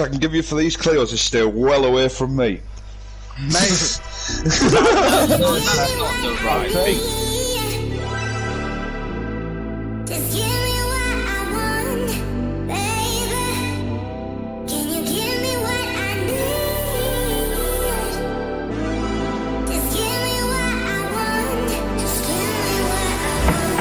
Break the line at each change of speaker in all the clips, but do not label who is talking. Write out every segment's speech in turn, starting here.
I can give you for these Clios is still well away from me.
Mate.
That's not the right thing.
Just give me what I want, baby. Can you give me what I need? Just give me what I want. Just give me what I want.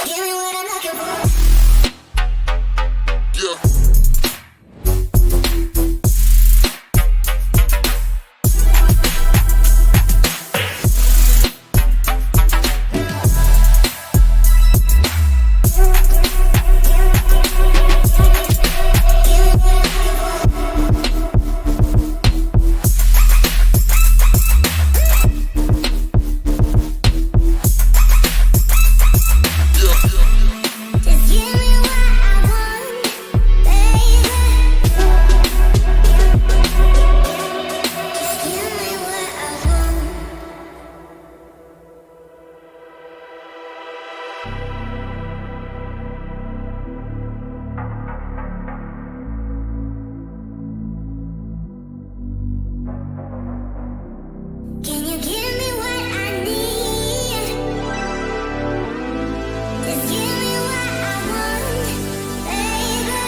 Give me what I'm looking for. Just give me what I want, baby. Just give me what I want. Can you give me what I need? Just give me what I want, baby.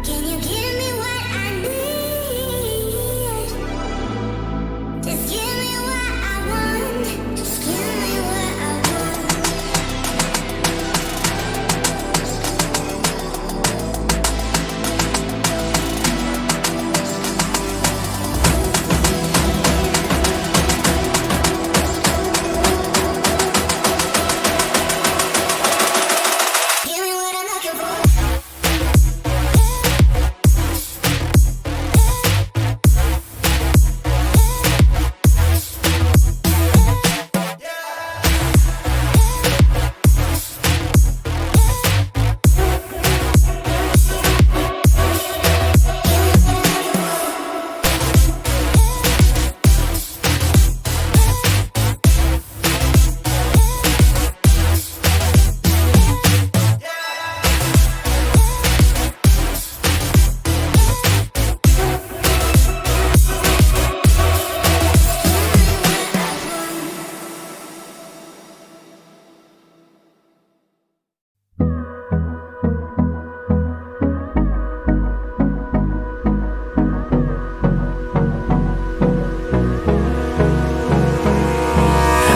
Can you give me what I need? Just give me what I want. Just give me what I want. Give me what I'm looking for.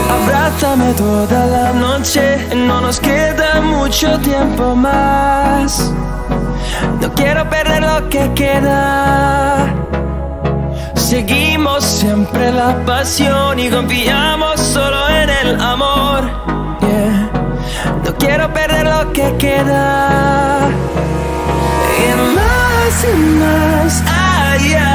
Abrázame toda la noche, no nos queda mucho tiempo más. No quiero perder lo que queda. Seguimos siempre la pasión y confiamos solo en el amor. Yeah. No quiero perder lo que queda. Y más allá,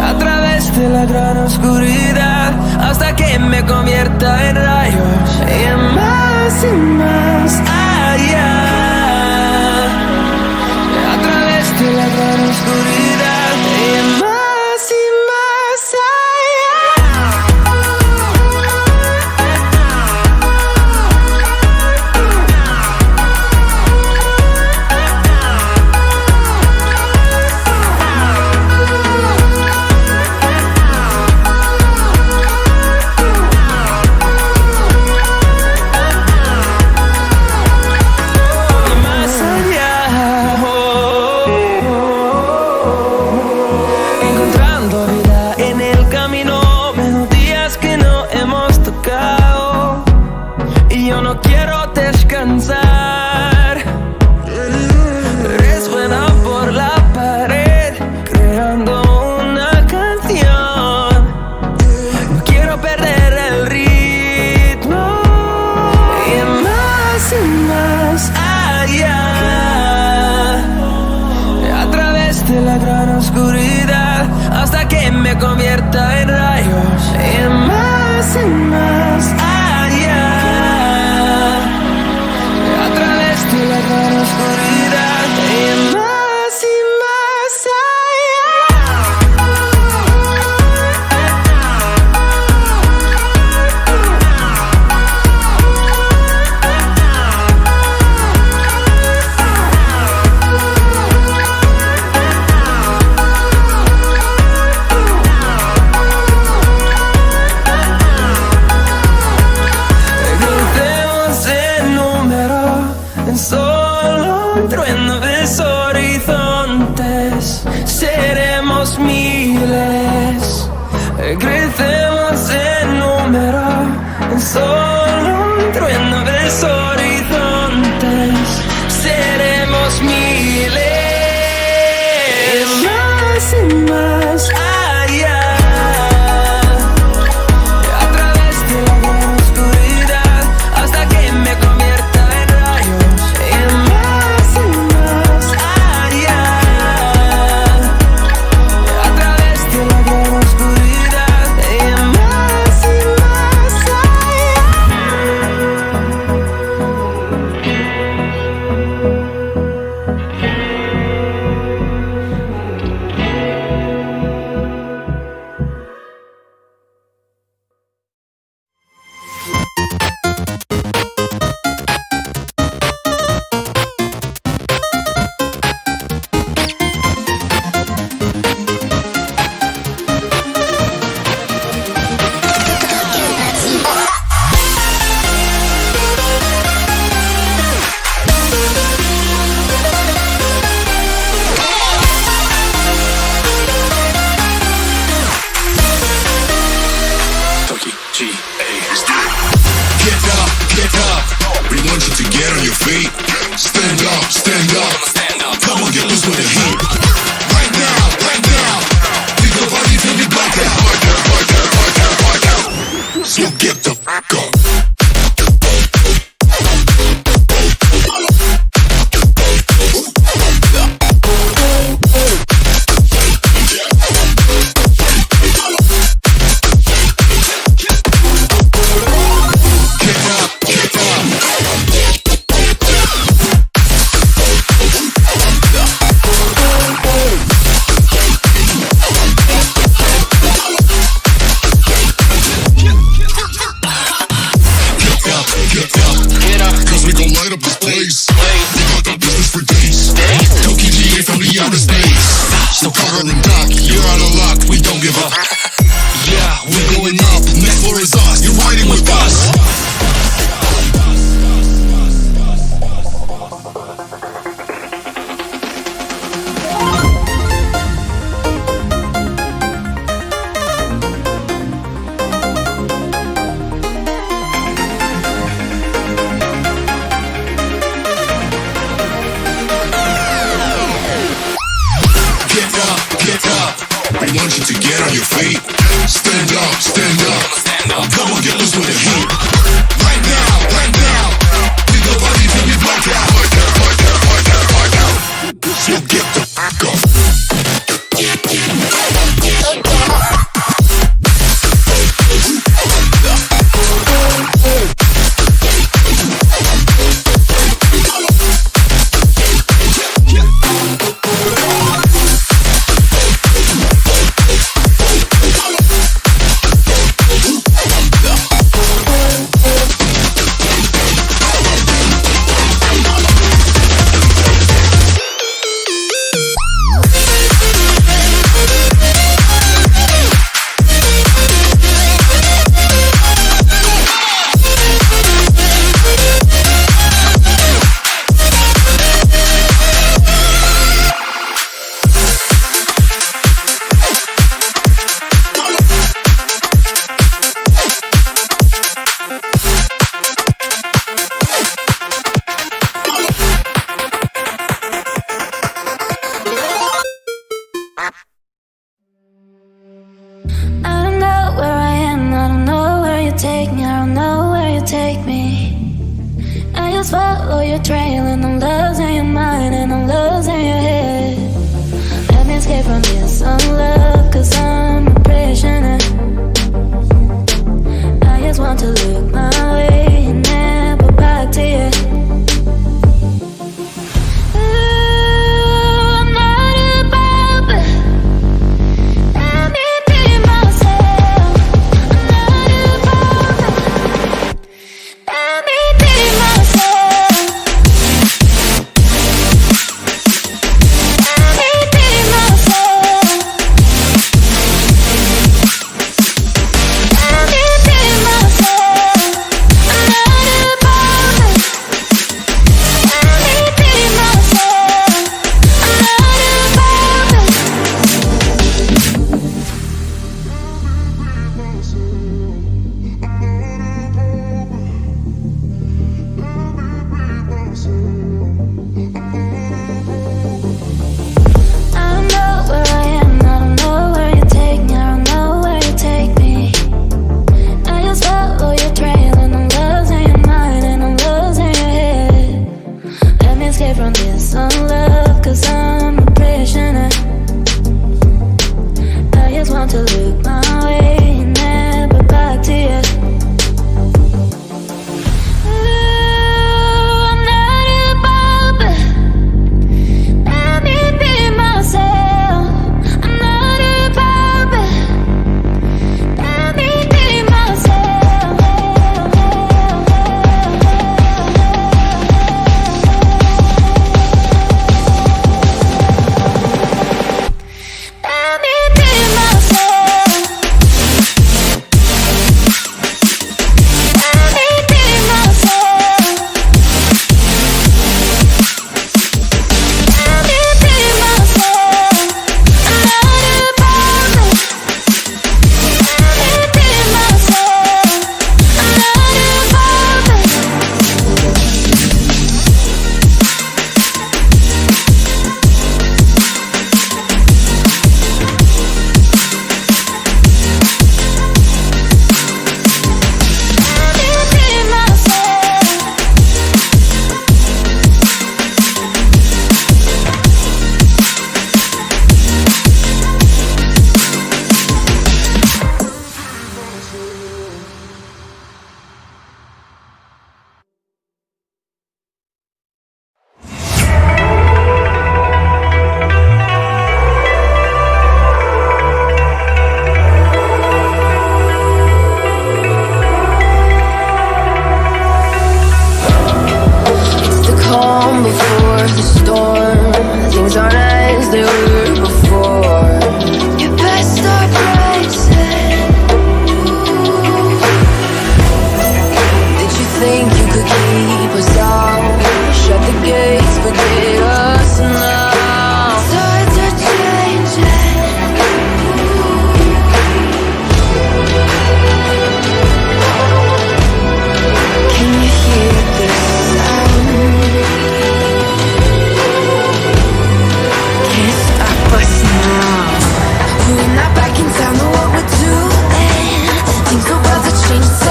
a través de la gran oscuridad, hasta que me convierta en rayos. Y más allá, a través de la gran oscuridad. Y más allá. Más allá, encontrando vida en el camino, melodías que no hemos tocado, y yo no quiero descansar. Resuena por la pared, creando una canción. No quiero perder el ritmo. Y más allá, a través de la gran oscuridad, hasta que me convierta en rayos. Y más allá, a través de la gran oscuridad. Y más allá.
Get up, get up. We want you to get on your feet. Stand up, stand up. Come on, get loose with the heat. Right now, right now. We go party till we black out. So get the fuck up. So cover and duck, you're out of luck, we don't give up. Yeah, we're going up, next floor is us, you're riding with us. We want you to get on your feet. Stand up, stand up. Come on, get loose with the heat. Right now, right now. We go party till we black out. So get the fuck up.
Follow your trail and I'm losing your mind and I'm losing your head. Let me escape from this unlove, cause I'm a prisoner. I just want to look my way and never back to you. I'm not above, but let me be myself. I'm not above, let me be myself. Myself.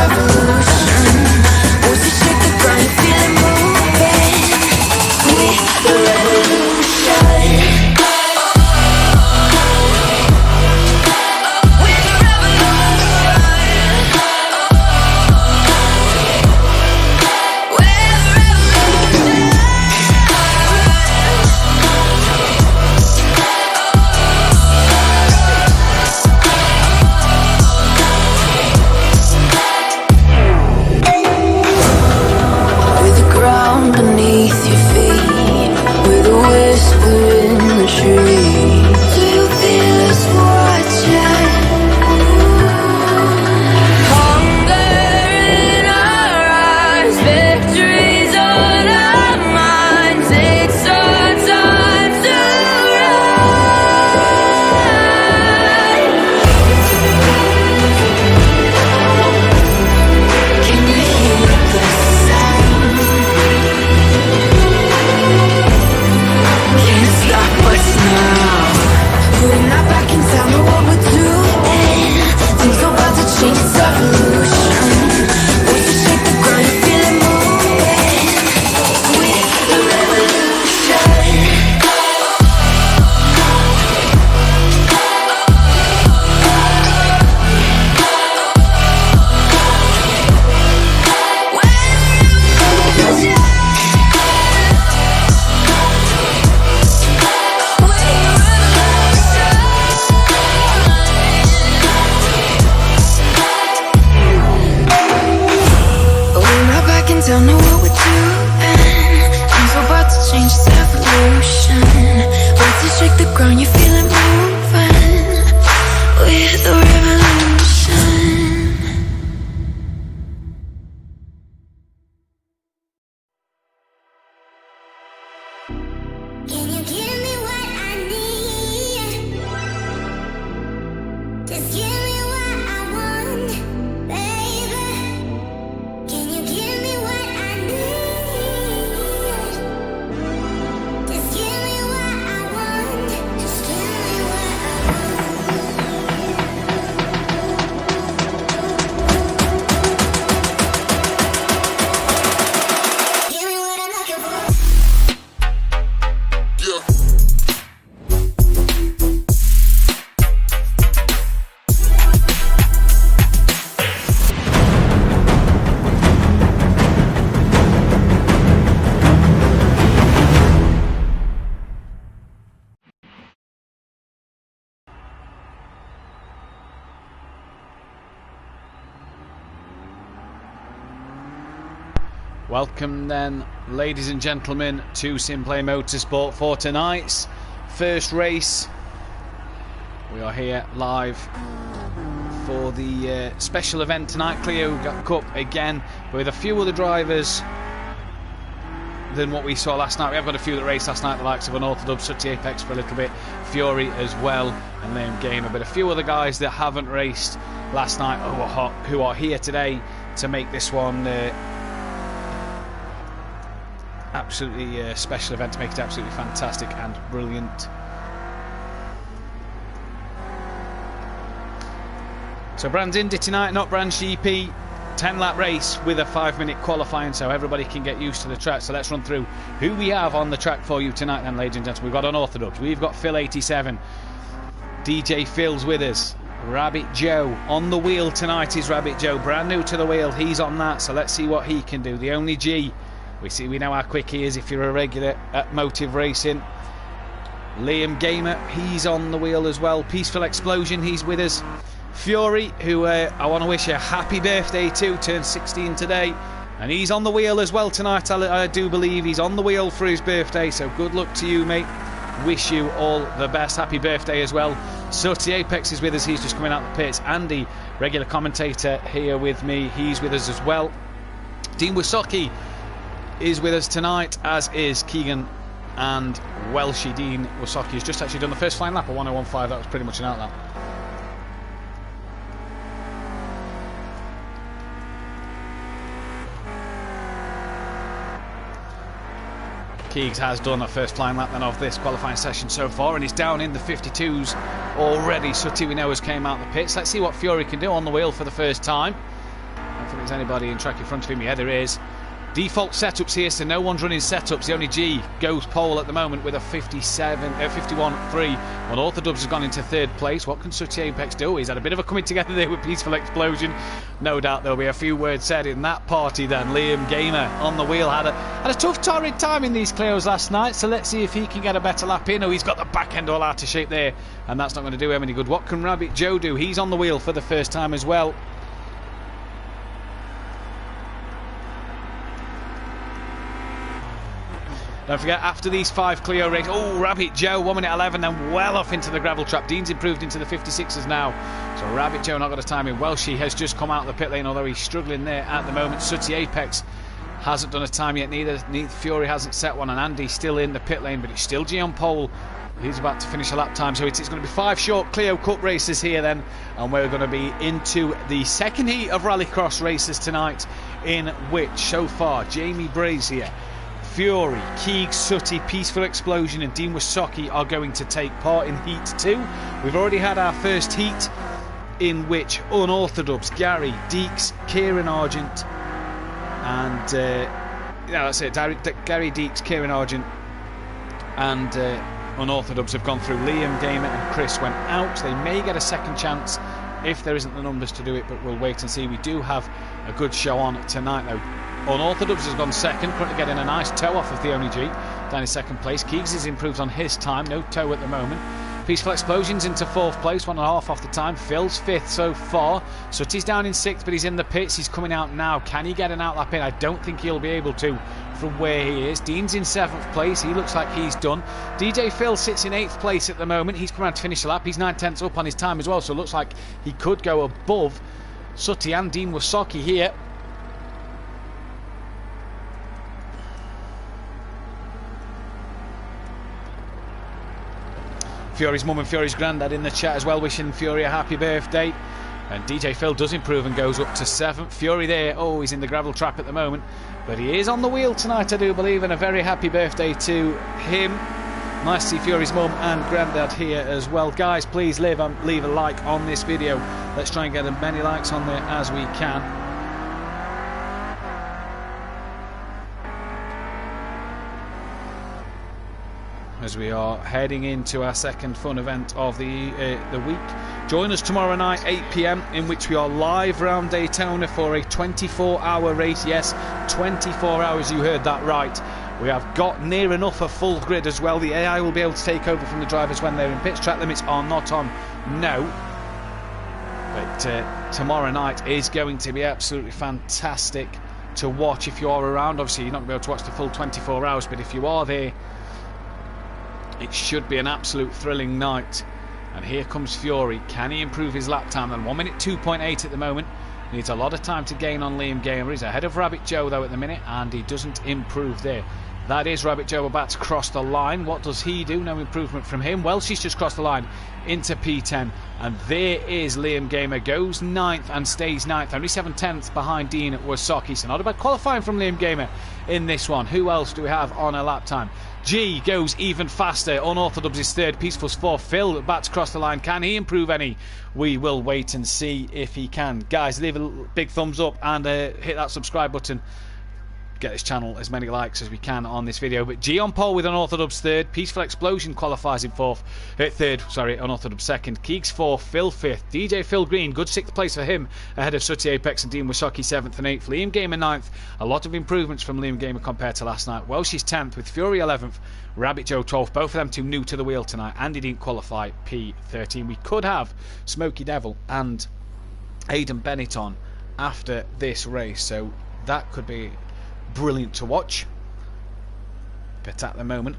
revolution. Once you shake the ground, you feel it moving. With the revolution. Beneath your feet, with a whisper in the trees. Do you feel us watching? Hunger in our eyes, victories on our minds. It's our time to ride. Can you hear the sound? Can't stop us now. We're not back in town, know what we're doing. Things are about to change, it's evolution. Once you shake the ground, you feel it moving. With the revolution. Don't know what we're doing. Things are about to change, it's evolution. Once you shake the ground, you feel it moving. With the revolution.
Can you give me what I need? Just give me what I want, baby. Can you give me what I need? Just give me what I want. Just give me what I want. Give me what I'm looking for.
Yeah.
Welcome then, ladies and gentlemen, to Simplay Motorsport for tonight's first race. We are here live for the special event tonight, Clio Cup again, with a few other drivers than what we saw last night. We have got a few that raced last night, the likes of Unorthodox, Sutty Apex for a little bit, Fury as well, and Liam Gamer, but a few other guys that haven't raced last night who are here today to make this one absolutely special event, to make it absolutely fantastic and brilliant. So Brands Indy tonight, not Brands GP. 10-lap race with a 5-minute qualifying, so everybody can get used to the track. So let's run through who we have on the track for you tonight then, ladies and gentlemen. We've got Unorthodox, we've got Phil87, DJ Phil's with us, Rabbit Joe on the wheel tonight is Rabbit Joe, brand new to the wheel, he's on that, so let's see what he can do. The only G, we know how quick he is if you're a regular at Motive Racing. Liam Gamer, he's on the wheel as well. Peaceful Explosion, he's with us. Fury, who I want to wish a happy birthday to, turned 16 today, and he's on the wheel as well tonight. I do believe he's on the wheel for his birthday, so good luck to you, mate. Wish you all the best. Happy birthday as well. Sutty Apex is with us, he's just coming out the pits. Andy, regular commentator here with me, he's with us as well. Dean Wisocki is with us tonight, as is Keegan and Welshie. Dean Wisocki has just actually done the first flying lap of 1015, that was pretty much an outlap. Keegs has done a first flying lap then of this qualifying session so far, and he's down in the 52s already. Sutty, we know, has came out the pits. Let's see what Fury can do on the wheel for the first time. think there's anybody in track in front of him. Yeah, there is. Default setups here, so no one's running setups. The only G goes pole at the moment with a 51.3. Unorthodox has gone into third place. What can Such Apex do? He's had a bit of a coming together there with Peaceful Explosion. No doubt there'll be a few words said in that party then. Liam Gamer on the wheel had a tough, torrid time in these Clios last night, so let's see if he can get a better lap in. Oh, he's got the back end all out of shape there, and that's not going to do him any good. What can Rabbit Joe do? He's on the wheel for the first time as well. Don't forget, after these 5 Clio races, oh, Rabbit Joe, 1 minute 11, then well off into the gravel trap. Dean's improved into the 56s now. So Rabbit Joe not got a time in. Welshie has just come out of the pit lane, although he's struggling there at the moment. Sooty Apex hasn't done a time yet, neither Fury hasn't set one, and Andy's still in the pit lane, but it's still G on pole. He's about to finish a lap time, so it's going to be 5 short Clio Cup races here then, and we're going to be into the second heat of Rallycross races tonight, in which, so far, Jamie Brazier, Fury, Keeg, Sooty, Peaceful Explosion and Dean Wasocki are going to take part in Heat 2. We've already had our first heat, in which Unorthodox, Gary, Deeks, Kieran Argent and yeah, that's it, Gary, Deeks, Kieran Argent and Unorthodox have gone through. Liam Gamer and Chris went out. They may get a second chance if there isn't the numbers to do it, but we'll wait and see. We do have a good show on tonight though. Unorthodox has gone second, currently getting a nice toe off of the only G, down in second place. Keegs has improved on his time, no toe at the moment. Peaceful Explosion's into 4th place, 1.5 off the time. Phil's 5th so far. Sooty's down in 6th, but he's in the pits. He's coming out now. Can he get an outlap in? I don't think he'll be able to from where he is. Dean's in 7th place. He looks like he's done. DJ Phil sits in 8th place at the moment. He's come around to finish the lap. He's 9/10 up on his time as well, so it looks like he could go above Sooty and Dean Wasocki here. Fury's mum and Fury's granddad in the chat as well, wishing Fury a happy birthday. And DJ Phil does improve and goes up to 7th. Fury there, oh, he's in the gravel trap at the moment, but he is on the wheel tonight, I do believe, and a very happy birthday to him. Nice to see Fury's mum and granddad here as well. Guys, please leave a like on this video. Let's try and get as many likes on there as we can. As we are heading into our second fun event of the week. Join us tomorrow night, 8 PM, in which we are live around Daytona for a 24-hour race. Yes, 24 hours, you heard that right. We have got near enough a full grid as well. The AI will be able to take over from the drivers when they're in pits. Track limits are not on, no. But tomorrow night is going to be absolutely fantastic to watch if you are around. Obviously, you're not going to be able to watch the full 24 hours, but if you are there, it should be an absolute thrilling night. And here comes Fury. Can he improve his lap time? And 1 minute 2.8 at the moment. Needs a lot of time to gain on Liam Gamer. He's ahead of Rabbit Joe though at the minute, and he doesn't improve there. That is Rabbit Joe about to cross the line. What does he do? No improvement from him. Well, she's just crossed the line into P10. And there is Liam Gamer. Goes 9th and stays 9th. Only 7/10 behind Dean Wasocki. So not a bad qualifying from Liam Gamer in this one. Who else do we have on a lap time? G goes even faster. Unorthodox is 3rd. Peaceful's 4th. Phil about to cross the line. Can he improve any? We will wait and see if he can. Guys, leave a big thumbs up and hit that subscribe button. Get this channel as many likes as we can on this video. But G on pole with Unorthodox 3rd. Peaceful Explosion qualifies in 3rd. Sorry, Unorthodox 2nd. Keeks 4th. Phil 5th. DJ Phil Green, good 6th place for him, ahead of Sooty Apex and Dean Wasocki 7th and 8th. Liam Gamer 9th. A lot of improvements from Liam Gamer compared to last night. Welshie's 10th with Fury 11th. Rabbit Joe 12th. Both of them too new to the wheel tonight. Andy didn't qualify, P13. We could have Smokey Devil and Aidan Bennett on after this race, so that could be brilliant to watch. But at the moment,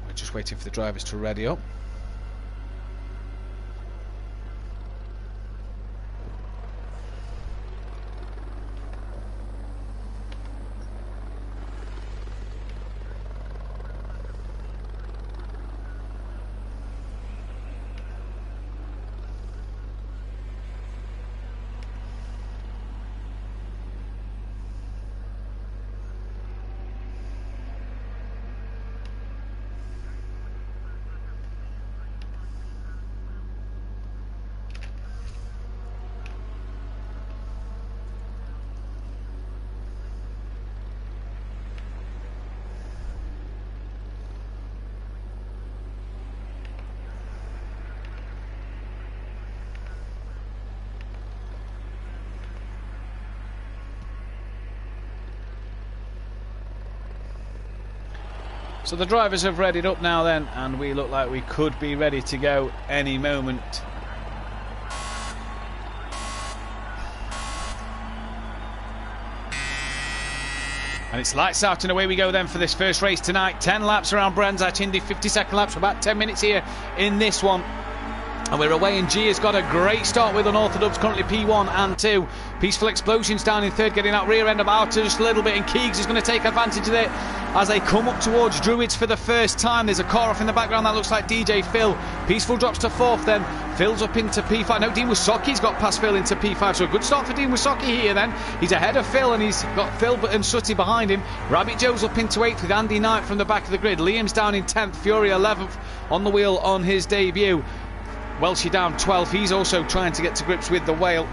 we're just waiting for the drivers to ready up. So the drivers have readied up now then, and we look like we could be ready to go any moment. And it's lights out and away we go then for this first race tonight. 10 laps around Brands Hatch Indy, 50-second laps for about 10 minutes here in this one. And we're away, and G has got a great start with Unorthodox, currently P1 and 2. Peaceful Explosions down in third, getting out rear end of Outer just a little bit, and Keegs is going to take advantage of it as they come up towards Druids for the first time. There's a car off in the background, that looks like DJ Phil. Peaceful drops to fourth then, Phil's up into P5. No, Dean Wasoki's got past Phil into P5, so a good start for Dean Wasoki here then. He's ahead of Phil, and he's got Phil and Sutty behind him. Rabbit Joe's up into 8th with Andy Knight from the back of the grid. Liam's down in 10th, Fury 11th on the wheel on his debut. Welshie down 12th. He's also trying to get to grips with the wheel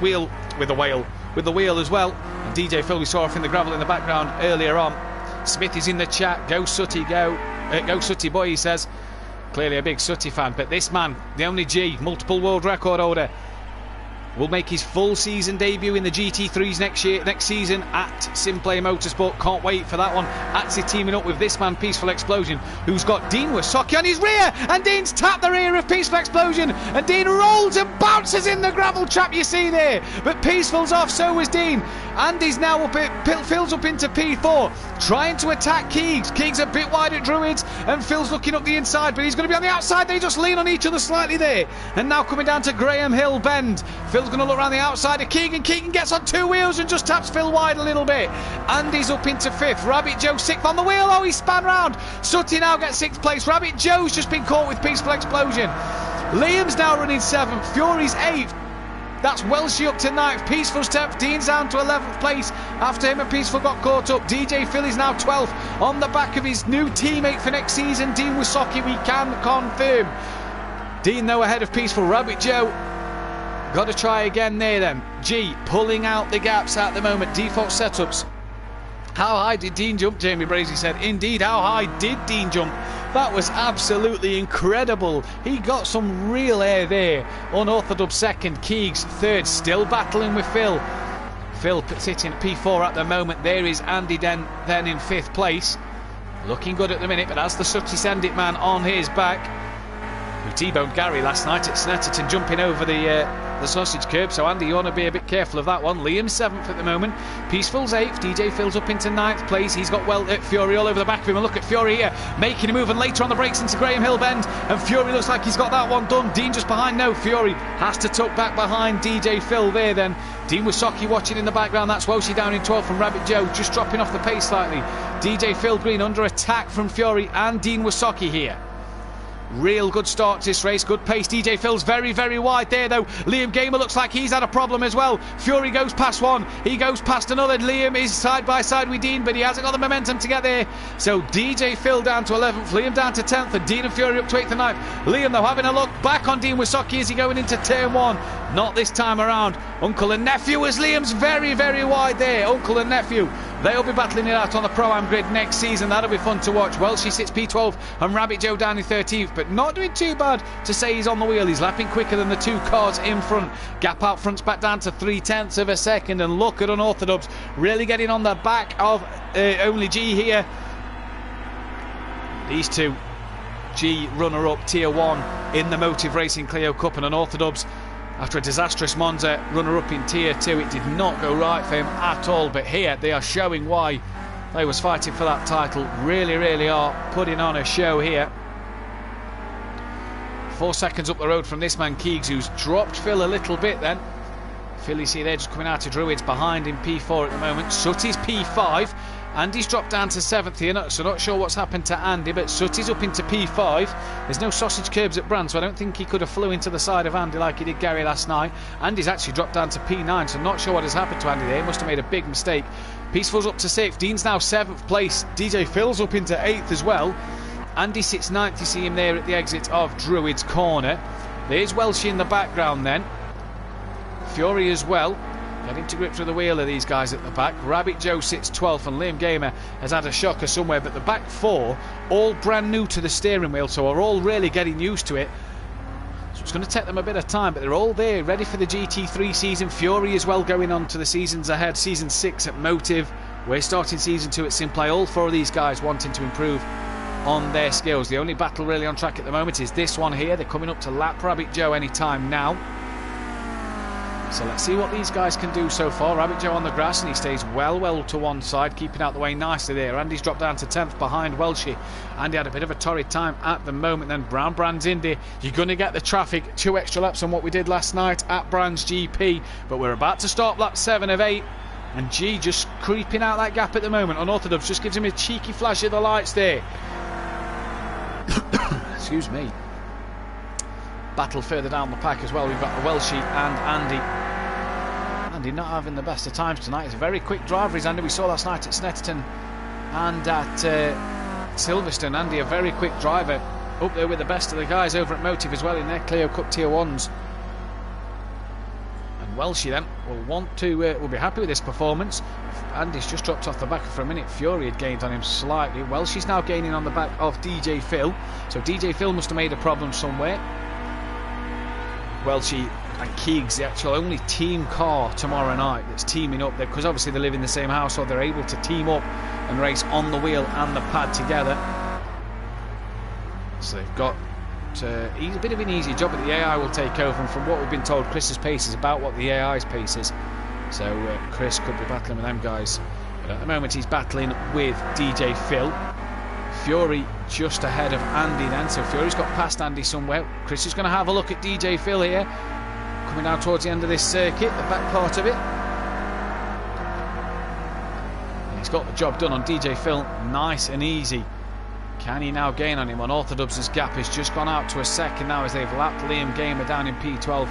as well. And DJ Phil we saw off in the gravel in the background earlier on. Smith is in the chat. Go Sutty, go Sutty boy, he says. Clearly a big Sutty fan, but this man, the only G, multiple world record holder, will make his full season debut in the GT3s next season at Simplay Motorsport. Can't wait for that one. Actually teaming up with this man, Peaceful Explosion, who's got Dean Wasoki on his rear, and Dean's tapped the rear of Peaceful Explosion, and Dean rolls and bounces in the gravel trap you see there. But Peaceful's off, so was Dean. Andy's now up at Phil's up into P4, trying to attack Keegs. Keegs a bit wide at Druids, and Phil's looking up the inside, but he's going to be on the outside. They just lean on each other slightly there. And now coming down to Graham Hill Bend, Phil's going to look around the outside of Keegan. Keegan gets on two wheels and just taps Phil wide a little bit. Andy's up into 5th. Rabbit Joe 6th on the wheel. Oh, he span round. Sutty now gets 6th place. Rabbit Joe's just been caught with Peaceful Explosion. Liam's now running 7th. Fury's 8th. That's Welshie up to 9th. Peaceful's 10th. Dean's down to 11th place. After him and Peaceful got caught up. DJ Phil is now 12th on the back of his new teammate for next season, Dean Wasoki. We can confirm. Dean though ahead of Peaceful. Rabbit Joe got to try again there then. G pulling out the gaps at the moment. Default setups. How high did Dean jump? Jamie Brazy said. Indeed, how high did Dean jump? That was absolutely incredible. He got some real air there. Unorthodox 2nd, Keegs 3rd, still battling with Phil. Phil sitting at P4 at the moment. There is Andy then in 5th place. Looking good at the minute, but as the Sutty Sendit man on his back, who T-boned Gary last night at Snetterton, jumping over the sausage curb. So Andy, you want to be a bit careful of that one. Liam's 7th at the moment. Peaceful's 8th. DJ Phil's up into 9th place. He's got Fury all over the back of him. And look at Fury here, making a move, and later on the brakes into Graham Hill Bend. And Fury looks like he's got that one done. Dean just behind. No, Fury has to tuck back behind DJ Phil there then. Dean Wasoki watching in the background. That's Welshie down in 12th from Rabbit Joe, just dropping off the pace slightly. DJ Phil Green under attack from Fury and Dean Wasoki here. Real good start to this race, good pace. DJ Phil's very, very wide there though. Liam Gamer looks like he's had a problem as well. Fury goes past one, he goes past another. Liam is side by side with Dean, but he hasn't got the momentum to get there. So DJ Phil down to 11th, Liam down to 10th, and Dean and Fury up to 8th and 9th. Liam though having a look back on Dean Wasoki as he going into turn 1. Not this time around. Uncle and nephew, as Liam's very, very wide there. Uncle and nephew, they'll be battling it out on the Pro-Am grid next season. That'll be fun to watch. Welshie sits P12 and Rabbit Joe down in 13th, but not doing too bad to say he's on the wheel. He's lapping quicker than the two cars in front. Gap out front's back down to 0.3 of a second, and look at Unorthodox really getting on the back of only G here. These two, G runner-up tier 1 in the Motive Racing Clio Cup, and Unorthodox after a disastrous Monza runner-up in tier 2. It did not go right for him at all, but here they are showing why they was fighting for that title. Really, really are putting on a show here. 4 seconds up the road from this man Keegs, who's dropped Phil a little bit then. Phil, you see there, just coming out of Druids behind in P4 at the moment. Sutty's P5. Andy's dropped down to 7th here, so not sure what's happened to Andy, but Sutty's up into P5. There's no sausage curbs at Brand, so I don't think he could have flew into the side of Andy like he did Gary last night. Andy's actually dropped down to P9, so not sure what has happened to Andy there. He must have made a big mistake. Peaceful's up to 6th. Dean's now 7th place. DJ Phil's up into 8th as well. Andy sits 9th. You see him there at the exit of Druids Corner. There's Welshie in the background then. Fury as well. Getting to grips with the wheel of these guys at the back. Rabbit Joe sits 12th, and Liam Gamer has had a shocker somewhere, but the back 4 all brand new to the steering wheel, so are all really getting used to it. So it's going to take them a bit of time, but they're all there ready for the GT3 season. Fury as well going on to the seasons ahead. Season 6 at Motive. We're starting season 2 at Simplay. All 4 of these guys wanting to improve on their skills. The only battle really on track at the moment is this one here. They're coming up to lap Rabbit Joe anytime now. So let's see what these guys can do so far. Rabbit Joe on the grass, and he stays well to one side, keeping out the way nicely there. Andy's dropped down to 10th behind Welshie. Andy had a bit of a torrid time at the moment. Then Brown Brands Indy, you're going to get the traffic. 2 extra laps on what we did last night at Brands GP. But we're about to start lap 7 of 8. And G just creeping out that gap at the moment. Unorthodox just gives him a cheeky flash of the lights there. Excuse me. Battle further down the pack as well. We've got Welshie and Andy. Andy not having the best of times tonight. He's a very quick driver, is Andy. We saw last night at Snetterton and at Silverstone. Andy, a very quick driver, up there with the best of the guys over at Motive as well in their Clio Cup Tier 1s. And Welshie then will be happy with this performance. Andy's just dropped off the back for a minute. Fury had gained on him slightly. Welshie's now gaining on the back of DJ Phil. So DJ Phil must have made a problem somewhere. Welshie and Keegs, the actual only team car tomorrow night that's teaming up there, because obviously they live in the same house, so they're able to team up and race on the wheel and the pad together. So they've got a bit of an easy job, but the AI will take over, and from what we've been told, Chris's pace is about what the AI's pace is. So Chris could be battling with them guys, but at the moment he's battling with DJ Phil. Fury just ahead of Andy then, so Fury's got past Andy somewhere. Chris is going to have a look at DJ Phil here, coming down towards the end of this circuit, the back part of it. And he's got the job done on DJ Phil, nice and easy. Can he now gain on him? Unorthodox's gap has just gone out to a second now as they've lapped Liam Gamer down in P12.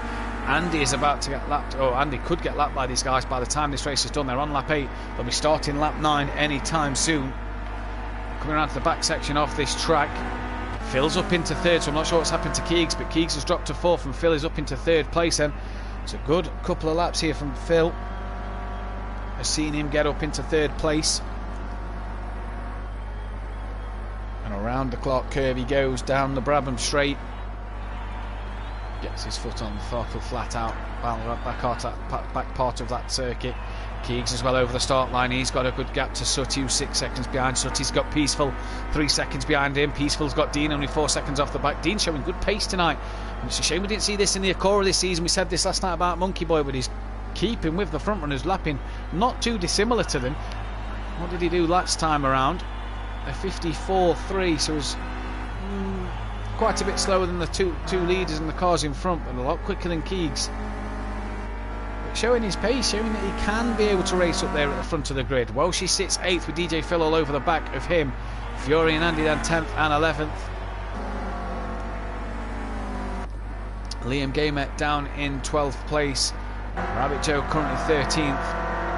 Andy is about to get lapped, or Andy could get lapped by these guys by the time this race is done. They're on lap 8, they'll be starting lap 9 anytime soon. Coming around to the back section of this track, Phil's up into 3rd, so I'm not sure what's happened to Keegs, but Keegs has dropped to 4th and Phil is up into 3rd place then. It's a good couple of laps here from Phil. I've seen him get up into 3rd place. And around the clock curve he goes down the Brabham straight. Gets his foot on the throttle flat out, back part of that circuit. Keegs as well over the start line. He's got a good gap to Sutty, who's 6 seconds behind. Sutty's got Peaceful 3 seconds behind him. Peaceful's got Dean only 4 seconds off the back. Dean's showing good pace tonight. And it's a shame we didn't see this in the Acora this season. We said this last night about Monkey Boy, but he's keeping with the front runners, lapping not too dissimilar to them. What did he do last time around? A 54.3, so it was quite a bit slower than the two leaders and the cars in front, but a lot quicker than Keegs. Showing his pace, showing that he can be able to race up there at the front of the grid. Welshie sits 8th with DJ Phil all over the back of him. Fury and Andy then 10th and 11th. Liam Gamer down in 12th place. Rabbit Joe currently 13th.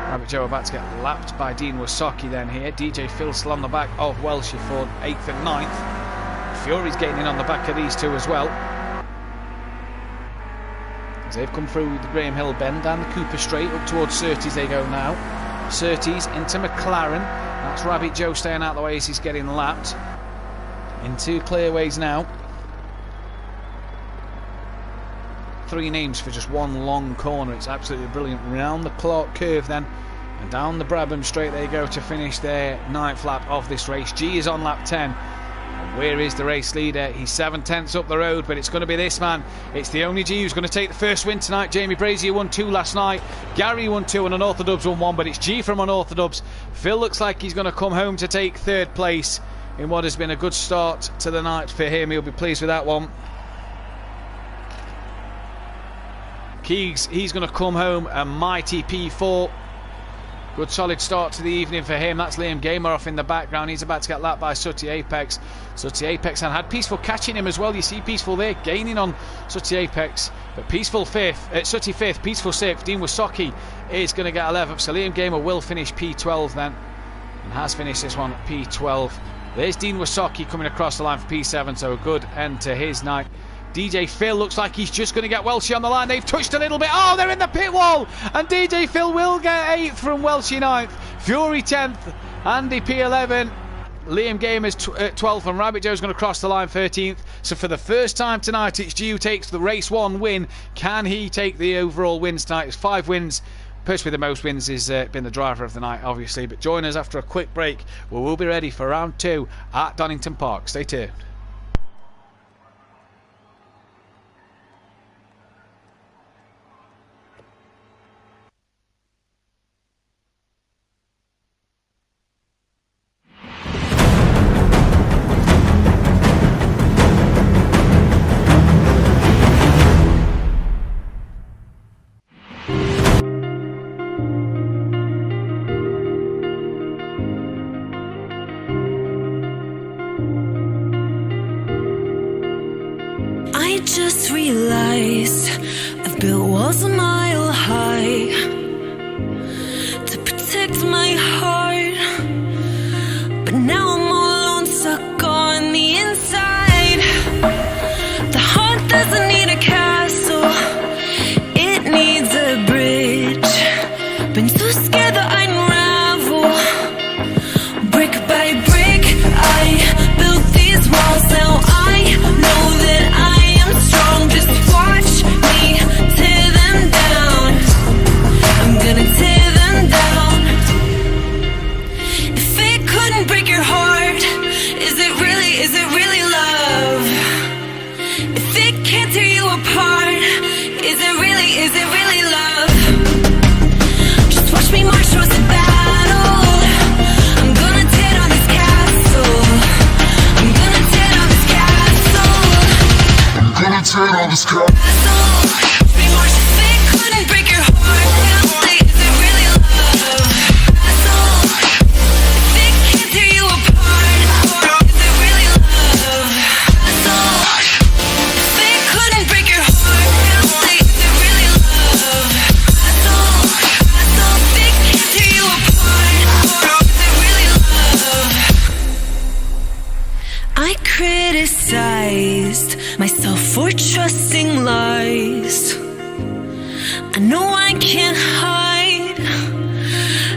Rabbit Joe about to get lapped by Dean Wasaki then here. DJ Phil still on the back of Welshie for 8th and 9th. Fury's gaining on the back of these two as well. As they've come through the Graham Hill bend, down the Cooper Straight, up towards Surtees they go now. Surtees into McLaren. That's Rabbit Joe staying out of the way as he's getting lapped. Into clearways now. 3 names for just one long corner. It's absolutely brilliant. Round the clock curve then, and down the Brabham Straight they go to finish their 9th lap of this race. G is on lap 10. Where is the race leader? He's 7/10 up the road, but it's going to be this man. It's the only G who's going to take the first win tonight. Jamie Brazier won 2 last night. Gary won 2 and Unorthodox won 1, but it's G from Unorthodox. Phil looks like he's going to come home to take 3rd place in what has been a good start to the night for him. He'll be pleased with that one. Keegs, he's going to come home a mighty P4. Good solid start to the evening for him. That's Liam Gamer off in the background. He's about to get lapped by Sutty Apex. Sutty Apex and had Peaceful catching him as well. You see Peaceful there gaining on Sutty Apex. But Peaceful 5th, Sutty 5th, Peaceful 6th. Dean Wasaki is going to get 11th. So Liam Gamer will finish P12 then. And has finished this one at P12. There's Dean Wasaki coming across the line for P7. So a good end to his night. DJ Phil looks like he's just going to get Welshie on the line. They've touched a little bit. Oh, they're in the pit wall. And DJ Phil will get 8th from Welshie 9th. Fury 10th. Andy P11. Liam Gamer's 12th. And Rabbit Joe's going to cross the line 13th. So for the first time tonight, it's G who takes the race 1 win. Can he take the overall wins tonight? It's 5 wins person with the most wins has been the driver of the night, obviously. But join us after a quick break, where we'll be ready for round 2 at Donington Park. Stay tuned.
I just realized I've built walls a mile high to protect my heart, but now I'm all alone, stuck on the inside. The heart doesn't need a castle, it needs a bridge. Been too scared that I'd unravel. Brick by brick, I built these walls. Now I know that I am strong. Just watch me tear them down. I'm gonna tear them down. If it couldn't break your heart, is it really love? If it can't tear you apart, is it really love? Just watch me march towards the battle. I'm gonna tear down this castle. I'm gonna tear down this castle.
I'm gonna tear down this car.
Watch me march. If it couldn't break your heart, is it really love? If it can't tear you apart, is it really love? If it couldn't break your heart, is it really love? If it can't tear you apart, is it really love? I criticized myself for trusting lies. I know I can't hide,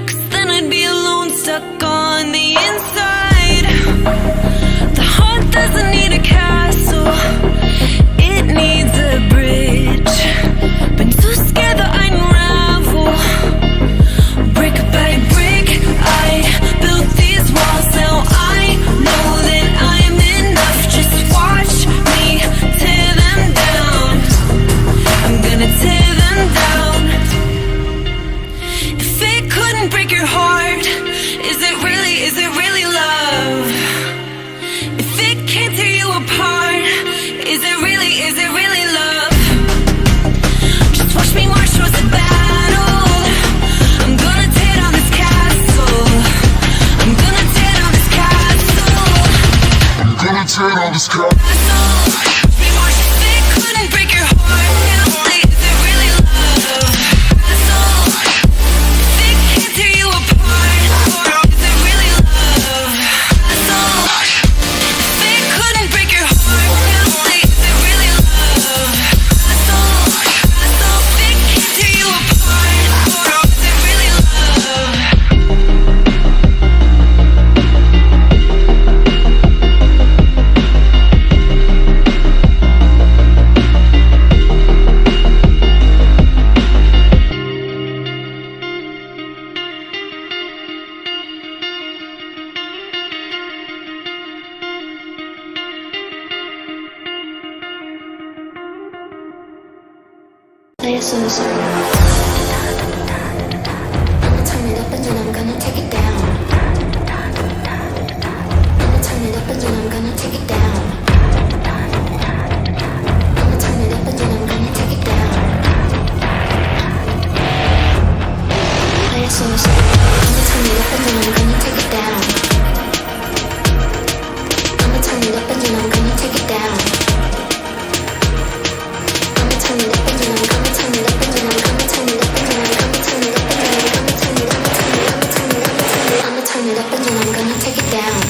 'cause then I'd be alone, stuck on the inside. The heart doesn't need a castle, it needs a bridge. Been too scared that I'd unravel. Brick by brick, I built these walls. Now I know that I'm enough. Just watch me tear them down. I'm gonna tear them down. If it couldn't break your heart, is it really love? If it can't tear you apart, is it really love? Just watch me march towards the battle. I'm gonna tear down this castle. I'm gonna tear down this castle.
I'm gonna tear down this car.
Watch me march. If it couldn't break your heart, is it really love? If it can't tear you apart, is it really love? If it couldn't break your heart, is it really love? If it can't tear you apart, is it really love?
Play a song. I'ma turn it up and then I'm gonna take it down. I'ma turn it up and then I'm gonna take it down. I'ma turn it up and then I'm gonna take it down. Play a song. I'ma turn it up and then I'm gonna take it down. I'ma turn it up and then I'm gonna take it down. I'ma turn it up and then I'm gonna turn it up and then I'm gonna turn it up and then I'm gonna turn it up and then I'm gonna turn it up and then I'm gonna turn it up and then I'ma turn it up and then I'm gonna take it down.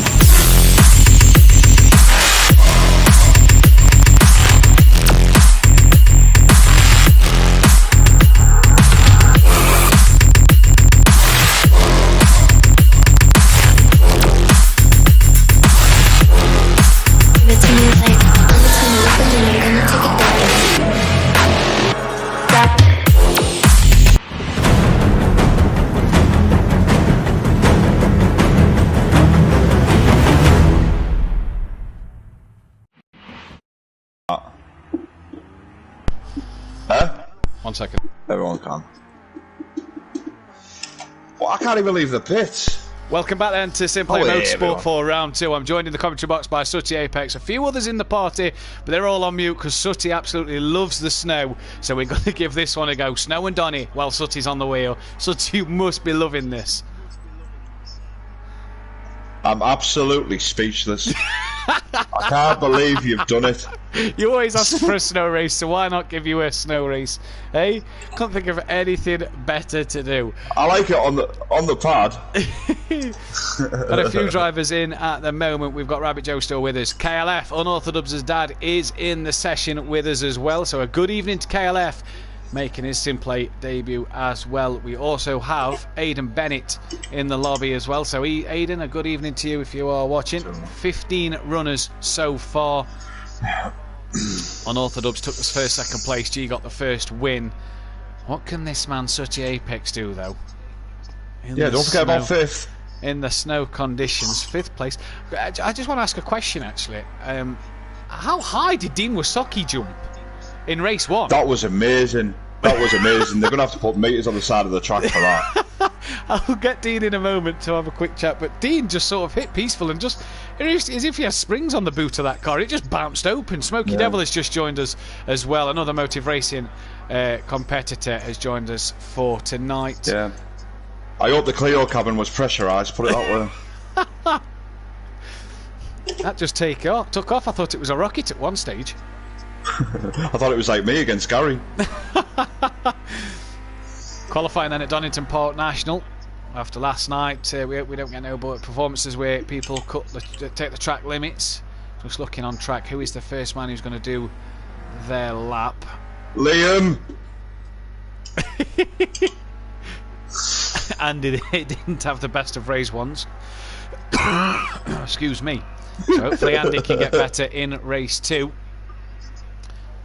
second.
Everyone can. Well, I can't even leave the pit.
Welcome back then to Simplay Motorsport for round 2. I'm joined in the commentary box by Sooty Apex. A few others in the party, but they're all on mute because Sooty absolutely loves the snow. So we're going to give this one a go. Snow and Donny while Sooty's on the wheel. Sooty, you must be loving this.
I'm absolutely speechless. I can't believe you've done it.
You always ask for a snow race, so why not give you a snow race? Hey, can't think of anything better to do.
I like it on the pad.
Got a few drivers in at the moment. We've got Rabbit Joe still with us. KLF, Unorthodox's dad, is in the session with us as well. So a good evening to KLF, making his Simplay debut as well. We also have Aidan Bennett in the lobby as well. So Aidan, a good evening to you if you are watching. 15 runners so far. Unorthodox took us first, second place. G got the first win. What can this man Sooty Apex do though?
Yeah, don't forget about 5th.
In the snow conditions, 5th place. I just want to ask a question actually. How high did Dean Wasocki jump in race 1?
That was amazing. That was amazing. They're going to have to put meters on the side of the track for that.
I'll get Dean in a moment to have a quick chat, but Dean just sort of hit peaceful and just, as if he has springs on the boot of that car, it just bounced open. Smokey Devil has just joined us as well. Another Motive Racing competitor has joined us for tonight.
Yeah. I hope the Clio cabin was pressurised, put it that way.
That just took off. I thought it was a rocket at one stage.
I thought it was like me against Gary.
Qualifying then at Donington Park National. After last night, we don't get no performances where people take the track limits. Just looking on track, who is the first man who's going to do their lap?
Liam!
Andy didn't have the best of race ones. Excuse me. So hopefully Andy can get better in race 2.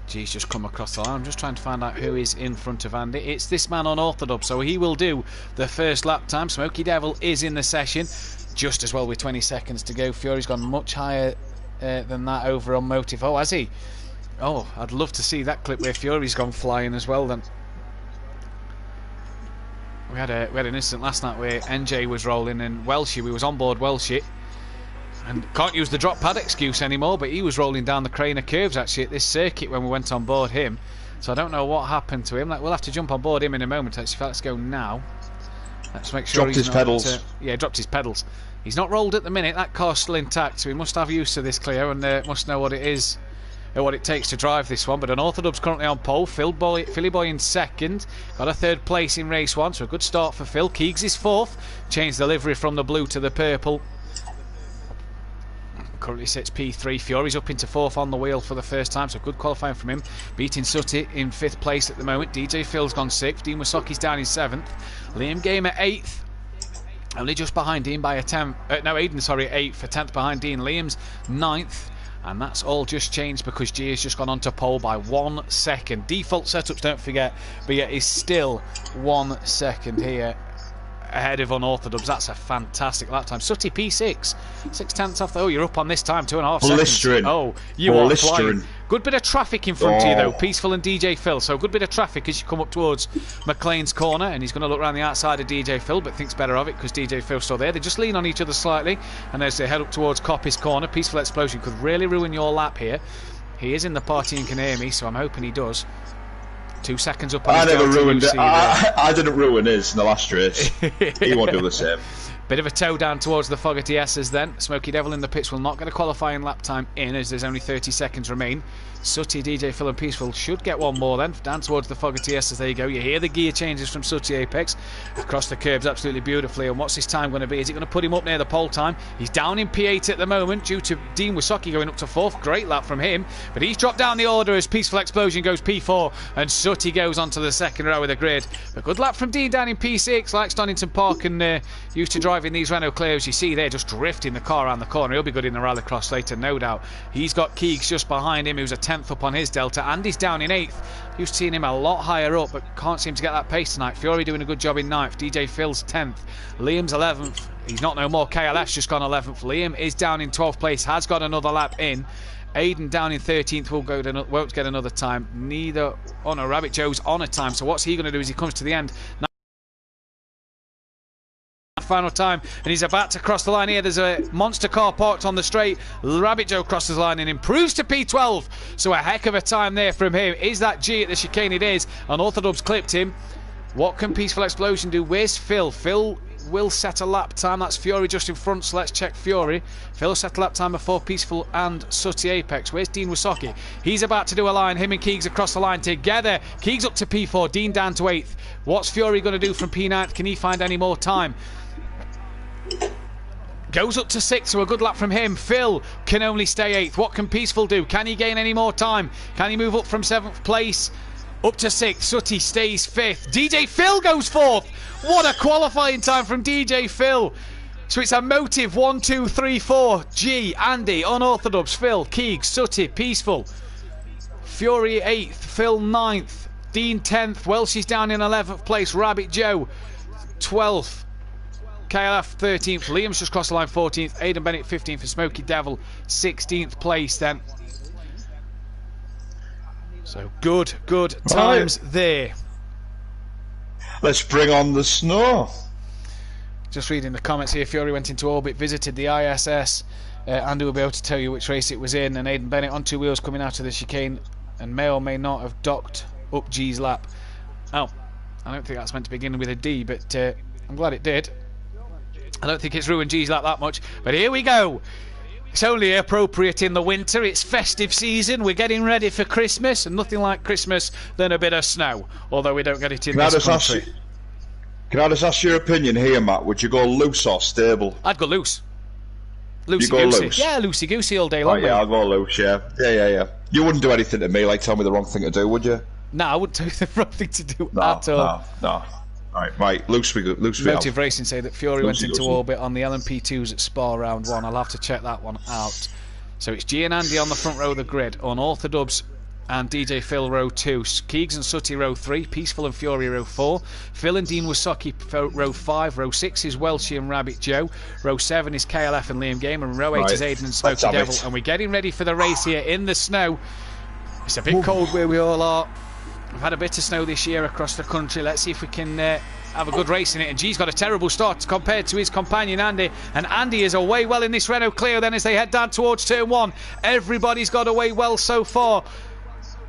G's just come across the line. I'm just trying to find out who is in front of Andy. It's this man Unorthodox, so he will do the first lap time. Smokey Devil is in the session just as well with 20 seconds to go. Fury's gone much higher than that over on Motive. Oh, has he? Oh, I'd love to see that clip where Fury's gone flying as well then. We had an incident last night where NJ was rolling and Welshie, we was on board Welshie, and can't use the drop pad excuse anymore, but he was rolling down the Craner curves actually at this circuit when we went on board him. So I don't know what happened to him. We'll have to jump on board him in a moment. Let's go now. Let's make sure
dropped his pedals.
Yeah, dropped his pedals. He's not rolled at the minute. That car's still intact, so he must have use of this Clio and must know what it is, what it takes to drive this one. But Unorthodox currently on pole. Philly Boy in second. Got a 3rd place in race 1, so a good start for Phil. Keegs is 4th. Changed the livery from the blue to the purple. Currently sits P3. Fury's up into 4th on the wheel for the first time, so good qualifying from him. Beating Sooty in 5th place at the moment. DJ Phil's gone 6th. Dean Wasocki's down in 7th. Liam Gamer 8th. Only just behind Dean by a 10th. No, Aiden, sorry, 8th. A 10th behind Dean. Liam's 9th. And that's all just changed because G has just gone on to pole by 1 second. Default setups, don't forget, but yet is still 1 second here ahead of Unorthodox. That's a fantastic lap time. Sooty P6, 6/10 off. Oh, you're up on this time, 2.5 seconds.
Blistering.
Oh, you are flying. Good bit of traffic in front of you though, Peaceful and DJ Phil. So good bit of traffic as you come up towards McLean's corner, and he's going to look around the outside of DJ Phil, but thinks better of it because DJ Phil's still there. They just lean on each other slightly, and as they head up towards Coppi's corner, Peaceful Explosion could really ruin your lap here. He is in the party and can hear me, so I'm hoping he does. 2 seconds up on
I
his
never ruined it.
UC
I didn't ruin his in the last race. He won't do the same.
Bit of a toe down towards the Fogarty S's then. Smokey Devil in the pits will not get a qualifying lap time in as there's only 30 seconds remain. Sooty, DJ Phil and Peaceful should get one more then. Down towards the Fogarty S's, there you go. You hear the gear changes from Sooty Apex. Across the curbs absolutely beautifully. And what's his time going to be? Is it going to put him up near the pole time? He's down in P8 at the moment due to Dean Wasocki going up to 4th. Great lap from him. But he's dropped down the order as Peaceful Explosion goes P4 and Sooty goes onto the 2nd row of the grid. A good lap from Dean down in P6. Likes Donington Park and used to driving these Renault Clios. You see there just drifting the car around the corner. He'll be good in the rallycross later, no doubt. He's got Keegs just behind him, who's a 10th up on his Delta. Andy's down in 8th. You've seen him a lot higher up, but can't seem to get that pace tonight. Fury doing a good job in 9th. DJ Phil's 10th. Liam's 11th. He's not no more. KLF's just gone 11th. Liam is down in 12th place. Has got another lap in. Aiden down in 13th won't get another time. Neither. Oh no, Rabbit Joe's on a time. So what's he going to do as he comes to the end? Final time, and he's about to cross the line here. There's a monster car parked on the straight. Rabbit Joe crosses the line and improves to P12. So a heck of a time there from him. Is that G at the chicane? It is. And Orthodubs clipped him. What can Peaceful Explosion do? Where's Phil? Phil will set a lap time. That's Fury just in front, so let's check Fury. Phil will set a lap time before Peaceful and Sooty Apex. Where's Dean Wasocki? He's about to do a line. Him and Keegs across the line together. Keegs up to P4, Dean down to 8th. What's Fury going to do from P9? Can he find any more time? Goes up to 6th, so a good lap from him. Phil can only stay 8th. What can Peaceful do? Can he gain any more time? Can he move up from 7th place up to 6th? Sooty stays 5th. DJ Phil goes 4th. What a qualifying time from DJ Phil. So it's a motive 1, 2, 3, 4. G, Andy, Unorthodox, Phil, Keegs, Sooty, Peaceful. Fury 8th, Phil 9th, Dean 10th. Welsh is down in 11th place. Rabbit Joe 12th. KLF 13th, Liam's just crossed the line 14th, Aidan Bennett 15th, and Smokey Devil 16th place then. So good times there.
Let's bring on the snow.
Just reading the comments here, Fury went into orbit, visited the ISS. Andy will be able to tell you which race it was in, and Aidan Bennett on 2 wheels coming out of the chicane and may or may not have docked up G's lap. Oh, I don't think that's meant to begin with a D, but I'm glad it did. I don't think it's ruined G's like that much, but here we go. It's only appropriate in the winter. It's festive season. We're getting ready for Christmas, and nothing like Christmas than a bit of snow. Although we don't get it in this country.
Can I just ask your opinion here, Matt? Would you go loose or stable?
I'd go loose.
You go
Loosey-goosey.
loose?
Yeah, loosey-goosey all day long.
Oh, yeah, I'd go loose, yeah. Yeah. You wouldn't do anything to me, like tell me the wrong thing to do, would you?
No, I wouldn't tell you the wrong thing to do at all.
No. Right, loose we
Motive Racing say that Fury went into orbit on the LMP2s at Spa round 1. I'll have to check that one out. So it's G and Andy on the front row of the grid. Unorthodox and DJ Phil row 2. Keegs and Sooty row 3. Peaceful and Fury row 4. Phil and Dean Wasocki row 5. Row 6 is Welshie and Rabbit Joe. Row 7 is KLF and Liam Game. And row 8 is Aiden and Smokey Devil. And we're getting ready for the race here in the snow. It's a bit cold where we all are. We've had a bit of snow this year across the country. Let's see if we can have a good race in it. And G's got a terrible start compared to his companion Andy. And Andy is away well in this Renault Clio then as they head down towards turn 1. Everybody's got away well so far.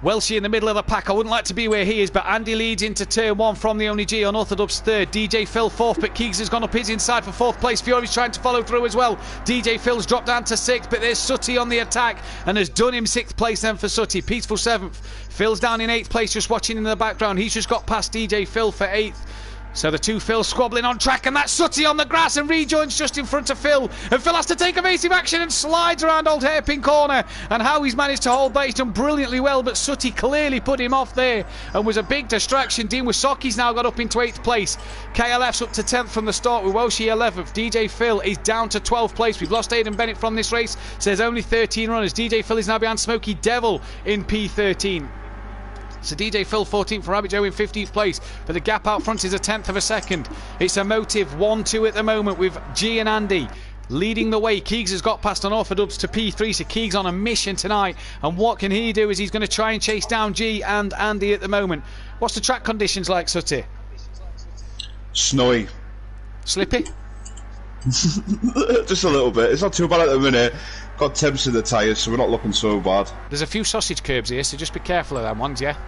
Welshie in the middle of the pack. I wouldn't like to be where he is, but Andy leads into turn 1 from the only G. Unorthodox 3rd. DJ Phil 4th, but Keegs has gone up his inside for 4th place. Fury's trying to follow through as well. DJ Phil's dropped down to 6th, but there's Sooty on the attack and has done him 6th place then for Sooty. Peaceful 7th. Phil's down in 8th place, just watching in the background. He's just got past DJ Phil for 8th. So the two Phils squabbling on track, and that's Sooty on the grass and rejoins just in front of Phil. And Phil has to take evasive action and slides around old hairpin corner. And how he's managed to hold that, he's done brilliantly well, but Sooty clearly put him off there and was a big distraction. Dean Wasocki's now got up into 8th place. KLF's up to 10th from the start with Welshie 11th. DJ Phil is down to 12th place. We've lost Aidan Bennett from this race, so there's only 13 runners. DJ Phil is now behind Smokey Devil in P13. So DJ Phil 14th for Rabbit Joe in 15th place, but the gap out front is a 10th of a second. It's a motive 1-2 at the moment with G and Andy leading the way. Keegs has got past Unorthodox to P3, so Keegs on a mission tonight. And what can he do is he's going to try and chase down G and Andy at the moment. What's the track conditions like, Sooty?
Snowy.
Slippy?
Just a little bit. It's not too bad at the minute. Got temps in the tyres, so we're not looking so bad.
There's a few sausage curbs here, so just be careful of them ones, yeah?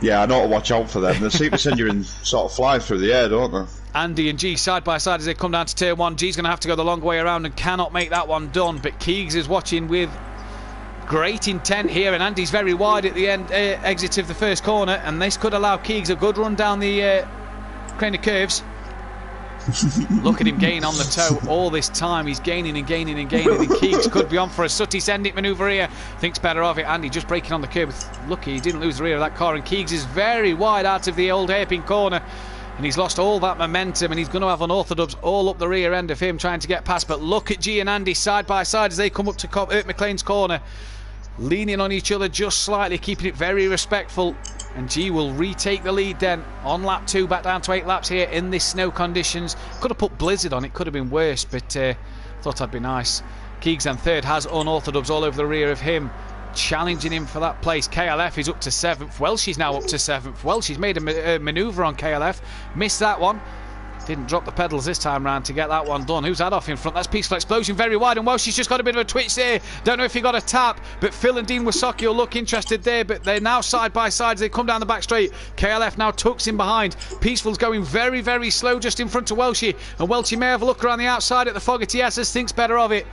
Yeah, I know to watch out for them. They seem to send you in sort of flying through the air, don't they?
Andy and G side by side as they come down to turn 1. G's going to have to go the long way around and cannot make that one done, but Keegs is watching with great intent here, and Andy's very wide at the end exit of the first corner, and this could allow Keegs a good run down the crane of curves. Look at him gain on the toe all this time. He's gaining and gaining and gaining, and Keegs could be on for a Sooty send it manoeuvre here. Thinks better of it. Andy just breaking on the curb. Lucky he didn't lose the rear of that car, and Keegs is very wide out of the old hairpin corner, and he's lost all that momentum, and he's going to have Unorthodox all up the rear end of him trying to get past. But look at G and Andy side by side as they come up to McLean's corner, leaning on each other just slightly, keeping it very respectful. And G will retake the lead then on lap 2, back down to 8 laps here in this snow conditions. Could have put blizzard on it, could have been worse, but thought I'd be nice. Keegs then third, has Unorthodox all over the rear of him, challenging him for that place. KLF is up to 7th. Welshie's now up to 7th. Welshie's made a manoeuvre on KLF, missed that one. Didn't drop the pedals this time round to get that one done. Who's that off in front? That's Peaceful Explosion, very wide, and Welshie's just got a bit of a twitch there. Don't know if he got a tap, but Phil and Dean Wysocki will look interested there, but they're now side by side as they come down the back straight. KLF now tucks in behind. Peaceful's going very, very slow just in front of Welshie, and Welshie may have a look around the outside at the Fogarty S's, thinks better of it.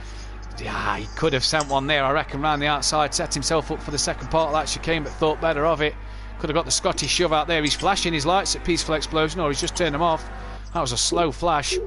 Yeah, he could have sent one there, I reckon, round the outside, set himself up for the second part of that chicane, but thought better of it. Could have got the Scottish shove out there. He's flashing his lights at Peaceful Explosion, or he's just turned them off. That was a slow flash.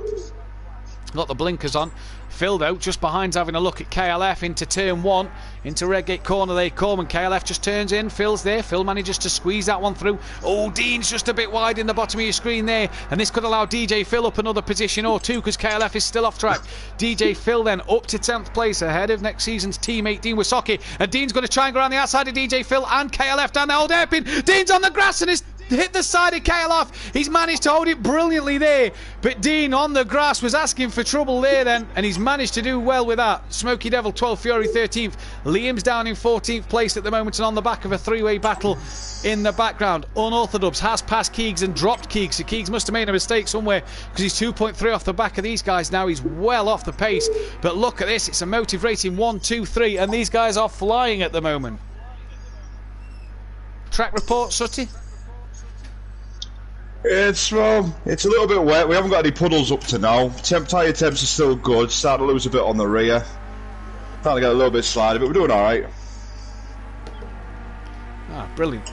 Got the blinkers on. Phil, though, just behind's having a look at KLF into turn 1. Into Redgate corner they come, and KLF just turns in. Phil's there. Phil manages to squeeze that one through. Oh, Dean's just a bit wide in the bottom of your screen there. And this could allow DJ Phil up another position or two, because KLF is still off track. DJ Phil then up to 10th place, ahead of next season's teammate Dean Wysocki. And Dean's going to try and go around the outside of DJ Phil and KLF down the old hairpin. Dean's on the grass and is hit the side of KLF. He's managed to hold it brilliantly there, but Dean on the grass was asking for trouble there then, and he's managed to do well with that. Smoky Devil 12th, Fury 13th. Liam's down in 14th place at the moment, and on the back of a three-way battle in the background. Unorthodox has passed Keegs and dropped Keegs, so Keegs must have made a mistake somewhere, because he's 2.3 off the back of these guys now. He's well off the pace, but look at this, it's a Motive Rating 1, 2, 3, and these guys are flying at the moment. Track report, Sutty?
It's a little bit wet. We haven't got any puddles up to now. Tyre temps are still good. Starting to lose a bit on the rear. Starting to get a little bit slidey, but we're doing all right.
Ah, brilliant.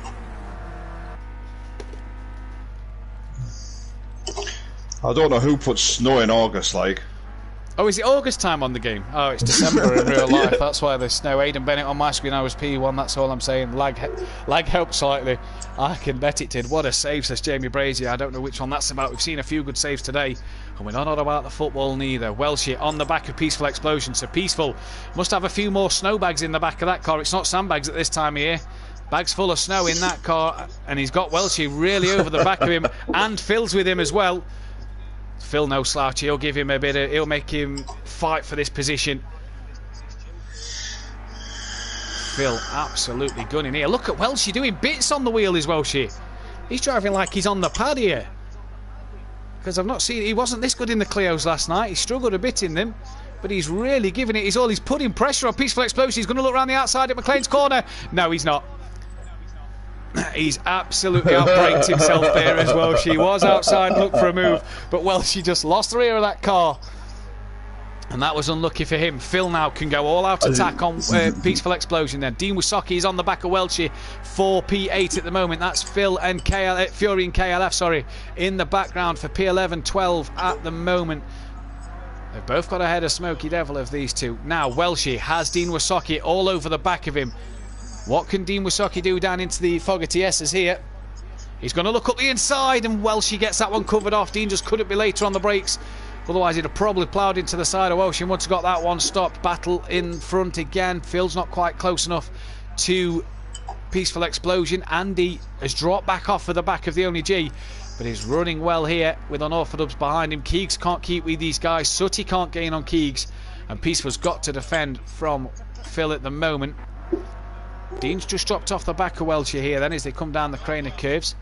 I don't know who puts snow in August, like.
Oh, is it August time on the game? Oh, it's December in real life. That's why there's snow. Aidan Bennett on my screen, I was P1, that's all I'm saying. Lag helped slightly. I can bet it did. What a save, says Jamie Brazier. I don't know which one that's about. We've seen a few good saves today, and we're not about the football neither. Welshie on the back of Peaceful Explosion. So Peaceful must have a few more snow bags in the back of that car. It's not sandbags at this time of year. Bags full of snow in that car, and he's got Welshie really over the back of him, and Phil's with him as well. Phil no slouch, he'll give him a bit of, he'll make him fight for this position. Phil absolutely gunning here. Look at Welshie doing bits on the wheel, is Welshie. He's driving like he's on the pad here. Because I've not seen, he wasn't this good in the Clios last night. He struggled a bit in them, but he's really giving it his all. He's putting pressure on Peaceful Explosion. He's going to look around the outside at McLean's corner. No, he's not. He's absolutely outbraked himself there as well. She was outside, looked for a move, but Welshie just lost the rear of that car, and that was unlucky for him. Phil now can go all out attack on Peaceful Explosion then. Dean Wysocki is on the back of Welshie for P8 at the moment. That's Phil and Fury and KLF, sorry, in the background for P11, 12 at the moment. They've both got ahead of Smoky Devil of these two. Now Welshie has Dean Wysocki all over the back of him. What can Dean Wysocki do down into the Fogarty S's here? He's going to look up the inside, and Welshie gets that one covered off. Dean just couldn't be later on the brakes. Otherwise, he'd have probably ploughed into the side of Welshie once he got that one stopped. Battle in front again. Phil's not quite close enough to Peaceful Explosion. Andy has dropped back off for the back of the only G, but he's running well here with Unorthodox behind him. Keegs can't keep with these guys. Sutty can't gain on Keegs, and Peaceful's got to defend from Phil at the moment. Dean's just dropped off the back of Welshie here then as they come down the crane of curves.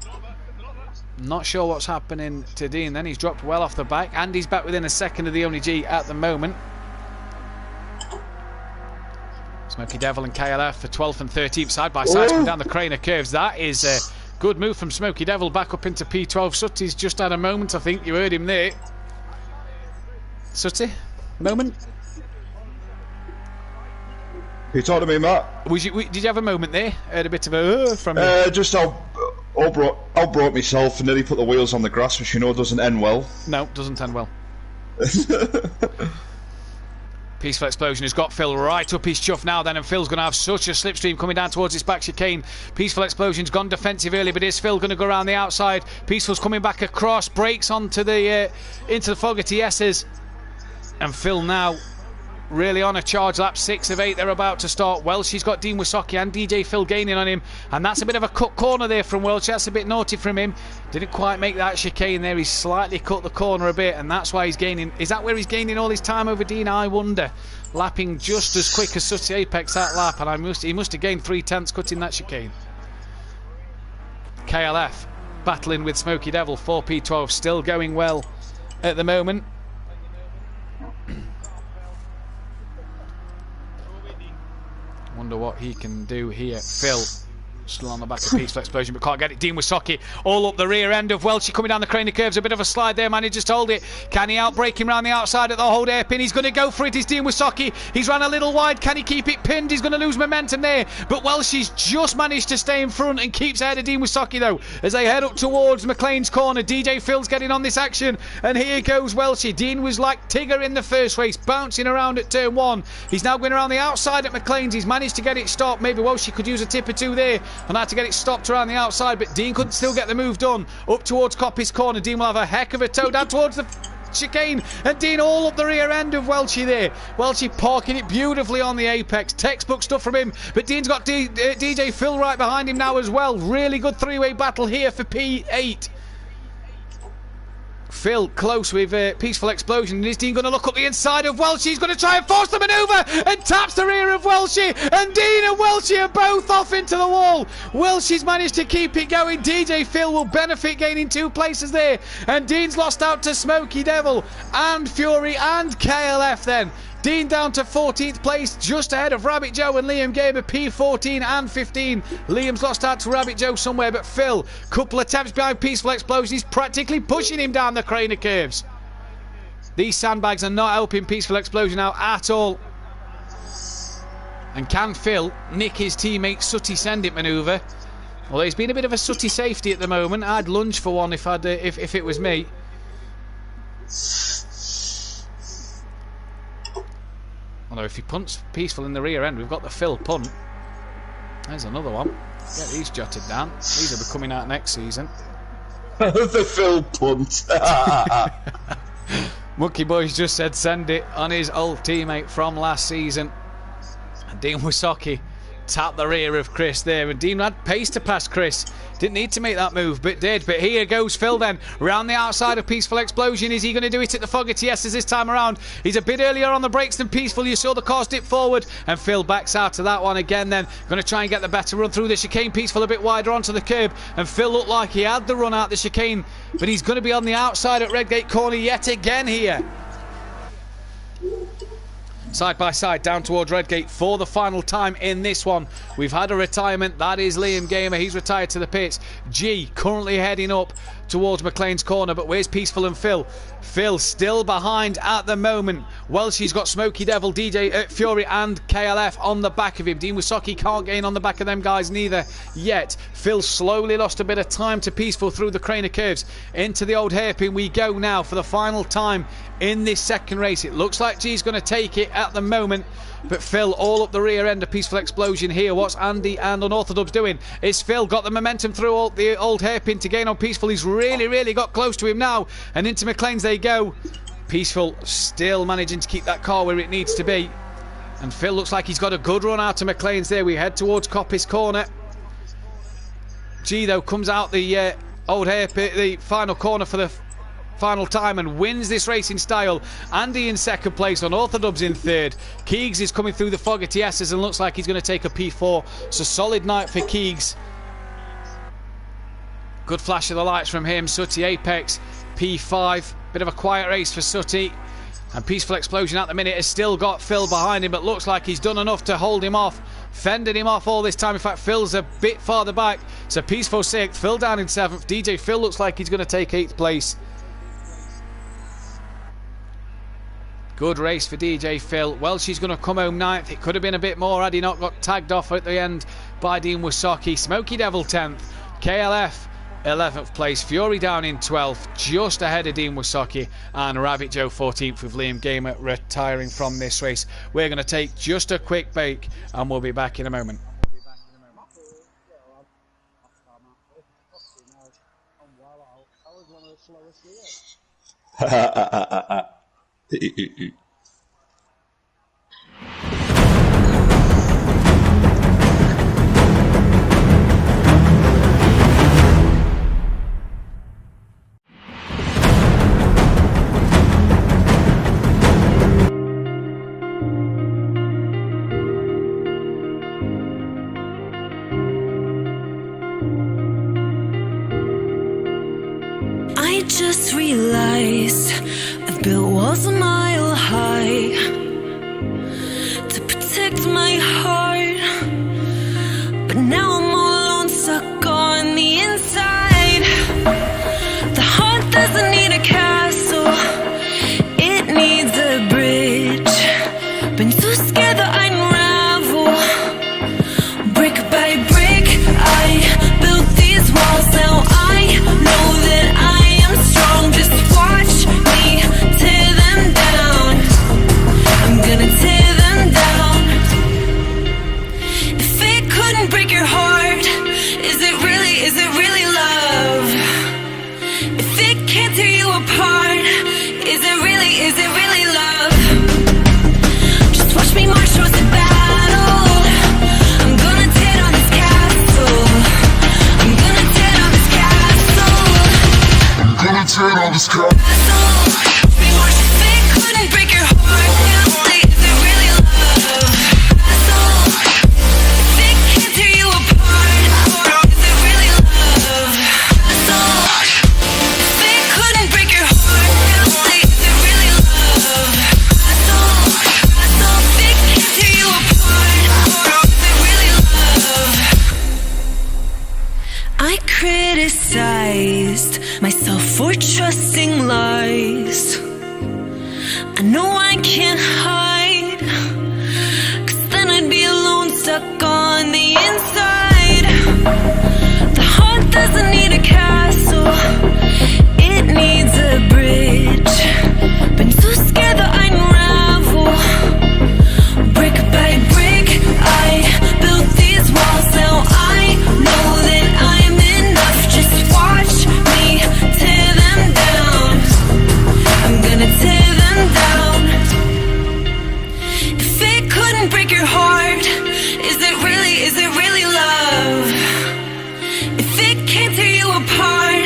Not sure what's happening to Dean then. He's dropped well off the back. Andy's back within a second of the only G at the moment. Smoky Devil and KLF for 12th and 13th side by side coming down the crane of curves. That is a good move from Smoky Devil back up into P12. Sutty's just had a moment, I think. You heard him there. Sutty, moment?
You talking to me, Matt?
Did you have a moment there? Heard a bit of a from you.
Just outbrought myself and nearly put the wheels on the grass, which you know doesn't end well.
No, doesn't end well. Peaceful Explosion has got Phil right up his chuff now then, and Phil's going to have such a slipstream coming down towards his back chicane. Peaceful Explosion's gone defensive early, but is Phil going to go around the outside? Peaceful's coming back across, brakes onto the into the Fogarty S's, and Phil now really on a charge. Lap 6 of 8 they're about to start. Welsh's got Dean Wysocki and DJ Phil gaining on him, and that's a bit of a cut corner there from Welsh. That's a bit naughty from him. Didn't quite make that chicane there. He's slightly cut the corner a bit, and that's why he's gaining. Is that where he's gaining all his time over Dean? I wonder. Lapping just as quick as Sooty Apex that lap, and he must have gained 3/10 cutting that chicane. KLF battling with Smoky Devil. 4P12 still going well at the moment. Wonder what he can do here. Phil still on the back of Peaceful Explosion, but can't get it. Dean Wysocki all up the rear end of Welchie, coming down the crane of curves. A bit of a slide there, manages to hold it. Can he outbrake him around the outside at the hold hairpin? He's going to go for it. It's Dean Wysocki. He's ran a little wide. Can he keep it pinned? He's going to lose momentum there, but Welchie's just managed to stay in front and keeps ahead of Dean Wysocki though as they head up towards McLean's corner. DJ Phil's getting on this action, and here goes Welchie. Dean was like Tigger in the first race, bouncing around at turn 1. He's now going around the outside at McLean's. He's managed to get it stopped. Maybe Welchie could use a tip or two there and had to get it stopped around the outside, but Dean couldn't still get the move done. Up towards Coppice corner. Dean will have a heck of a tow down towards the chicane, and Dean all up the rear end of Welchie there. Welchie parking it beautifully on the apex. Textbook stuff from him, but Dean's got DJ Phil right behind him now as well. Really good three-way battle here for P8. Phil close with Peaceful Explosion, and is Dean going to look up the inside of Welchie? He's going to try and force the manoeuvre and taps the rear of Welchie, and Dean and Welchie are both off into the wall. Welchie's managed to keep it going. DJ Phil will benefit, gaining 2 places there, and Dean's lost out to Smoky Devil and Fury and KLF then. Dean down to 14th place, just ahead of Rabbit Joe and Liam Gamer, P14 and 15. Liam's lost out to Rabbit Joe somewhere, but Phil, couple attempts behind Peaceful Explosion. He's practically pushing him down the crane of curves. These sandbags are not helping Peaceful Explosion out at all. And can Phil nick his teammate Sooty Send It manoeuvre? Well, he's been a bit of a Sooty safety at the moment. I'd lunge for one if it was me. Although if he punts Peaceful in the rear end, we've got the Phil punt. There's another one. Get these jotted down. These will be coming out next season.
The Phil punt.
Monkey Boys just said send it on his old teammate from last season. And Dean Wysocki tapped the rear of Chris there, and Dean had pace to pass Chris. Didn't need to make that move, but did. But here goes Phil then, round the outside of Peaceful Explosion. Is he going to do it at the Fogarty S's this time around? He's a bit earlier on the brakes than Peaceful. You saw the cars dip forward, and Phil backs out to that one again then. Going to try and get the better run through the chicane. Peaceful a bit wider onto the curb, and Phil looked like he had the run out the chicane, but he's going to be on the outside at Redgate corner yet again here. Side by side down towards Redgate for the final time in this one. We've had a retirement. That is Liam Gamer. He's retired to the pits. G currently heading up towards McLean's corner, but where's Peaceful and Phil? Phil still behind at the moment. Welshie's got Smoky Devil, DJ Fury and KLF on the back of him. Dean Wysocki can't gain on the back of them guys neither yet. Phil slowly lost a bit of time to Peaceful through the crane of curves. Into the old hairpin we go now for the final time in this second race. It looks like G's going to take it at the moment, but Phil all up the rear end of Peaceful Explosion here. What's Andy and Unorthodox doing? Is Phil got the momentum through all the old hairpin to gain on Peaceful? He's really got close to him now, and into McLean's they go. Peaceful still managing to keep that car where it needs to be, and Phil looks like he's got a good run out to McLean's there. We head towards Coppice corner. G though comes out the old hairpin, the final corner for the final time, and wins this race in style. Andy in second place, Unorthodox in third. Keegs is coming through the Fogarty S's and looks like he's going to take a P4. So solid night for Keegs. Good flash of the lights from him. Sooty Apex P5. Bit of a quiet race for Sooty. And Peaceful Explosion at the minute has still got Phil behind him, but looks like he's done enough to hold him off. Fended him off all this time. In fact, Phil's a bit farther back. So Peaceful 6th, Phil down in 7th. DJ Phil looks like he's going to take 8th place. Good race for DJ Phil. Welshie's going to come home 9th. It could have been a bit more had he not got tagged off at the end by Dean Wysocki. Smoky Devil 10th. KLF 11th place. Fury down in 12th, just ahead of Dean Wysocki. And Rabbit Joe 14th with Liam Gamer retiring from this race. We're going to take just a quick break and we'll be back in a moment.
lies. I've built walls a mile high to protect my heart, but now I'm all alone, stuck on the inside. The heart doesn't need a castle, it needs a bridge. Been too scared that I'd unravel. Brick by brick, I built these walls. Now I know that I am strong. Just watch me tear them down. I'm gonna tear them down. If it couldn't break your heart, is it really love? If it can't tear you apart, is it really love? Just watch me march towards the battle. I'm gonna tear down this castle. I'm gonna tear down this castle.
I'm gonna tear down this car.
Watch me march. If it couldn't break your heart, is it really love? If it can't tear you apart, is it really love? If it couldn't break your heart, is it really love? If it can't tear you apart, is it really love? I criticized myself for trusting lies. I know I can't hide, 'cause then I'd be alone, stuck on the inside. The heart doesn't need a castle, it needs a bridge. Been too scared that I'd unravel. Brick by brick, I built these walls. Now I know that I'm enough. Just watch me tear them down. I'm gonna tear them down. If it couldn't break your heart, is it really love? If it can't tear you apart,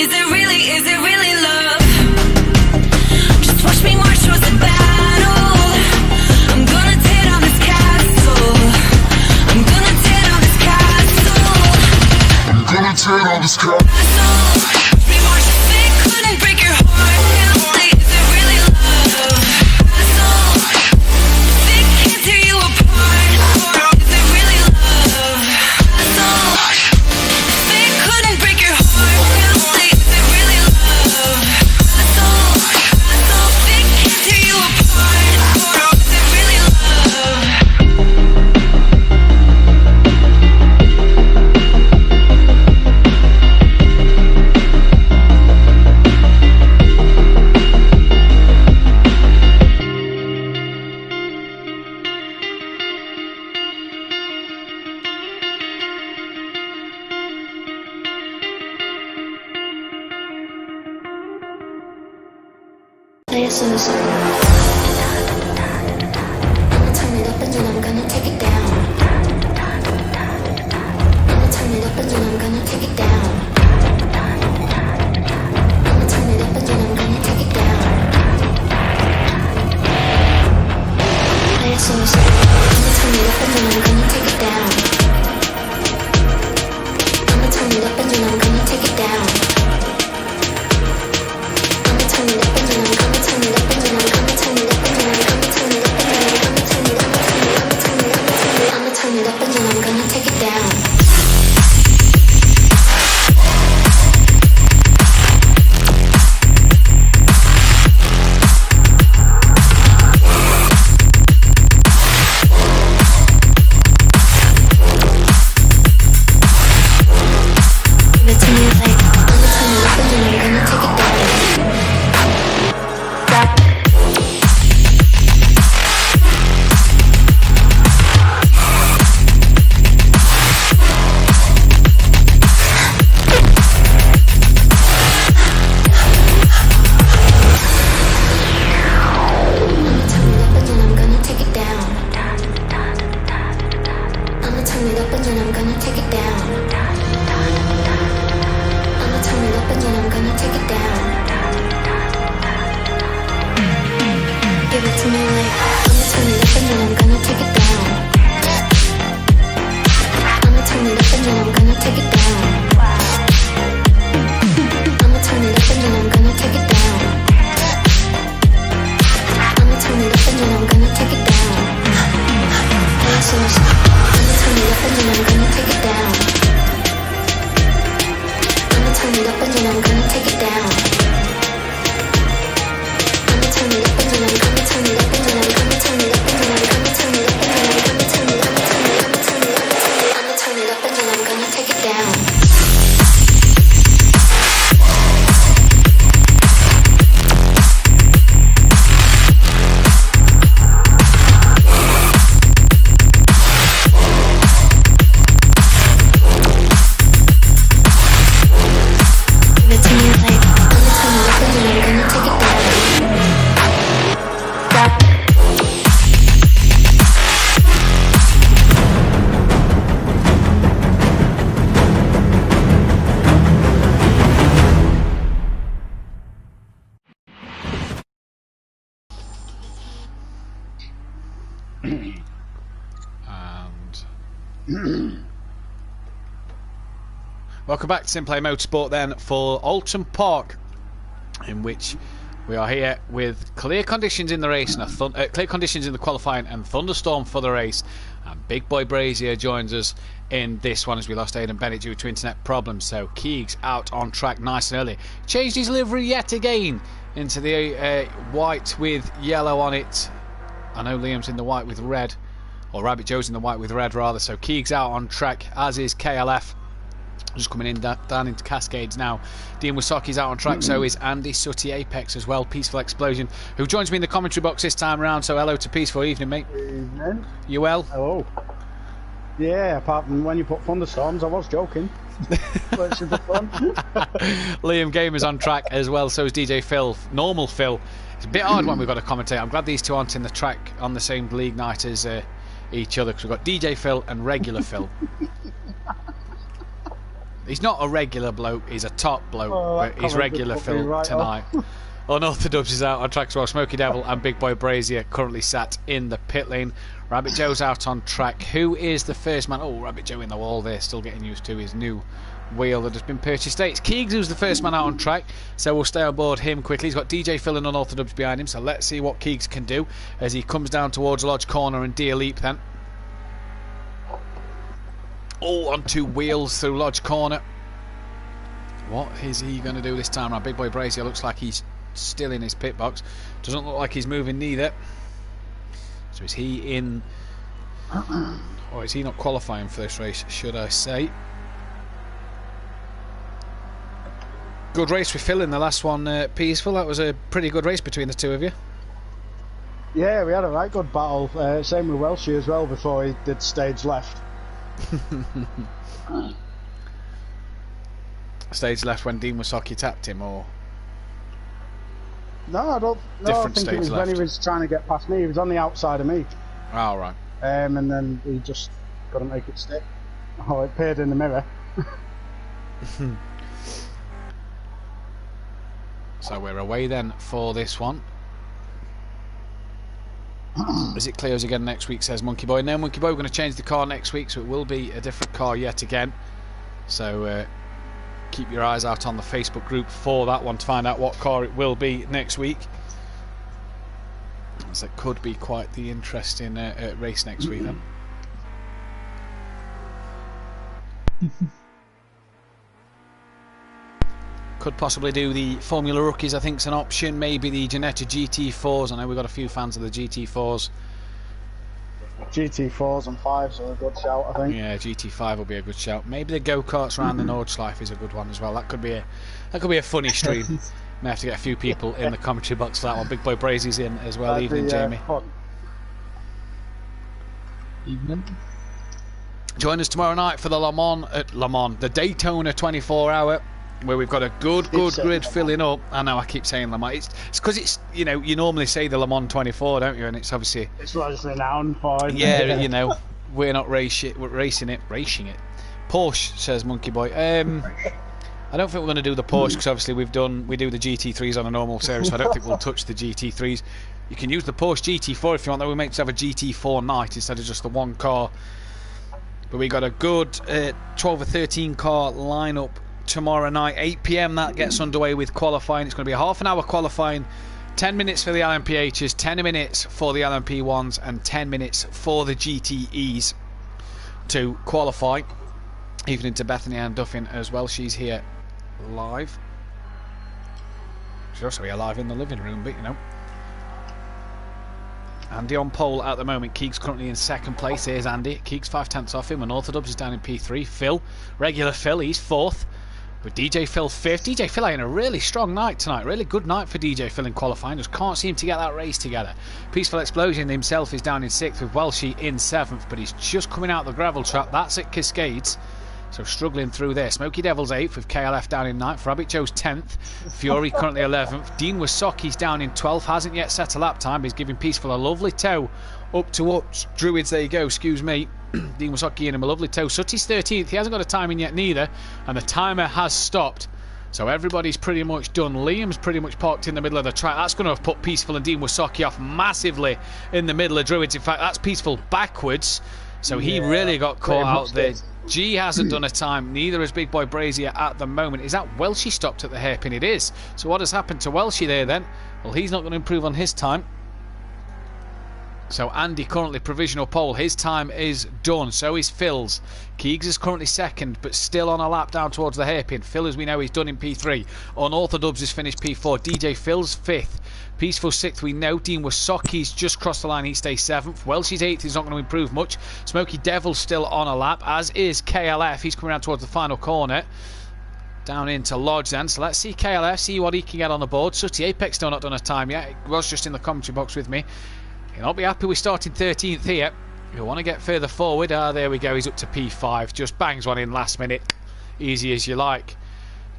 is it really love? Just watch me march towards the battle. I'm gonna tear down this castle. I'm gonna tear down this castle.
I'm gonna tear down this car.
Watch me march. If it couldn't break your heart, is it really love? If it can't tear you apart, is it really love? If it couldn't break your heart, is it really love? If it can't tear you apart, is it really love?
Play a song. I'ma turn it up and then I'm gonna take it down. I'ma turn it up and then I'm gonna take it down. I'ma turn it up and then I'm gonna take it down. Play a song. I'ma turn it up and then I'm gonna take it down. I'ma turn it up and then I'm gonna take it down. I'ma turn it up and then I'm gonna turn it up and then I'm gonna turn it up and then I'm gonna turn it up and then I'm gonna turn it up and then I'm gonna turn it up I'ma turn it up and then I'm gonna take it down. Give it to me like I'ma turn it up and then I'm gonna take it down. Take it down. I'ma turn it up and then I'm gonna take it down.
And welcome back to Simplay Motorsport then for Alton Park, in which we are here with clear conditions in the race and clear conditions in the qualifying and thunderstorm for the race. And Big Boy Brazier joins us in this one as we lost Aidan Bennett due to internet problems. So Keegs out on track nice and early. Changed his livery yet again into the white with yellow on it. I know Liam's in the white with red, or Rabbit Joe's in the white with red rather. So Keegs out on track, as is KLF. Just coming in down into Cascades now. Dean Wasaki's out on track, so is Andy Sutty Apex as well. Peaceful Explosion, who joins me in the commentary box this time around. So hello to Peaceful. Evening, mate.
Evening.
You well?
Hello. Yeah, apart from when you put thunderstorms, I was joking. But it should be fun.
Liam Gamer's on track as well, so is DJ Phil. Normal Phil. It's a bit hard when we've got to commentate. I'm glad these two aren't in the track on the same league night as each other, because we've got DJ Phil and regular Phil. He's not a regular bloke, he's a top bloke, but he's regular Phil right tonight. Unorthodox is out on track as well. Smoky Devil and Big Boy Brazier currently sat in the pit lane. Rabbit Joe's out on track. Who is the first man? Oh, Rabbit Joe in the wall there, still getting used to his new wheel that has been purchased. It's Keegs who's the first man out on track, so we'll stay on board him quickly. He's got DJ Phil and Unorthodox behind him, so let's see what Keegs can do as he comes down towards Lodge Corner and Deer Leap then. All on two wheels through Lodge Corner. What is he going to do this time around? Big Boy Brazier looks like he's still in his pit box. Doesn't look like he's moving neither. So is he in... or is he not qualifying for this race, should I say? Good race with Phil in the last one, Peaceful. That was a pretty good race between the two of you.
Yeah, we had a right good battle. Same with Welshie as well before he did stage left.
Stage left when Dean Wasaki tapped him, or
no, I don't. No,
different
I think it was
left.
when he was trying to get past me. He was on the outside of me.
Oh, right.
And then he just couldn't make it stick. Oh, it appeared in the mirror.
So we're away then for this one. Is it Clio's again next week, says Monkey Boy. No, Monkey Boy, we're going to change the car next week, so it will be a different car yet again. So keep your eyes out on the Facebook group for that one to find out what car it will be next week, as it could be quite the interesting race next week then. Could possibly do the Formula Rookies, I think is an option. Maybe the Ginetta GT4s. I know we've got a few fans of the GT4s.
GT4s and 5s are a good shout, I think.
Yeah, GT5 will be a good shout. Maybe the go-karts around the Nordschleife is a good one as well. That could be a funny stream. May have to get a few people in the commentary box for that one. Big Boy Brazy's in as well.
That'd
Evening,
be,
Jamie.
Fun.
Evening.
Join us tomorrow night for the Daytona 24-hour, where we've got a good grid filling up. I know I keep saying Le Mans. It's because it's, you know, you normally say the Le Mans 24, don't you? And it's obviously...
It's what it's renowned for.
Yeah, you know, we're not racing it. Porsche, says Monkey Boy. I don't think we're going to do the Porsche, because obviously we do the GT3s on a normal series, so I don't think we'll touch the GT3s. You can use the Porsche GT4 if you want, though. We might just have a GT4 night instead of just the one car. But we got a good 12 or 13 car lineup tomorrow night, 8 PM that gets underway with qualifying. It's going to be a half an hour qualifying, 10 minutes for the LMPHs, 10 minutes for the LMP1s, and 10 minutes for the GTEs to qualify. Evening to Bethany Ann Duffin as well. She's here live. She's also here live in the living room, but you know. Andy on pole at the moment. Keegs currently in second place. Here's Andy. Keegs 5/10 off him. And Orthodox is down in P3. Phil, regular Phil, he's fourth. With DJ Phil fifth. DJ Phil having a really strong night tonight. Really good night for DJ Phil in qualifying. Just can't seem to get that race together. Peaceful Explosion himself is down in sixth, with Welshie in seventh, but he's just coming out the gravel trap. That's at Cascades. So struggling through there. Smoky Devil's 8th, with KLF down in 9th. Rabbit Joe's 10th. Fury currently 11th. Dean Wasaki's down in 12th. Hasn't yet set a lap time. He's giving Peaceful a lovely tow up towards Druids. There you go, excuse me. Dean Wasaki in him a lovely tow. Sutty's 13th. He hasn't got a timing yet neither. And the timer has stopped So everybody's pretty much done. Liam's pretty much parked in the middle of the track. That's going to have put Peaceful and Dean Wasaki off massively in the middle of Druids. In fact, that's Peaceful backwards. So he really got caught out there. G hasn't done a time, neither has Big Boy Brazier at the moment. Is that Welshie stopped at the hairpin? It is. So what has happened to Welshie there then? Well, he's not going to improve on his time. So Andy currently provisional pole. His time is done. So is Phil's. Keegs is currently second, but still on a lap down towards the hairpin. Phil, as we know, is done in P3. Unorthodox is finished P4. DJ Phil's 5th. Peaceful 6th, we know. Dean Wasaki's just crossed the line. He stays 7th. Welshie's 8th. He's not going to improve much. Smoky Devil's still on a lap, as is KLF. He's coming around towards the final corner. Down into Lodge then. So let's see KLF, see what he can get on the board. Sooty Apex still not done a time yet. He was just in the commentary box with me. He'll not be happy with starting 13th here. He'll want to get further forward. There we go. He's up to P5. Just bangs one in last minute. Easy as you like.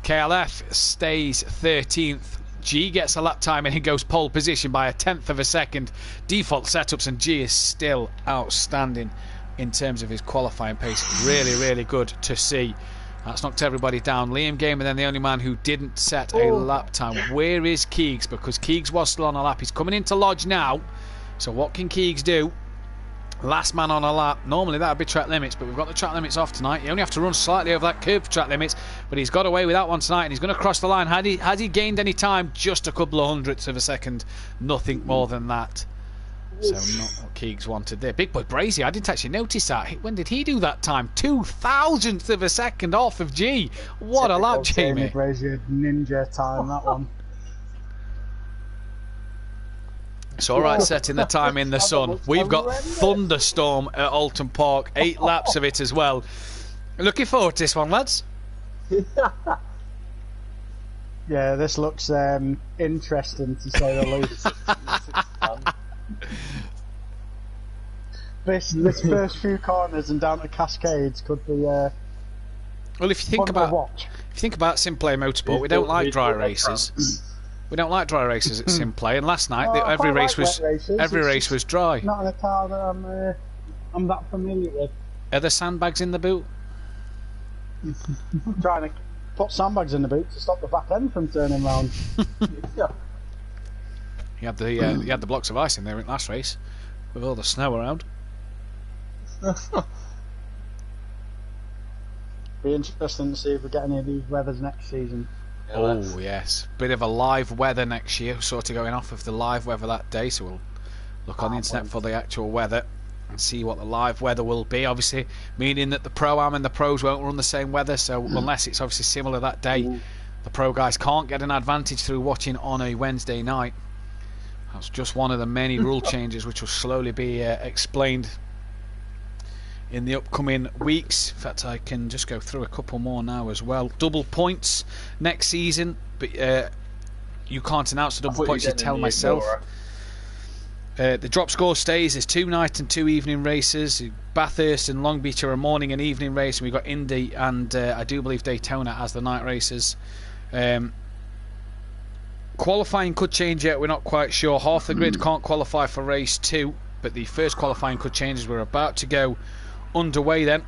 KLF stays 13th. G gets a lap time and he goes pole position by a 10th of a second. Default setups, and G is still outstanding in terms of his qualifying pace. Really, really good to see. That's knocked everybody down. Liam Gamer then the only man who didn't set a lap time. Where is Keegs? Because Keegs was still on a lap. He's coming into Lodge now. So what can Keegs do? Last man on a lap. Normally that would be track limits, but we've got the track limits off tonight. You only have to run slightly over that curve for track limits, but he's got away with that one tonight, and he's going to cross the line. Has he gained any time? Just a couple of hundredths of a second. Nothing more than that. So not what Keegs wanted there. Big Boy Brazier, I didn't actually notice that. When did he do that time? 2,000th of a second off of G. What a lap, Jamie.
Brazier ninja time, that one.
It's alright setting the time in the sun. We've got thunderstorm at Alton Park. 8 laps of it as well. Looking forward to this one, lads.
Yeah, this looks interesting to say the least. This first few corners and down to Cascades could be
well, if you think about Simplay Motorsport, we don't like dry races. We don't like dry races at Simplay, and last night every race was dry.
Not in a car that I'm that familiar with.
Are there sandbags in the boot?
I'm trying to put sandbags in the boot to stop the back end from turning round.
You had the blocks of ice in there in last race with all the snow around.
Be interesting to see if we get any of these weathers next season.
Oh yes, bit of a live weather next year, sort of going off of the live weather that day, so we'll look on the internet for the actual weather and see what the live weather will be, obviously meaning that the Pro-Am and the pros won't run the same weather, so unless it's obviously similar that day, the pro guys can't get an advantage through watching on a Wednesday night. That's just one of the many rule changes which will slowly be explained in the upcoming weeks. In fact, I can just go through a couple more now as well. Double points next season, but you can't announce the double points, you tell myself. The drop score stays. There's 2 night and 2 evening races. Bathurst and Long Beach are a morning and evening race, and we've got Indy and I do believe Daytona as the night races. Qualifying could change yet, we're not quite sure. Half the grid can't qualify for race 2, but the first qualifying could change as we're about to go underway then.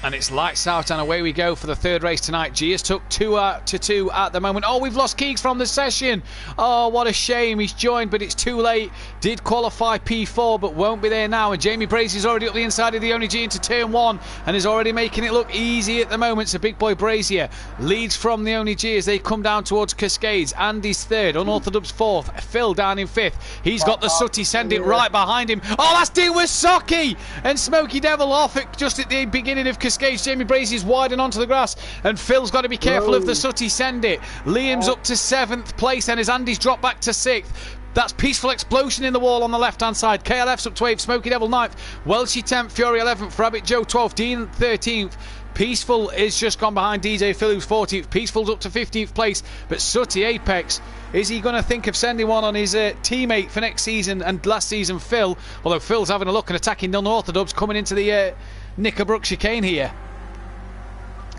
And it's lights out and away we go for the third race tonight. G has took 2-2 at the moment. Oh, we've lost Keegs from the session. Oh, what a shame. He's joined, but it's too late. Did qualify P4, but won't be there now. And Jamie Brazier's already up the inside of the Only G into turn 1 and is already making it look easy at the moment. So Big Boy Brazier leads from the Only G as they come down towards Cascades. Andy's 3rd, Unorthodox 4th, Phil down in 5th. He's got the Sooty send it right behind him. Oh, that's Dean Wasaki and Smoky Devil off it just at the beginning of Cascades. Jamie Brazier's wide and onto the grass, and Phil's got to be careful of the Sooty send it. Liam's up to 7th place, and as Andy's dropped back to 6th. That's Peaceful Explosion in the wall on the left hand side. KLF's up to 8th, Smoky Devil 9th, Welshie 10th, Fury 11th, Rabbit Joe 12th, Dean 13th. Peaceful is just gone behind DJ Phil, who's 14th. Peaceful's up to 15th place, but Sooty Apex, is he going to think of sending one on his teammate for next season and last season, Phil? Although Phil's having a look and attacking Unorthodox coming into the Knickerbrook chicane here.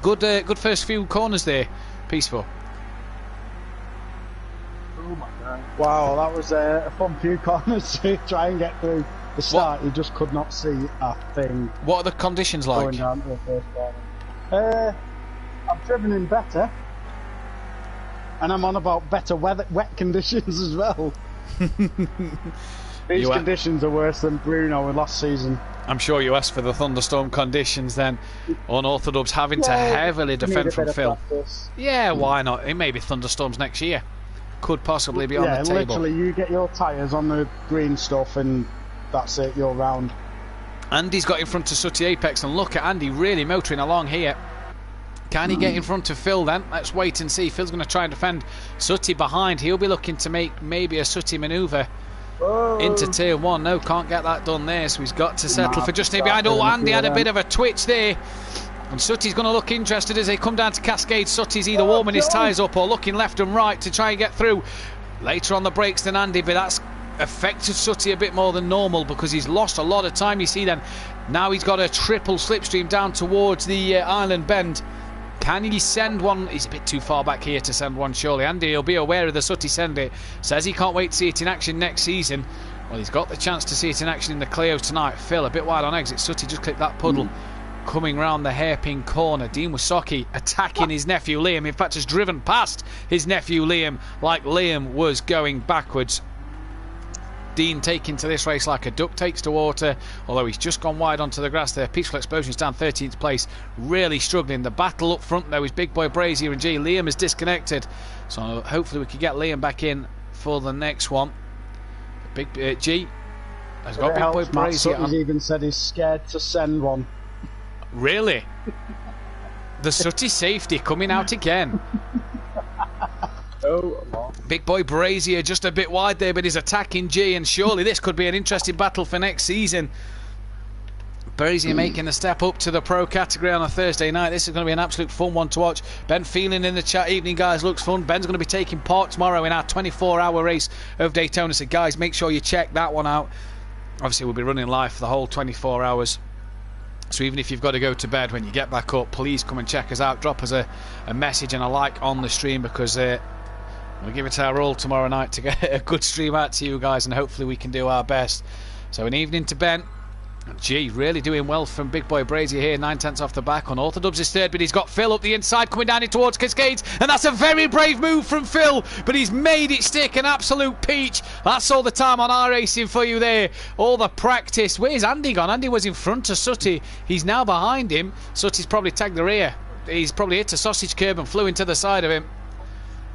Good first few corners there, Peaceful.
Oh my God. Wow, that was a fun few corners to try and get through. The start, you just could not see a thing
What are the conditions
going
like?
down to the first corner. I've driven in better, and I'm on about better wet conditions as well. These conditions are worse than Bruno last season.
I'm sure you asked for the thunderstorm conditions then. Unorthodox having to heavily defend from Phil. Yeah, why not? It may be thunderstorms next year. Could possibly be on the table.
Yeah, literally, you get your tyres on the green stuff and that's it, you're round.
Andy's got in front of Sooty Apex, and look at Andy really motoring along here. Can he get in front of Phil then? Let's wait and see. Phil's going to try and defend Sooty behind. He'll be looking to make maybe a Sooty manoeuvre into tier 1. No, can't get that done there, so he's got to settle for just near behind. Oh, Andy had a bit of a twitch there, and Sooty's going to look interested as they come down to Cascade. Sooty's either warming his tyres up or looking left and right to try and get through. Later on the brakes than Andy, but that's affected Sooty a bit more than normal because he's lost a lot of time. You see then, now he's got a triple slipstream down towards the island bend. Can he send one? He's a bit too far back here to send one, surely. Andy will be aware of the Sooty send it. Says he can't wait to see it in action next season. Well, he's got the chance to see it in action in the Clio tonight. Phil, a bit wide on exit. Sooty just clipped that puddle. Coming round the hairpin corner. Dean Wysocki attacking his nephew Liam. In fact, has driven past his nephew Liam like Liam was going backwards. Dean taking to this race like a duck takes to water, although he's just gone wide onto the grass there. Peaceful Explosion's down 13th place, really struggling. The battle up front though is Big Boy Brazier and G. Liam is disconnected, so hopefully we can get Liam back in for the next one. Big G has got Big Boy Brazier.
He's even said he's scared to send one.
Really? The Sooty safety coming out again. Big Boy Brazier just a bit wide there, but he's attacking G, and surely this could be an interesting battle for next season. Brazier making the step up to the pro category on a Thursday night. This is going to be an absolute fun one to watch. Ben Phelan in the chat, evening guys, looks fun. Ben's going to be taking part tomorrow in our 24-hour race of Daytona, so guys, make sure you check that one out. Obviously we'll be running live for the whole 24 hours. So even if you've got to go to bed, when you get back up, please come and check us out. Drop us a message and a like on the stream, because we'll give it our all tomorrow night to get a good stream out to you guys, and hopefully we can do our best. So an evening to Ben. Gee, really doing well from Big Boy Brazier here, 9/10 off the back. Unorthodox is third, but he's got Phil up the inside coming down in towards Cascades, and that's a very brave move from Phil, but he's made it stick, an absolute peach. That's all the time on our racing for you there, all the practice. Where's Andy gone? Andy was in front of Sooty, he's now behind him. Sooty's probably tagged the rear, he's probably hit a sausage curb and flew into the side of him.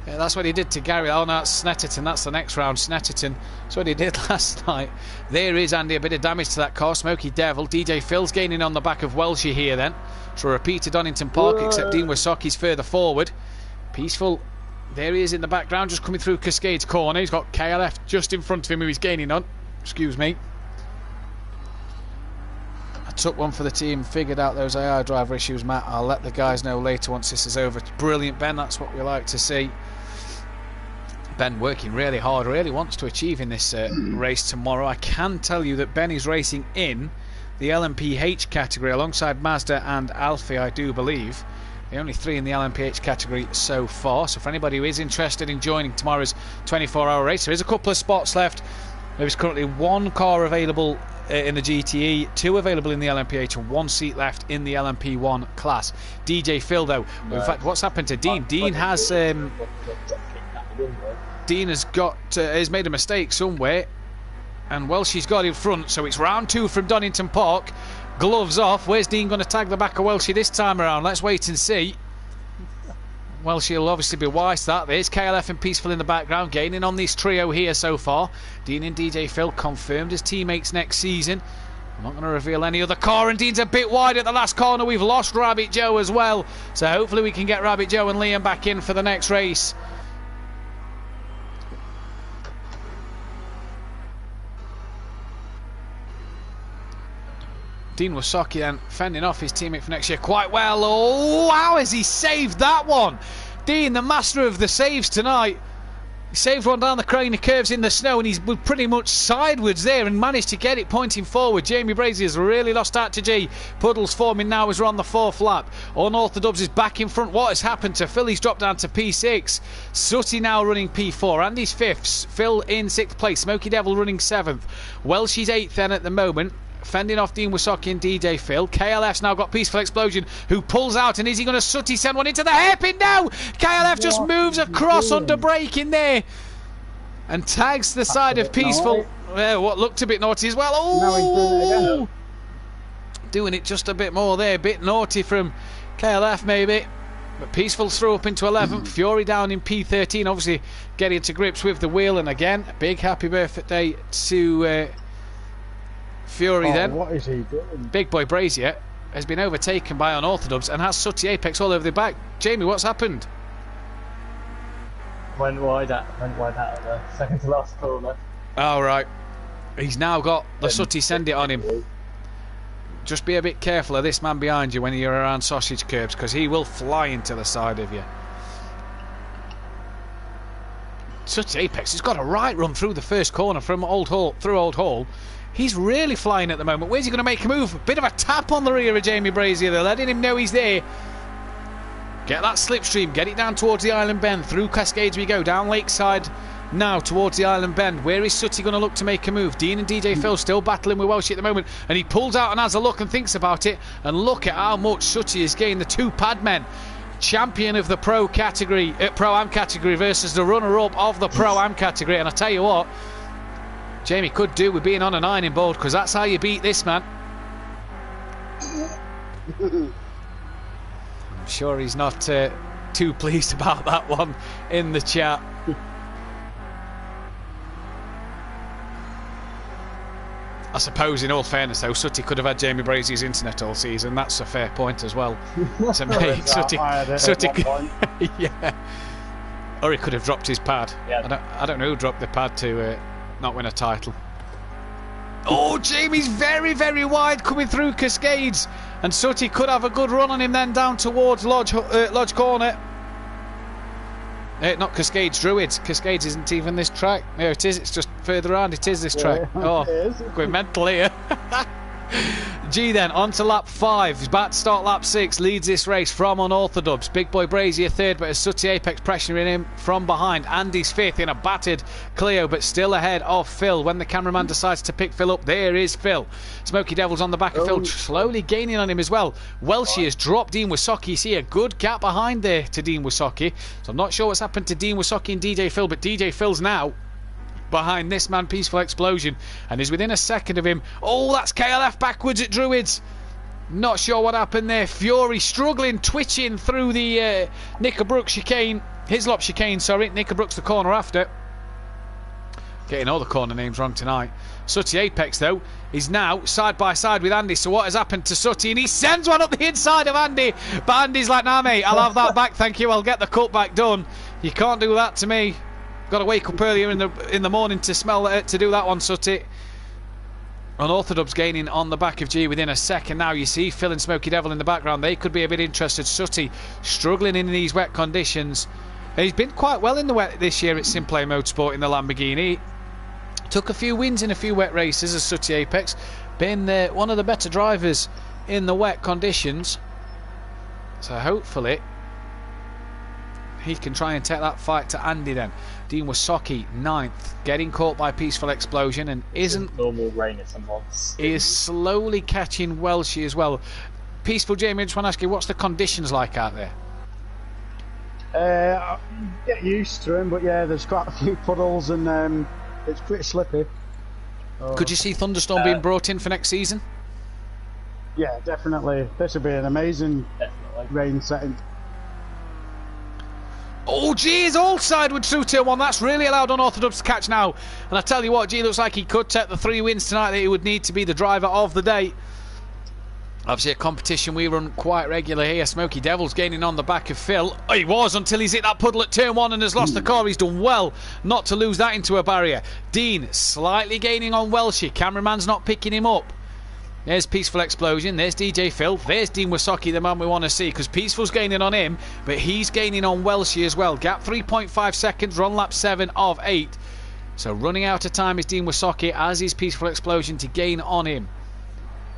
Yeah, that's what he did to Gary. Oh no, that's Snetterton. That's the next round. Snetterton. That's what he did last night. There is Andy. A bit of damage to that car. Smoky Devil. DJ Phil's gaining on the back of Welshie here then. So repeat to Donington Park, except Dean Wysocki's further forward. Peaceful. There he is in the background, just coming through Cascades corner. He's got KLF just in front of him who he's gaining on. Excuse me. I took one for the team, figured out those AI driver issues, Matt. I'll let the guys know later once this is over. Brilliant, Ben. That's what we like to see. Ben working really hard, really wants to achieve in this race tomorrow. I can tell you that Ben is racing in the LMPH category alongside Mazda and Alfie, I do believe. The only three in the LMPH category so far. So for anybody who is interested in joining tomorrow's 24-hour race, there is a couple of spots left. There is currently one car available in the GTE, two available in the LMPH, and one seat left in the LMP1 class. DJ Phil, though, in fact, what's happened to Dean? Dean has has made a mistake somewhere, and Welshie's got in front, so it's round 2 from Donington Park. Gloves off. Where's Dean going to tag the back of Welshie this time around? Let's wait and see. Welshie will obviously be wise to that. There's KLF and Peaceful in the background, gaining on this trio here so far. Dean and DJ Phil confirmed as teammates next season. I'm not going to reveal any other car, and Dean's a bit wide at the last corner. We've lost Rabbit Joe as well, so hopefully we can get Rabbit Joe and Liam back in for the next race. Dean Wysocki then fending off his teammate for next year quite well. Oh, how has he saved that one? Dean, the master of the saves tonight. He saved one down the corner curves in the snow, and he's pretty much sideways there and managed to get it pointing forward. Jamie Brazier's really lost out to G. Puddles forming now as we're on the 4th lap. Unorthodox is back in front. What has happened to Phil? He's dropped down to P6. Sooty now running P4. Andy's 5th. Phil in 6th place. Smoky Devil running 7th. Welsh's 8th then at the moment. Fending off Dean Wysocki and DJ Phil. KLF's now got Peaceful Explosion, who pulls out, and is he going to Sooty send one into the hairpin? No! KLF just moves across under brake in there and tags the side of Peaceful. What looked a bit naughty as well. Oh! Doing it just a bit more there. Bit naughty from KLF maybe. But Peaceful's through up into 11th. Fury down in P13, obviously getting to grips with the wheel. And again, a big happy birthday to Fury then.
What is he doing?
Big Boy Brazier has been overtaken by Unorthodox and has Sooty Apex all over the back. Jamie, what's happened?
Went wide out of the second to last corner.
Oh, right. He's now got the Sooty send it on him. Just be a bit careful of this man behind you when you're around sausage curbs, because he will fly into the side of you. Sooty Apex has got a right run through the first corner from Old Hall. He's really flying at the moment. Where's he going to make a move? Bit of a tap on the rear of Jamie Brazier. They're letting him know he's there. Get that slipstream. Get it down towards the Island Bend. Through Cascades we go. Down Lakeside now towards the Island Bend. Where is Sooty going to look to make a move? Dean and DJ Phil still battling with Welsh at the moment. And he pulls out and has a look and thinks about it. And look at how much Sooty has gained. The 2 pad men. Champion of the Pro-Am category versus the runner-up of the Pro-Am category. And I tell you what, Jamie could do with being on an ironing board, because that's how you beat this man. I'm sure he's not too pleased about that one in the chat. I suppose, in all fairness, though, Sooty could have had Jamie Brazier's internet all season. That's a fair point as well. To make Sooty, yeah. Or he could have dropped his pad. Yeah. I don't know who dropped the pad to not win a title. Oh, Jamie's very, very wide coming through Cascades, and Sooty could have a good run on him then down towards Lodge Corner. Not Cascades, Druids. Cascades isn't even this track. No, it is. It's just further around. It is this track. Oh, going mental here. G then on to lap 5. He's about to start lap 6. Leads this race from Unorthodox. Big Boy Brazier 3rd, but as Sooty Apex pressuring him from behind. Andy's 5th in a battered Clio, but still ahead of Phil. When the cameraman decides to pick Phil up, there is Phil. Smoky Devil's on the back of Phil, slowly gaining on him as well. Welshie has dropped Dean Wysocki. You see a good gap behind there to Dean Wysocki. So I'm not sure what's happened to Dean Wysocki and DJ Phil, but DJ Phil's now behind this man, Peaceful Explosion, and is within a second of him. Oh, that's KLF backwards at Druids. Not sure what happened there. Fury struggling, twitching through the Knickerbrook chicane. Hislop chicane, sorry. Knickerbrook's the corner after. Getting all the corner names wrong tonight. Sooty Apex, though, is now side by side with Andy. So what has happened to Sooty? And he sends one up the inside of Andy. But Andy's like, nah, mate, I'll have that back, thank you. I'll get the cutback done. You can't do that to me. Got to wake up earlier in the morning to smell to do that one, Sooty. Unorthodox gaining on the back of G within a second. Now you see Phil and Smoky Devil in the background. They could be a bit interested. Sooty struggling in these wet conditions. He's been quite well in the wet this year at Simplay Motorsport in the Lamborghini. Took a few wins in a few wet races as Sooty Apex. Been one of the better drivers in the wet conditions. So hopefully he can try and take that fight to Andy then. Dean Wysocki 9th, getting caught by Peaceful Explosion and isn't
normal rain at some months.
He is slowly catching Welshie as well. Peaceful, Jamie, I just want to ask you, what's the conditions like out there?
Get used to him, but yeah, there's quite a few puddles and it's pretty slippy.
Could you see Thunderstorm being brought in for next season?
Yeah, definitely. This would be an amazing rain setting.
Oh, G is all sideways through turn 1. That's really allowed Unorthodox to catch now. And I tell you what, G looks like he could take the 3 wins tonight that he would need to be the driver of the day. Obviously a competition we run quite regular here. Smoky Devil's gaining on the back of Phil. Oh, he was until he's hit that puddle at turn 1 and has lost the car. He's done well not to lose that into a barrier. Dean slightly gaining on Welshie. Cameraman's not picking him up. There's Peaceful Explosion, there's DJ Phil, there's Dean Wasocki, the man we want to see, because Peaceful's gaining on him, but he's gaining on Welshie as well. Gap 3.5 seconds, run lap 7 of 8. So running out of time is Dean Wasocki, as is Peaceful Explosion to gain on him.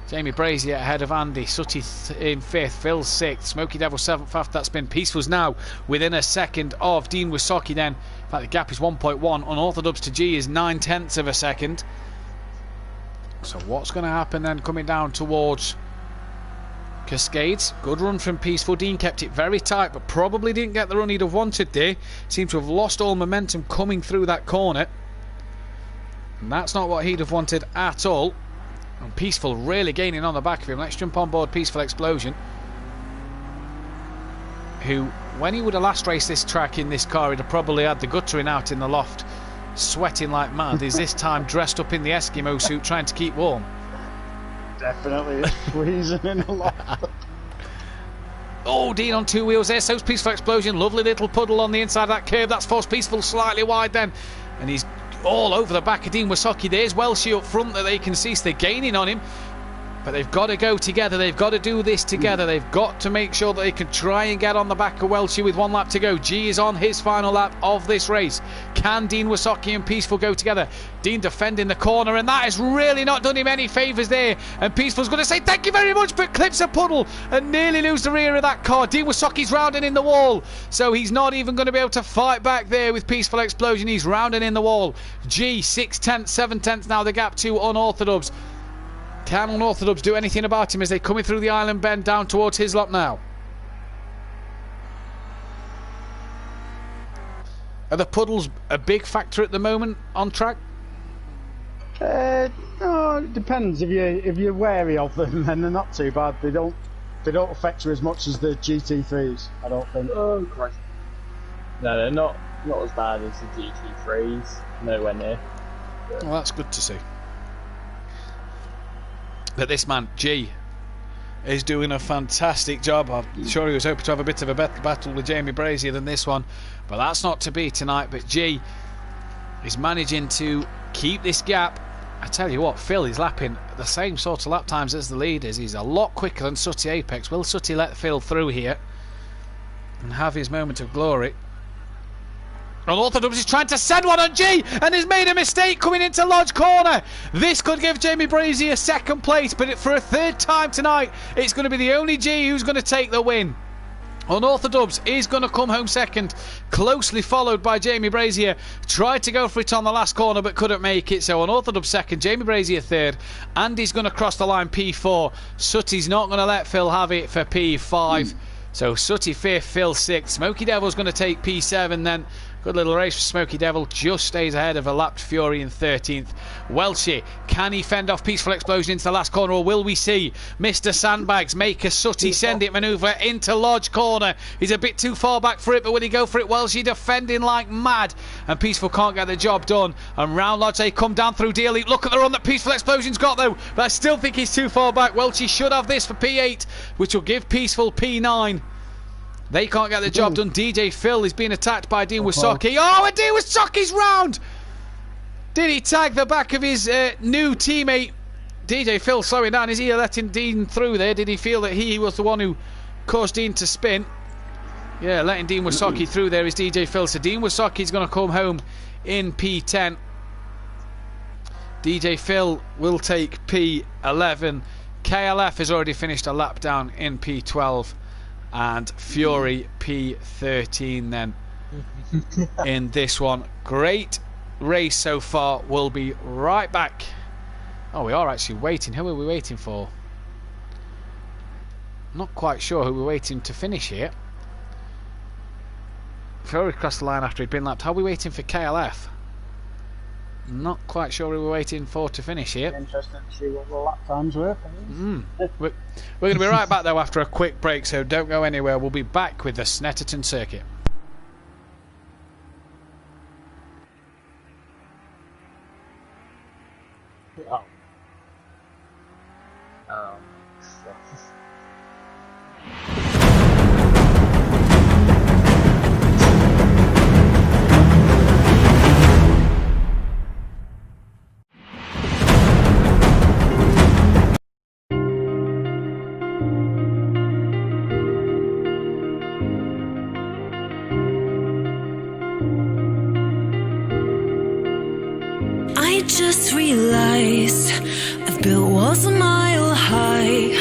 Jamie Brazier ahead of Andy, Sutty in 5th, Phil 6th, Smoky Devil 7th after that spin. Peaceful's now within a second of Dean Wasocki then. In fact, the gap is 1.1. Unorthodox to G is 9/10 of a second. So what's going to happen then coming down towards Cascades? Good run from Peaceful. Dean kept it very tight, but probably didn't get the run he'd have wanted there. Seemed to have lost all momentum coming through that corner. And that's not what he'd have wanted at all. And Peaceful really gaining on the back of him. Let's jump on board Peaceful Explosion, who, when he would have last raced this track in this car, he'd have probably had the guttering out in the loft, sweating like mad. Is this time dressed up in the Eskimo suit trying to keep warm.
Definitely freezing in a lot.
Oh, Dean on 2 wheels there. So's Peaceful Explosion. Lovely little puddle on the inside of that curb. That's forced Peaceful slightly wide then. And he's all over the back of Dean Wasocki. There's Welshie up front that they can see. So they're gaining on him. But they've got to go together. They've got to do this together. They've got to make sure that they can try and get on the back of Welshie with 1 lap to go. G is on his final lap of this race. Can Dean Wasocki and Peaceful go together? Dean defending the corner, and that has really not done him any favours there. And Peaceful's going to say thank you very much, but clips a puddle and nearly lose the rear of that car. Dean Wasocki's rounding in the wall, so he's not even going to be able to fight back there with Peaceful Explosion. He's rounding in the wall. G 6/10, 7/10 now the gap to Unorthodox. Can Unorthodox do anything about him as they're coming through the island bend down towards his lap now? Are the puddles a big factor at the moment on track?
No, it depends. If you're wary of them, then they're not too bad. They don't affect you as much as the GT3s. I don't think.
Oh Christ! No, they're not as bad as the GT3s. Nowhere near.
Well, that's good to see. But this man, G, is doing a fantastic job. I'm sure he was hoping to have a bit of a better battle with Jamie Brazier than this one, but that's not to be tonight. But G is managing to keep this gap. I tell you what, Phil is lapping the same sort of lap times as the leaders. He's a lot quicker than Sutty Apex. Will Sutty let Phil through here and have his moment of glory? Unorthodox is trying to send one on G and has made a mistake coming into Lodge Corner. This could give Jamie Brazier second place, but for a third time tonight, it's going to be the only G who's going to take the win. Unorthodox is going to come home second, closely followed by Jamie Brazier. Tried to go for it on the last corner but couldn't make it, so Unorthodox second, Jamie Brazier third. Andy's going to cross the line P4. Sutty's not going to let Phil have it for P5. So Sutty 5th, Phil 6th. Smoky Devil's going to take P7 then. Good little race for Smoky Devil. Just stays ahead of a lapped Fury in 13th. Welshie, can he fend off Peaceful Explosion into the last corner, or will we see Mr. Sandbags make a Sutty send it manoeuvre into Lodge Corner? He's a bit too far back for it, but will he go for it? Welshie defending like mad, and Peaceful can't get the job done. And round Lodge they come down through Dealey. Look at the run that Peaceful Explosion's got though, but I still think he's too far back. Welshie should have this for P8, which will give Peaceful P9. They can't get the job done. DJ Phil is being attacked by Dean Wasocki. Oh, and Dean Wasocki's round! Did he tag the back of his new teammate? DJ Phil slowing down. Is he letting Dean through there? Did he feel that he was the one who caused Dean to spin? Yeah, letting Dean Wasocki through there is DJ Phil. So Dean Wasocki's going to come home in P10. DJ Phil will take P11. KLF has already finished a lap down in P12. And Fury P13 then in this one. Great race so far. We'll be right back. Oh, we are actually waiting. Who are we waiting for? Not quite sure who we're waiting to finish here. Fury crossed the line after he'd been lapped. How are we waiting for KLF? Not quite sure who we're waiting for to finish here.
Interesting to see what the lap times were.
We're going to be right back though after a quick break, so don't go anywhere. We'll be back with the Snetterton circuit.
just realized I've built walls a mile high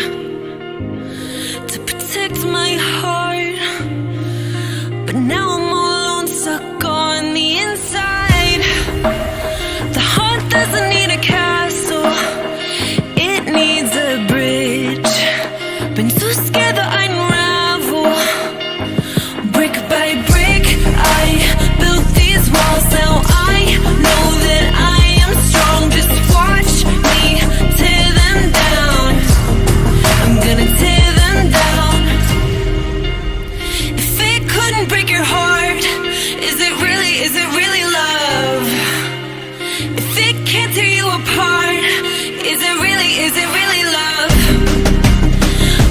to protect my heart, but now I'm all alone, stuck on the inside. The heart doesn't need a castle, it needs a bridge. Been too scared that I'd unravel. Brick by brick, I built these walls. Now I know that I am strong. Just watch me tear them down. I'm gonna tear them down. If it couldn't break your heart, is it really love? If it can't tear you apart, is it really love?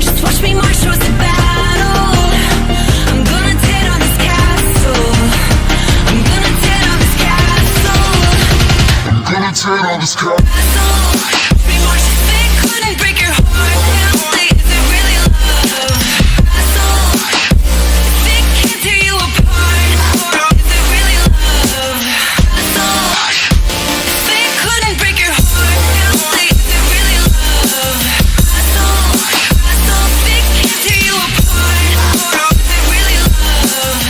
Just watch me march towards the battle. I'm gonna tear down this castle. I'm gonna tear down this castle.
Gonna tear down this car.
Watch me march. If it couldn't break your heart, is it really love? If it can't tear you apart, is it really love? If it couldn't break your heart, is it really love? If it can't tear you apart, is it really love?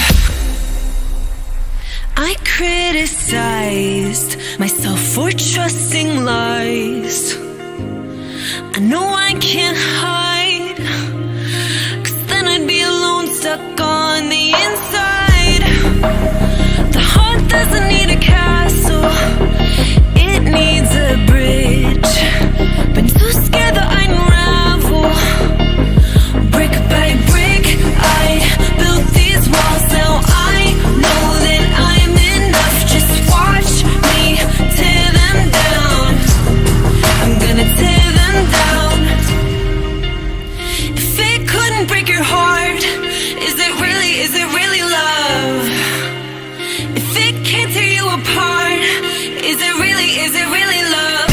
I criticized myself for trusting lies. I know I can't hide, 'cause then I'd be alone, stuck on the inside. The heart doesn't need a castle, it needs a bridge. Been too scared that I'd unravel. Brick by brick, I built these walls. Now I know that I'm enough. Just watch me tear them down. I'm gonna tear them down. If it couldn't break your heart, is it really love? If it can't tear you apart, is it really love?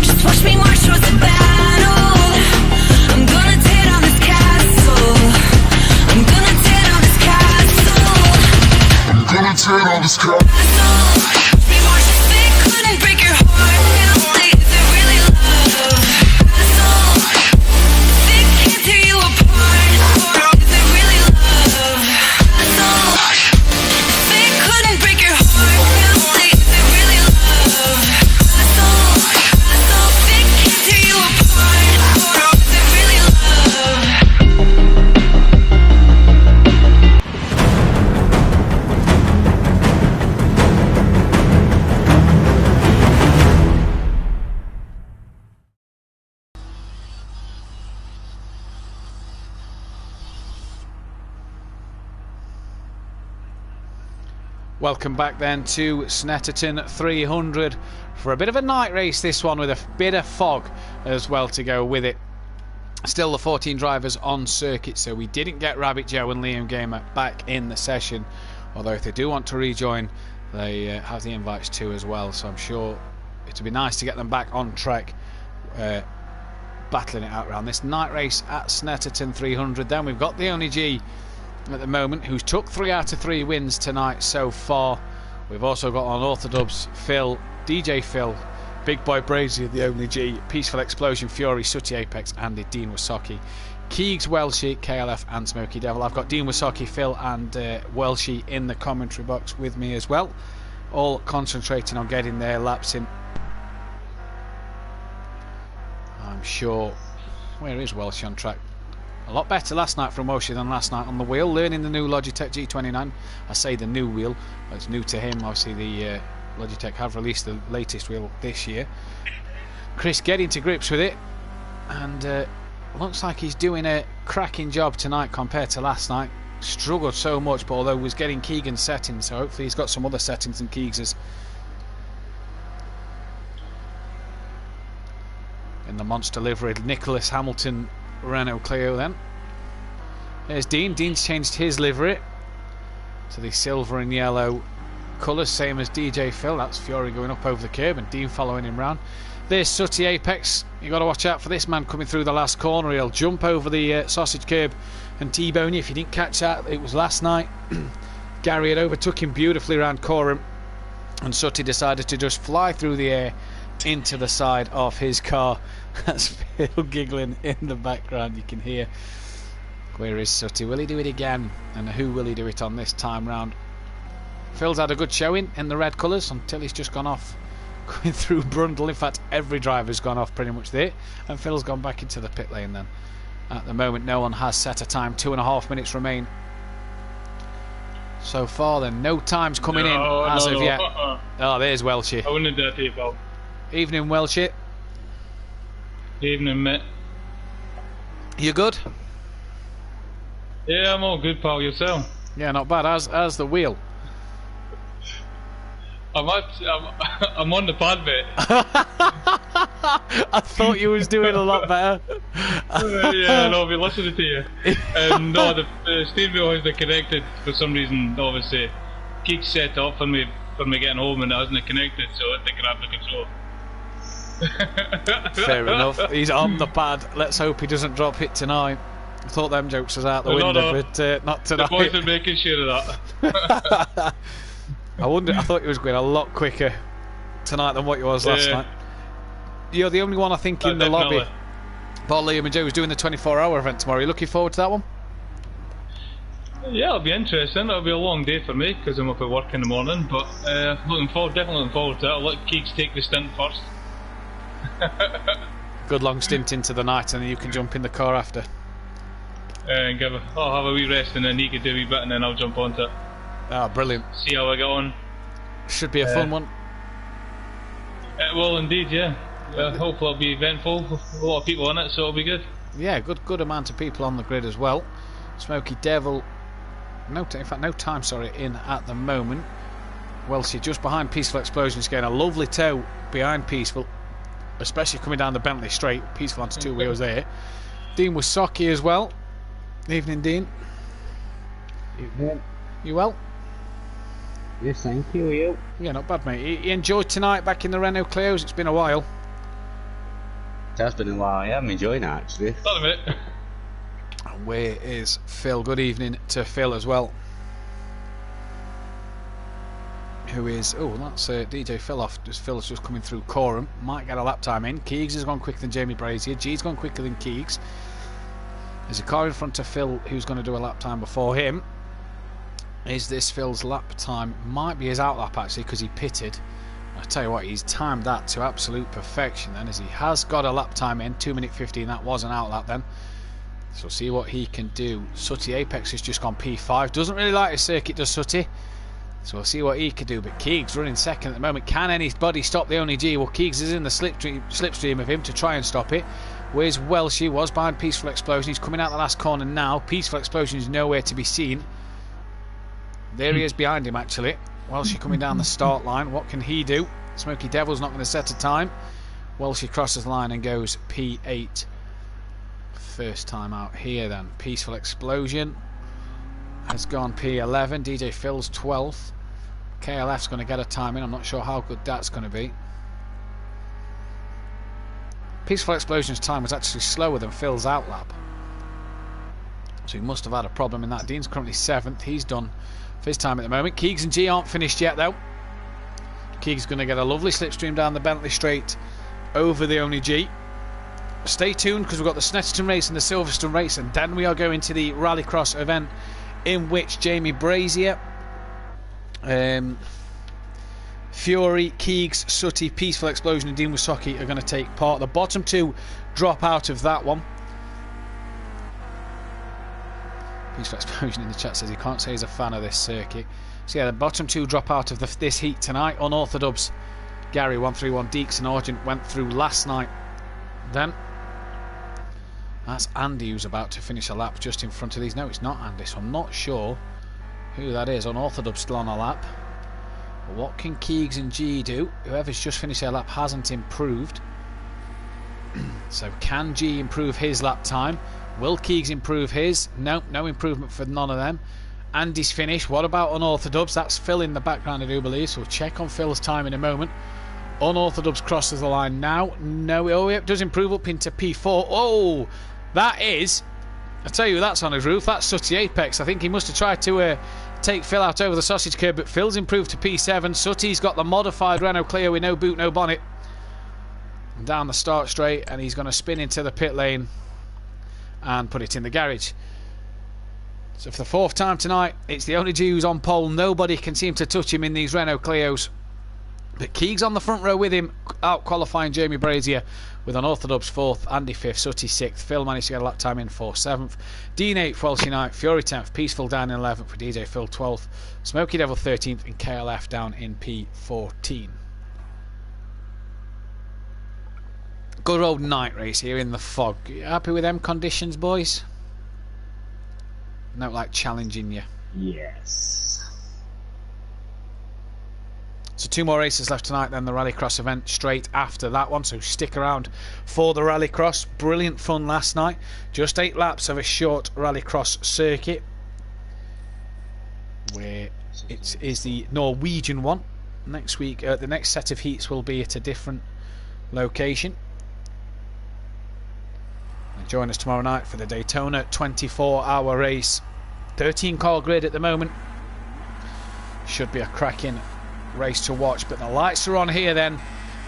Just watch me march towards the battle. I'm gonna tear down this castle. I'm gonna tear down this castle.
Gonna tear down this car.
Watch me march. If it couldn't break your heart, is it really love? If it can't tear you apart, is it really love? If it couldn't break your heart, is it really love? If it can't tear you apart, is it really love?
Welcome back then to Snetterton 300 for a bit of a night race, this one, with a bit of fog as well to go with it. Still the 14 drivers on circuit, so we didn't get Rabbit Joe and Liam Gamer back in the session, although if they do want to rejoin, they have the invites too as well, so I'm sure it'd be nice to get them back on track, battling it out around this night race at Snetterton 300. Then we've got the only G at the moment, who's took 3 out of 3 wins tonight so far. We've also got Unorthodox Phil, DJ Phil, Big Boy Brazier, the only G, Peaceful Explosion, Fury, Sooty Apex, Andy, Dean Wasocki, Keegs, Welshie, KLF and Smoky Devil. I've got Dean Wasocki, Phil and Welshie in the commentary box with me as well, all concentrating on getting their laps in. I'm sure, where is Welshie on track? A lot better last night from Welshie than last night on the wheel, learning the new Logitech G29. I say the new wheel, but it's new to him. Obviously the Logitech have released the latest wheel this year. Chris getting to grips with it, and looks like he's doing a cracking job tonight compared to last night. Struggled so much, but although was getting Keegan's settings, so hopefully he's got some other settings than Keegs's. In the monster livery, Nicholas Hamilton Renault Clio then. There's Dean. Dean's changed his livery to the silver and yellow colours, same as DJ Phil. That's Fury going up over the curb and Dean following him round. There's Sooty Apex. You've got to watch out for this man coming through the last corner. He'll jump over the sausage curb and T-bone you. If you didn't catch that, it was last night. Gary had overtook him beautifully around Coram and Sutty decided to just fly through the air into the side of his car. That's Phil giggling in the background, you can hear. Where is Sutty? Will he do it again? And who will he do it on this time round? Phil's had a good showing in the red colours until he's just gone off going through Brundle. In fact, every driver's gone off pretty much there, and Phil's gone back into the pit lane then. At the moment, no one has set a time. 2.5 minutes remain so far then. No times coming in as of yet. Oh, there's Welshie.
I wouldn't do that to you, pal.
Evening, Welshie.
Evening, mate.
You good?
Yeah, I'm all good, pal. Yourself?
Yeah, not bad. How's the wheel?
I'm on the pad, mate.
I thought you was doing a lot better.
Yeah, no, I'll be listening to you. No, the steering wheel has been connected for some reason. Obviously, Keek set up for me getting home, and it hasn't connected, so I had to grab the control.
Fair enough. He's on the pad. Let's hope he doesn't drop it tonight. I thought them jokes was out the window, but not tonight.
The boys are making sure of that.
I thought he was going a lot quicker tonight than what he was last night. You're the only one, I think, in the lobby. But Liam and Joe was doing the 24-hour event tomorrow. Are you looking forward to that one?
Yeah, it'll be interesting. It'll be a long day for me because I'm up at work in the morning. But definitely looking forward to it. I'll let Keeks take the stint first.
Good long stint into the night, and then you can jump in the car after.
And I'll have a wee rest, and then he can do a wee bit, and then I'll jump onto it.
Ah, brilliant.
See how I get on.
Should be a fun one.
It will indeed, yeah. Hopefully it'll be eventful. A lot of people in it, so it'll be good.
Yeah, good amount of people on the grid as well. Smoky Devil, no time, in at the moment. Welshie just behind Peaceful Explosions, getting a lovely tow behind Peaceful, especially coming down the Bentley straight. Peaceful onto two wheels there. Dean was socky as well. Evening, Dean.
Evening.
You well?
Yes, thank you. You?
Yeah, not bad, mate. You enjoyed tonight back in the Renault Clios? It's been a while.
It has been a while. Yeah, I'm enjoying it actually.
Not a bit.
And where is Phil? Good evening to Phil as well. Who is? Oh, that's DJ Phil off. Phil's just coming through Coram. Might get a lap time in. Keegs has gone quicker than Jamie Brazier. G's gone quicker than Keegs. There's a car in front of Phil who's going to do a lap time before him. Is this Phil's lap time? Might be his out lap actually, because he pitted. I tell you what, he's timed that to absolute perfection then, as he has got a lap time in 2:15. That was an out lap then, so see what he can do. Sutty Apex has just gone P5. Doesn't really like his circuit, does Sutty? So we'll see what he can do. But Keegs running second at the moment. Can anybody stop the only G? Well, Keegs is in the slipstream of him to try and stop it. Where's Welsh? He was behind Peaceful Explosion. He's coming out the last corner now. Peaceful Explosion is nowhere to be seen. There he is behind him actually. Welshie coming down the start line. What can he do? Smoky Devil's not going to set a time. Welshie crosses the line and goes P8. First time out here then. Peaceful Explosion has gone P11. DJ Phil's 12th. KLF's going to get a time in. I'm not sure how good that's going to be. Peaceful Explosion's time was actually slower than Phil's outlap, so he must have had a problem in that. Dean's currently 7th. He's done for his time at the moment. Keegs and G aren't finished yet though. Keegs going to get a lovely slipstream down the Bentley straight over the only G. Stay tuned because we've got the Snetterton race and the Silverstone race, and then we are going to the Rallycross event in which Jamie Brazier, Fury, Keegs, Sutty, Peaceful Explosion and Dean Wasocki are going to take part. The bottom two drop out of that one. Peaceful Explosion in the chat says he can't say he's a fan of this circuit. So yeah, the bottom two drop out of this heat tonight. Unorthodox Gary 131 Deeks and Argent went through last night. Then that's Andy who's about to finish a lap just in front of these. No, it's not Andy, so I'm not sure who that is. Unorthodox still on a lap. What can Keegs and G do? Whoever's just finished their lap hasn't improved. So can G improve his lap time? Will Keegs improve his? No improvement for none of them. Andy's finished. What about Unorthodox? That's Phil in the background, I do believe. So we'll check on Phil's time in a moment. Unorthodox crosses the line now. No, oh, it does improve up into P4. Oh, that is... I'll tell you who that's on his roof. That's Sutty Apex. I think he must have tried to take Phil out over the sausage curb, but Phil's improved to P7. Sutty's got the modified Renault Clio with no boot, no bonnet. Down the start straight, and he's going to spin into the pit lane and put it in the garage. So for the 4th time tonight, it's the only G who's on pole. Nobody can seem to touch him in these Renault Clios. But Keegs on the front row with him, out qualifying Jamie Brazier with unorthodox 4th, Andy 5th, Sutty 6th. Phil managed to get a lap time in for 7th. Dean 8th, Welshie 9th, Fury 10th, Peaceful down in 11th for DJ Phil 12th, Smoky Devil 13th, and KLF down in P14. Good old night race here in the fog. You happy with them conditions, boys? Not like challenging you.
Yes.
So 2 more races left tonight, then the Rallycross event straight after that one, so stick around for the Rallycross. Brilliant fun last night. Just 8 laps of a short Rallycross circuit, where it is the Norwegian one. Next week, the next set of heats will be at a different location. And join us tomorrow night for the Daytona 24-hour race. 13-car grid at the moment. Should be a cracking race to watch, but the lights are on here then,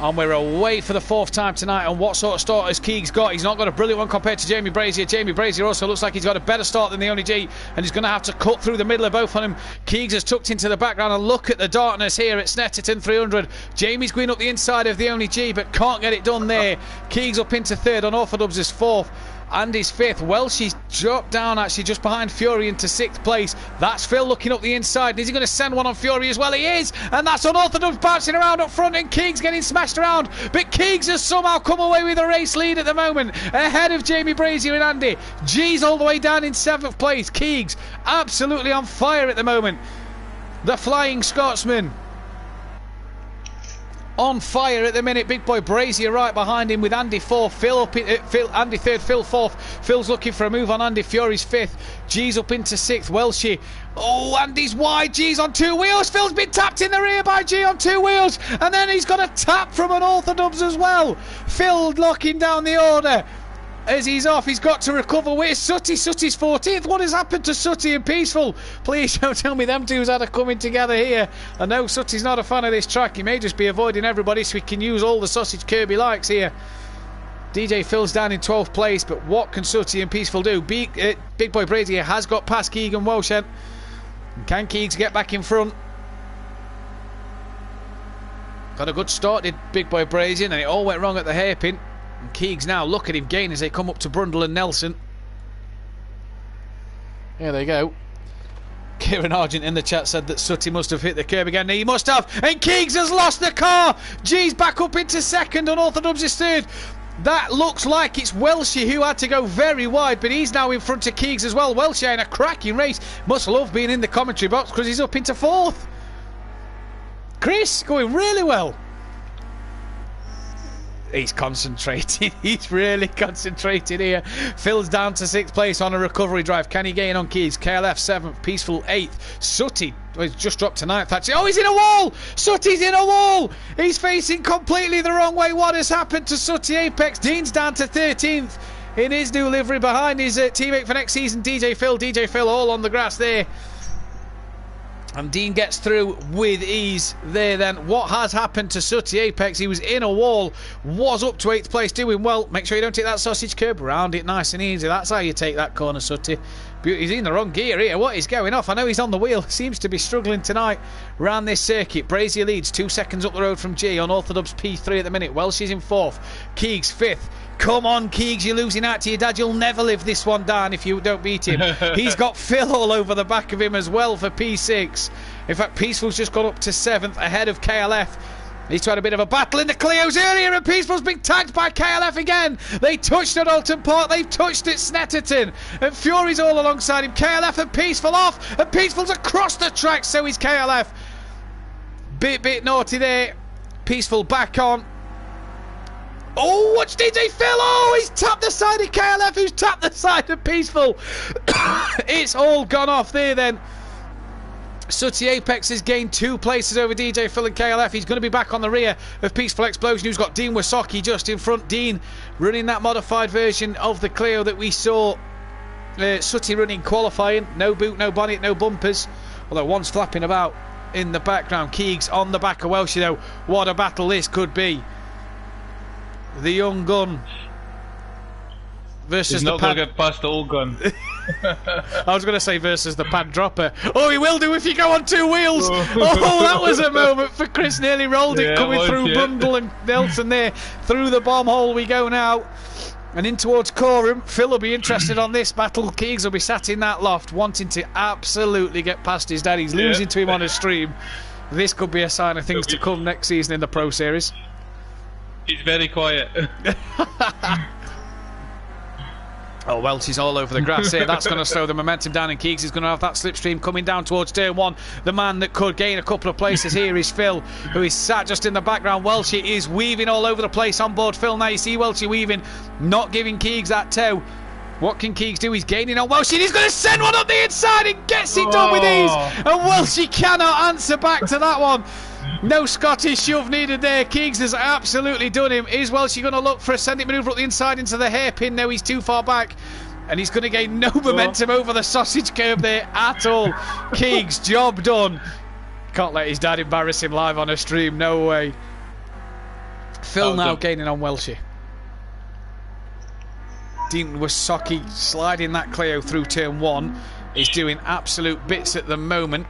and we're away for the 4th time tonight. And what sort of start has Keegs got? He's not got a brilliant one compared to Jamie Brazier. Jamie Brazier also looks like he's got a better start than the Only G, and he's going to have to cut through the middle of both of them. Keegs has tucked into the background, and look at the darkness here at Snetterton 300. Jamie's going up the inside of the Only G, but can't get it done there. Keegs up into 3rd, Unorthodox is 4th. Andy's 5th. Welshie's dropped down actually just behind Fury into 6th place. That's Phil looking up the inside. Is he going to send one on Fury as well? He is, and that's Unorthodox bouncing around up front, and Keegs getting smashed around, but Keegs has somehow come away with a race lead at the moment, ahead of Jamie Brazier and Andy. G's all the way down in 7th place. Keegs absolutely on fire at the moment. The Flying Scotsman on fire at the minute. Big boy Brazier right behind him with Andy 4th, Phil up in, Andy 3rd, Phil 4th. Phil's looking for a move on Andy. Fury's 5th. G's up into 6th. Welshie. Oh, Andy's wide. G's on 2 wheels. Phil's been tapped in the rear by G on 2 wheels, and then he's got a tap from an Orthodox as well. Phil locking down the order. As he's off, he's got to recover. Where's Sutty? Sutty's 14th. What has happened to Sutty and Peaceful? Please don't tell me them two's had a coming together here. I know Sutty's not a fan of this track. He may just be avoiding everybody so he can use all the sausage curb he likes here. DJ Phil's down in 12th place, but what can Sutty and Peaceful do? Big boy Brazier has got past Keegan Welsh. Can Keegs get back in front? Got a good start, did Big boy Brazier, and it all went wrong at the hairpin. And Keegs now, look at him gain as they come up to Brundle and Nelson. Here they go. Kieran Argent in the chat said that Sutty must have hit the curb again. He must have. And Keegs has lost the car. G's back up into 2nd, and Orthodox is 3rd. That looks like it's Welshie who had to go very wide, but he's now in front of Keegs as well. Welshie in a cracking race. Must love being in the commentary box because he's up into 4th. Chris going really well. He's concentrating. He's really concentrated here. Phil's down to 6th place on a recovery drive. Can he gain on Keys? KLF 7th. Peaceful 8th. Sutty he's just dropped to 9th actually. Oh, he's in a wall! Sutty's in a wall! He's facing completely the wrong way. What has happened to Sutty Apex? Dean's down to 13th in his new livery behind his teammate for next season, DJ Phil. DJ Phil all on the grass there. And Dean gets through with ease there then. What has happened to Sutty Apex? He was in a wall, was up to 8th place, doing well. Make sure you don't take that sausage curb, round it nice and easy. That's how you take that corner, Sutty. He's in the wrong gear here. What is going off? I know he's on the wheel. Seems to be struggling tonight round this circuit. Brazier leads 2 seconds up the road from G. Unorthodox P3 at the minute. Welsh is in 4th. Keegs 5th. Come on, Keegs, you're losing out to your dad. You'll never live this one down if you don't beat him. He's got Phil all over the back of him as well for P6. In fact, Peaceful's just got up to 7th ahead of KLF. These two had a bit of a battle in the Clios earlier, and Peaceful's been tagged by KLF again. They touched at Alton Park, they've touched at Snetterton, and Fury's all alongside him. KLF and Peaceful off, and Peaceful's across the track, so is KLF. Bit naughty there. Peaceful back on. Oh, watch DJ Phil. Oh, he's tapped the side of KLF, who's tapped the side of Peaceful. It's all gone off there then. Sutty Apex has gained 2 places over DJ Phil and KLF. He's going to be back on the rear of Peaceful Explosion, who's got Dean Wasocki just in front. Dean running that modified version of the Clio that we saw Sutty running qualifying. No boot, no bonnet, no bumpers. although one's flapping about in the background. Keegs on the back of Welshie though. What a battle this could be. The young gun versus
He's
the
not going
pad.
to get past the old gun.
I was going to say versus the pad dropper. Oh, he will do if you go on two wheels. Oh, that was a moment for Chris. Nearly rolled it,
Yeah,
coming
it was,
through
yeah.
Brundle and Nelson there. Through the bomb hole we go now. And in towards Coram. Phil will be interested on this battle. Keegs will be sat in that loft wanting to absolutely get past his dad. He's losing to him on a stream. This could be a sign of things to come next season in the Pro Series.
He's very quiet.
Oh, Welchie's all over the grass here. That's going to slow the momentum down, and Keegs is going to have that slipstream coming down towards turn one. The man that could gain a couple of places here is Phil, who is sat just in the background. Welchie is weaving all over the place on board Phil. Now you see Welchie weaving, not giving Keegs that toe. What can Keegs do? He's gaining on Welchie. He's going to send one up the inside and gets it done with ease. And Welchie cannot answer back to that one. No Scottish shove needed there. Keegs has absolutely done him. Is Welchie going to look for a sending manoeuvre up the inside into the hairpin? No, he's too far back. And he's going to gain no momentum over the sausage curb there at all. Keegs, job done. Can't let his dad embarrass him live on a stream. No way. Phil now gaining on Welchie. Dean Wasocki sliding that Clio through turn one. He's doing absolute bits at the moment.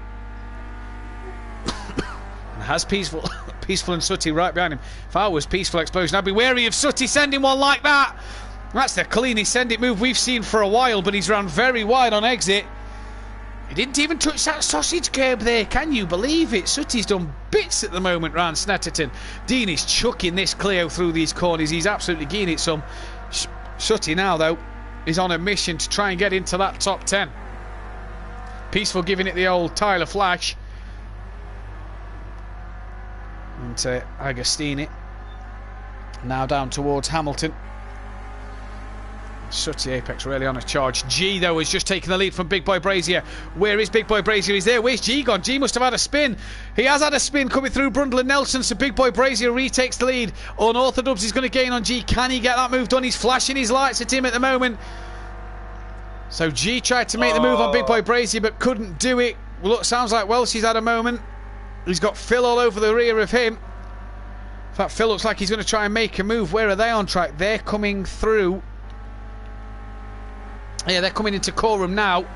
Has Peaceful and Sooty right behind him. If I was Peaceful Explosion, I'd be wary of Sooty sending one like that. That's the cleanest send it move we've seen for a while, but he's run very wide on exit. He didn't even touch that sausage curb there. Can you believe it? Sooty's done bits at the moment round Snetterton. Dean is chucking this Clio through these corners. He's absolutely giving it some. Sooty now, though, is on a mission to try and get into that top 10. Peaceful giving it the old Tyler Flash. Into Agostini. Now down towards Hamilton. Sooty Apex really on a charge. G though has just taken the lead from Big Boy Brazier. Where is Big Boy Brazier? He's there. Where's G gone? G must have had a spin. He has had a spin coming through Brundle and Nelson, so Big Boy Brazier retakes the lead. Unorthodox is going to gain on G. Can he get that move done? He's flashing his lights at him at the moment. So G tried to make the move on Big Boy Brazier but couldn't do it. Look, sounds like Welshie's had a moment. He's got Phil all over the rear of him. In fact, Phil looks like he's going to try and make a move. Where are they on track? They're coming through. Yeah, they're coming into Coram now.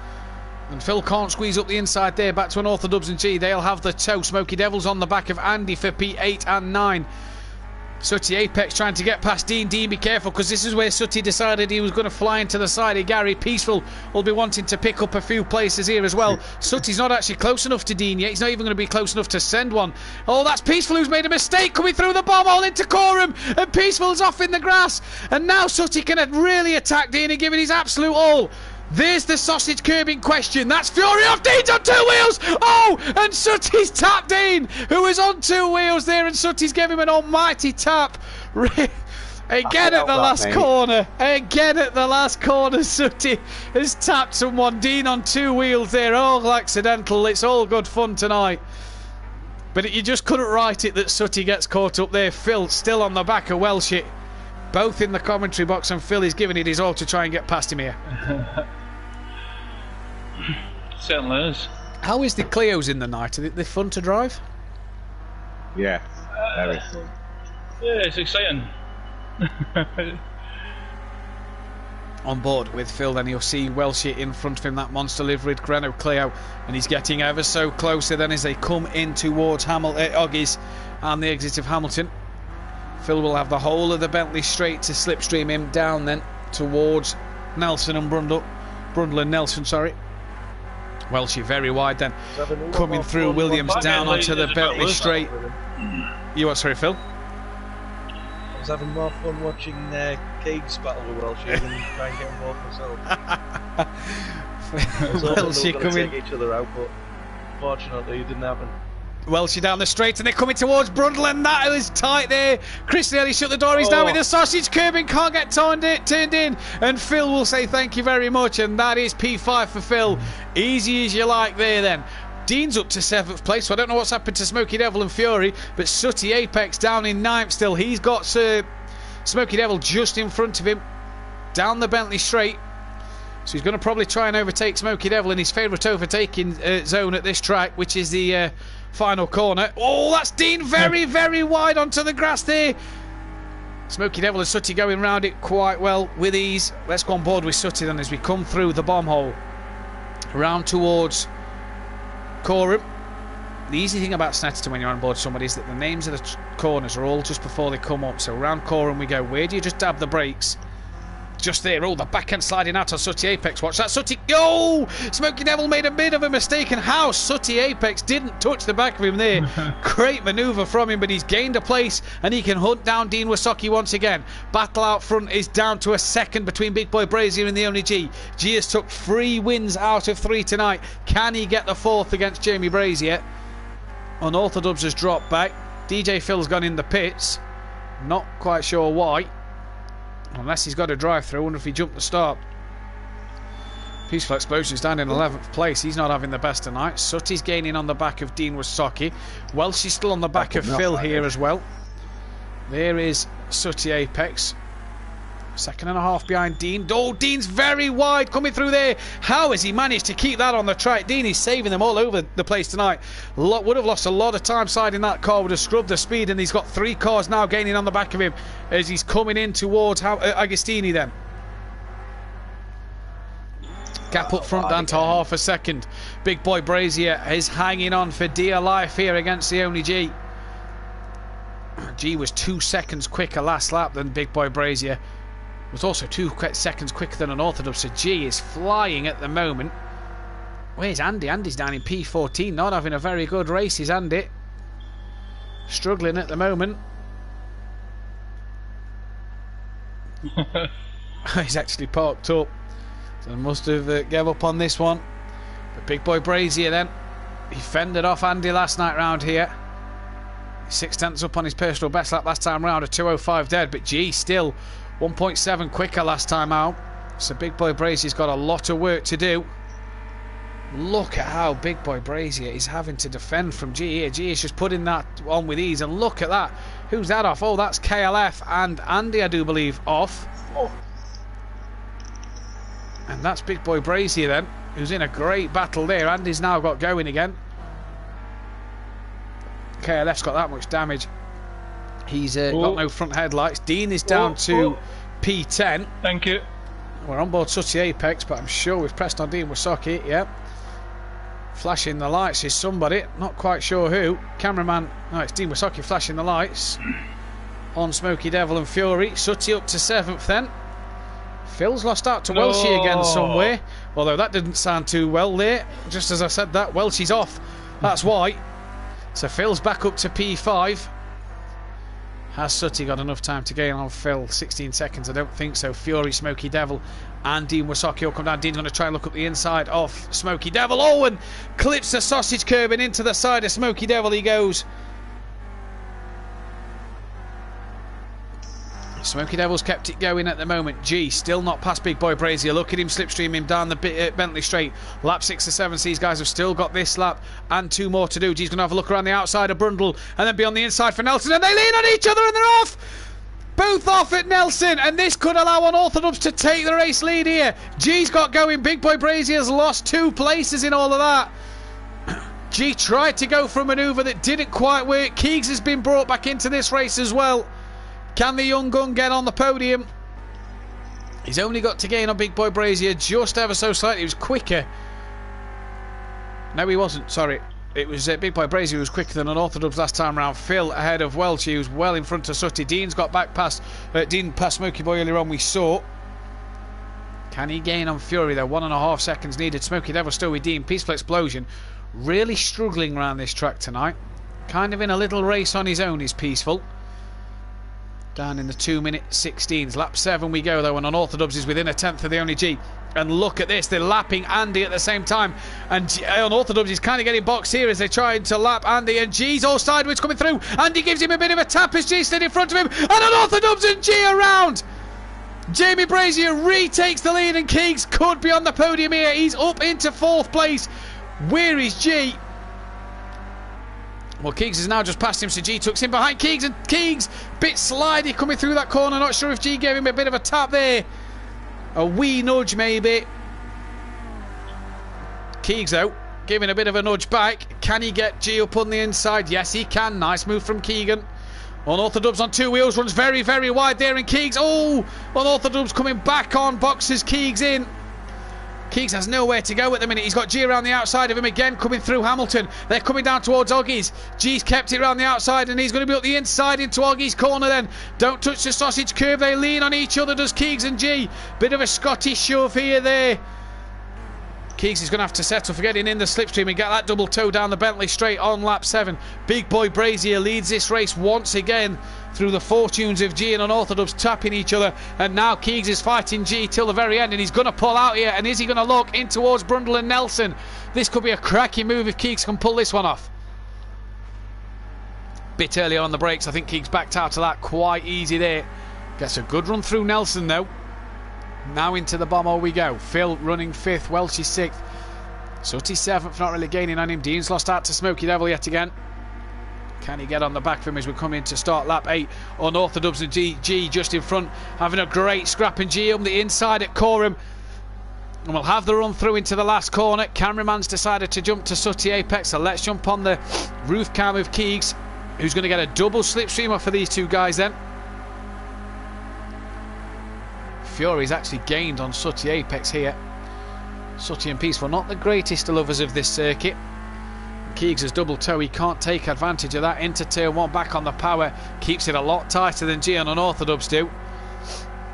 And Phil can't squeeze up the inside there. Back to Unorthodox and G. They'll have the toe. Smoky Devils on the back of Andy for P8 and 9. Sooty Apex trying to get past Dean. Dean, be careful, because this is where Sooty decided he was going to fly into the side of Gary. Peaceful will be wanting to pick up a few places here as well. Sooty's not actually close enough to Dean yet. He's not even going to be close enough to send one. Oh, that's Peaceful who's made a mistake coming through the bomb hole into Coram. And Peaceful's off in the grass. And now Sooty can really attack Dean and give it his absolute all. There's the sausage curb in question. That's Fury off. Dean's on two wheels. Oh, and Sooty's tapped Dean, who was on two wheels there, and Sooty's gave him an almighty tap. Again at the last corner. Again at the last corner, Sooty has tapped someone. Dean on two wheels there. All accidental. It's all good fun tonight. But you just couldn't write it that Sooty gets caught up there. Phil still on the back of Welshie. Both in the commentary box, and Phil is giving it his all to try and get past him here.
Certainly is.
How is the Clios in the night? Are they fun to drive?
Yeah, very.
Yeah, it's exciting.
On board with Phil, then you'll see Welshie in front of him, that monster liveried Renault Clio, and he's getting ever so closer then as they come in towards Oggies and the exit of Hamilton. Phil will have the whole of the Bentley straight to slipstream him down then towards Nelson and Brundle and Nelson, sorry. Welshie very wide then, coming through Williams down onto the Bentley straight. You what, sorry, Phil?
I was having more fun watching Keegs battle with Welshie than try and get involved myself.
Welshie coming.
Take each other out, but fortunately it didn't happen.
Welshie down the straight, and they're coming towards Brundle, and that is tight there. Chris nearly shut the door. He's now with the sausage curbing, can't get turned in, and Phil will say thank you very much, and that is P5 for Phil. Easy as you like there then. Dean's up to 7th place, so I don't know what's happened to Smoky Devil and Fury, but Sooty Apex down in 9th still. He's got Smoky Devil just in front of him down the Bentley straight. So he's going to probably try and overtake Smoky Devil in his favourite overtaking zone at this track, which is the final corner. Oh, that's Dean very, very wide onto the grass there. Smoky Devil and Sooty going round it quite well with ease. Let's go on board with Sooty then as we come through the bomb hole. Round towards Coram. The easy thing about Snetterton when you're on board somebody is that the names of the corners are all just before they come up. So round Coram we go. Where do you just dab the brakes? Just there. Oh, the backhand sliding out on Sooty Apex. Watch that. Sooty. Oh! Smoky Devil made a bit of a mistake. And how Sooty Apex didn't touch the back of him there. Great manoeuvre from him, but he's gained a place and he can hunt down Dean Wasocki once again. Battle out front is down to a second between Big Boy Brazier and the only G. G has took 3 wins out of 3 tonight. Can he get the 4th against Jamie Brazier? Unorthodox has dropped back. DJ Phil's gone in the pits. Not quite sure why. Unless he's got a drive through. I wonder if he jumped the start. Peaceful Explosion's down in 11th place. He's not having the best tonight. Sooty's gaining on the back of Dean Wasocki. Welsh is still on the back of Phil here as well. There is Sooty Apex. 2.5 behind Dean. Oh, Dean's very wide coming through there. How has he managed to keep that on the track? Dean is saving them all over the place tonight. Would have lost a lot of time siding that car, would have scrubbed the speed, and he's got 3 cars now gaining on the back of him as he's coming in towards Agostini then. Gap up front down to half a second. Big Boy Brazier is hanging on for dear life here against the only G. G was 2 seconds quicker last lap than Big Boy Brazier. Was also 2 seconds quicker than Unorthodox. So G is flying at the moment. Where's Andy? Andy's down in P14. Not having a very good race, is Andy. Struggling at the moment. He's actually parked up. So I must have gave up on this one. But Big Boy Brazier then. He fended off Andy last night round here. 6 tenths up on his personal best lap last time round. A 2:05 dead. But G still 1.7 quicker last time out. So Big Boy Brazier's got a lot of work to do. Look at how Big Boy Brazier is having to defend from G here. G is just putting that on with ease. And look at that. Who's that off? Oh, that's KLF and Andy, I do believe, off. Oh. And that's Big Boy Brazier then, who's in a great battle there. Andy's now got going again. KLF's got that much damage. He's got no front headlights. Dean is down to P10.
Thank you.
We're on board Sooty Apex, but I'm sure we've pressed on Dean Wasocki. Yep. Flashing the lights is somebody. Not quite sure who. Cameraman. No, it's Dean Wasocki flashing the lights. On Smoky Devil and Fury. Sooty up to 7th then. Phil's lost out to Welshie again somewhere. Although that didn't sound too well there. Just as I said that, Welshie's off. That's why. So Phil's back up to P5. Has Sooty got enough time to gain on Phil? 16 seconds, I don't think so. Fury, Smoky Devil, and Dean Wasocki will come down. Dean's going to try and look up the inside of Smoky Devil. Oh, and clips the sausage curb and into the side of Smoky Devil he goes. Smoky Devil's kept it going at the moment. G still not past Big Boy Brazier. Look at him slipstreaming down the Bentley Straight. Lap 6 or 7. These guys have still got this lap and 2 more to do. G's going to have a look around the outside of Brundle and then be on the inside for Nelson. And they lean on each other and they're off. Both off at Nelson. And this could allow Unorthodox to take the race lead here. G's got going. Big Boy Brazier's lost 2 places in all of that. G tried to go for a manoeuvre that didn't quite work. Keegs has been brought back into this race as well. Can the young gun get on the podium? He's only got to gain on Big Boy Brazier just ever so slightly. He was quicker. No, he wasn't. Sorry. It was Big Boy Brazier who was quicker than Unorthodox last time round. Phil ahead of Welch, who's well in front of Sooty. Dean's got back past Dean past Smoky Boy earlier on, we saw. Can he gain on Fury though? 1.5 seconds needed. Smoky Devil still with Dean. Peaceful Explosion. Really struggling around this track tonight. Kind of in a little race on his own is Peaceful. Down in the 2-minute 16s. Lap 7 we go though, and Unorthodox is within a tenth of the only G. And look at this, they're lapping Andy at the same time. And Unorthodox is kind of getting boxed here as they're trying to lap Andy. And G's all sideways coming through. Andy gives him a bit of a tap as G stood in front of him. And Unorthodox and G around. Jamie Brazier retakes the lead and Keegs could be on the podium here. He's up into 4th place. Where is G? Well, Keegs has now just passed him, so G tucks in behind Keegs, and Keegs, bit slidey coming through that corner. Not sure if G gave him a bit of a tap there. A wee nudge, maybe. Keegs, though, giving a bit of a nudge back. Can he get G up on the inside? Yes, he can. Nice move from Keegan. Unorthodox on two wheels, runs very, very wide there, and Keegs, oh, Unorthodox coming back on, boxes Keegs in. Keegs has nowhere to go at the minute. He's got G around the outside of him again, coming through Hamilton. They're coming down towards Oggies. G's kept it around the outside, and he's going to be up the inside into Oggies' corner then. Don't touch the sausage curve. They lean on each other, does Keegs and G. Bit of a Scottish shove here there. Keegs is going to have to settle for getting in the slipstream and get that double toe down the Bentley straight on lap 7. Big boy Brazier leads this race once again through the fortunes of G and Unorthodox tapping each other, and now Keegs is fighting G till the very end, and he's going to pull out here, and is he going to look in towards Brundle and Nelson? This could be a cracking move if Keegs can pull this one off. Bit earlier on the brakes, I think Keegs backed out of that quite easy there. Gets a good run through Nelson though. Now into the bomb we go. Phil running 5th, Welsh is 6th, Sutty 7th, not really gaining on him. Dean's lost out to Smokey Devil yet again. Can he get on the back of him as we come in to start lap 8? Unorthodox and G just in front, having a great scrap, and G on the inside at Coram. And we'll have the run through into the last corner. Cameraman's decided to jump to Sutty Apex, so let's jump on the roof cam of Keegs, who's going to get a double slipstream off for these two guys then. Fury's actually gained on Sutty Apex here. Sutty and Peaceful, not the greatest of lovers of this circuit. Keegs has double toe, he can't take advantage of that. Into turn 1, back on the power, keeps it a lot tighter than G and Unorthodox do.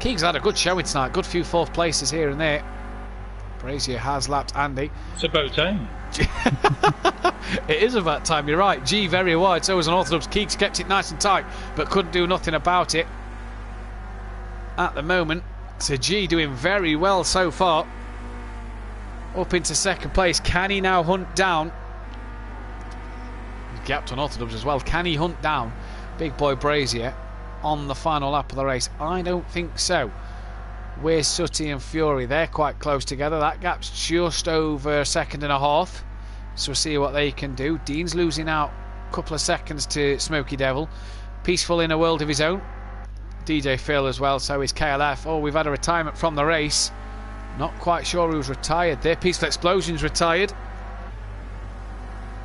Keegs had a good showing tonight, good few 4th places here and there. Brazier has lapped Andy.
It's about time.
It is about time, you're right. G very wide, so was Unorthodox. Keegs kept it nice and tight, but couldn't do nothing about it at the moment. So G doing very well so far. Up into 2nd place. Can he now hunt down? He's gapped Unorthodox as well. Can he hunt down Big Boy Brazier on the final lap of the race? I don't think so. Where's Sutty and Fury? They're quite close together. That gap's just over 1.5 seconds. So we'll see what they can do. Dean's losing out a couple of seconds to Smokey Devil. Peaceful in a world of his own. DJ Phil as well, so is KLF. Oh, we've had a retirement from the race. Not quite sure who's retired there. Peaceful Explosion's retired.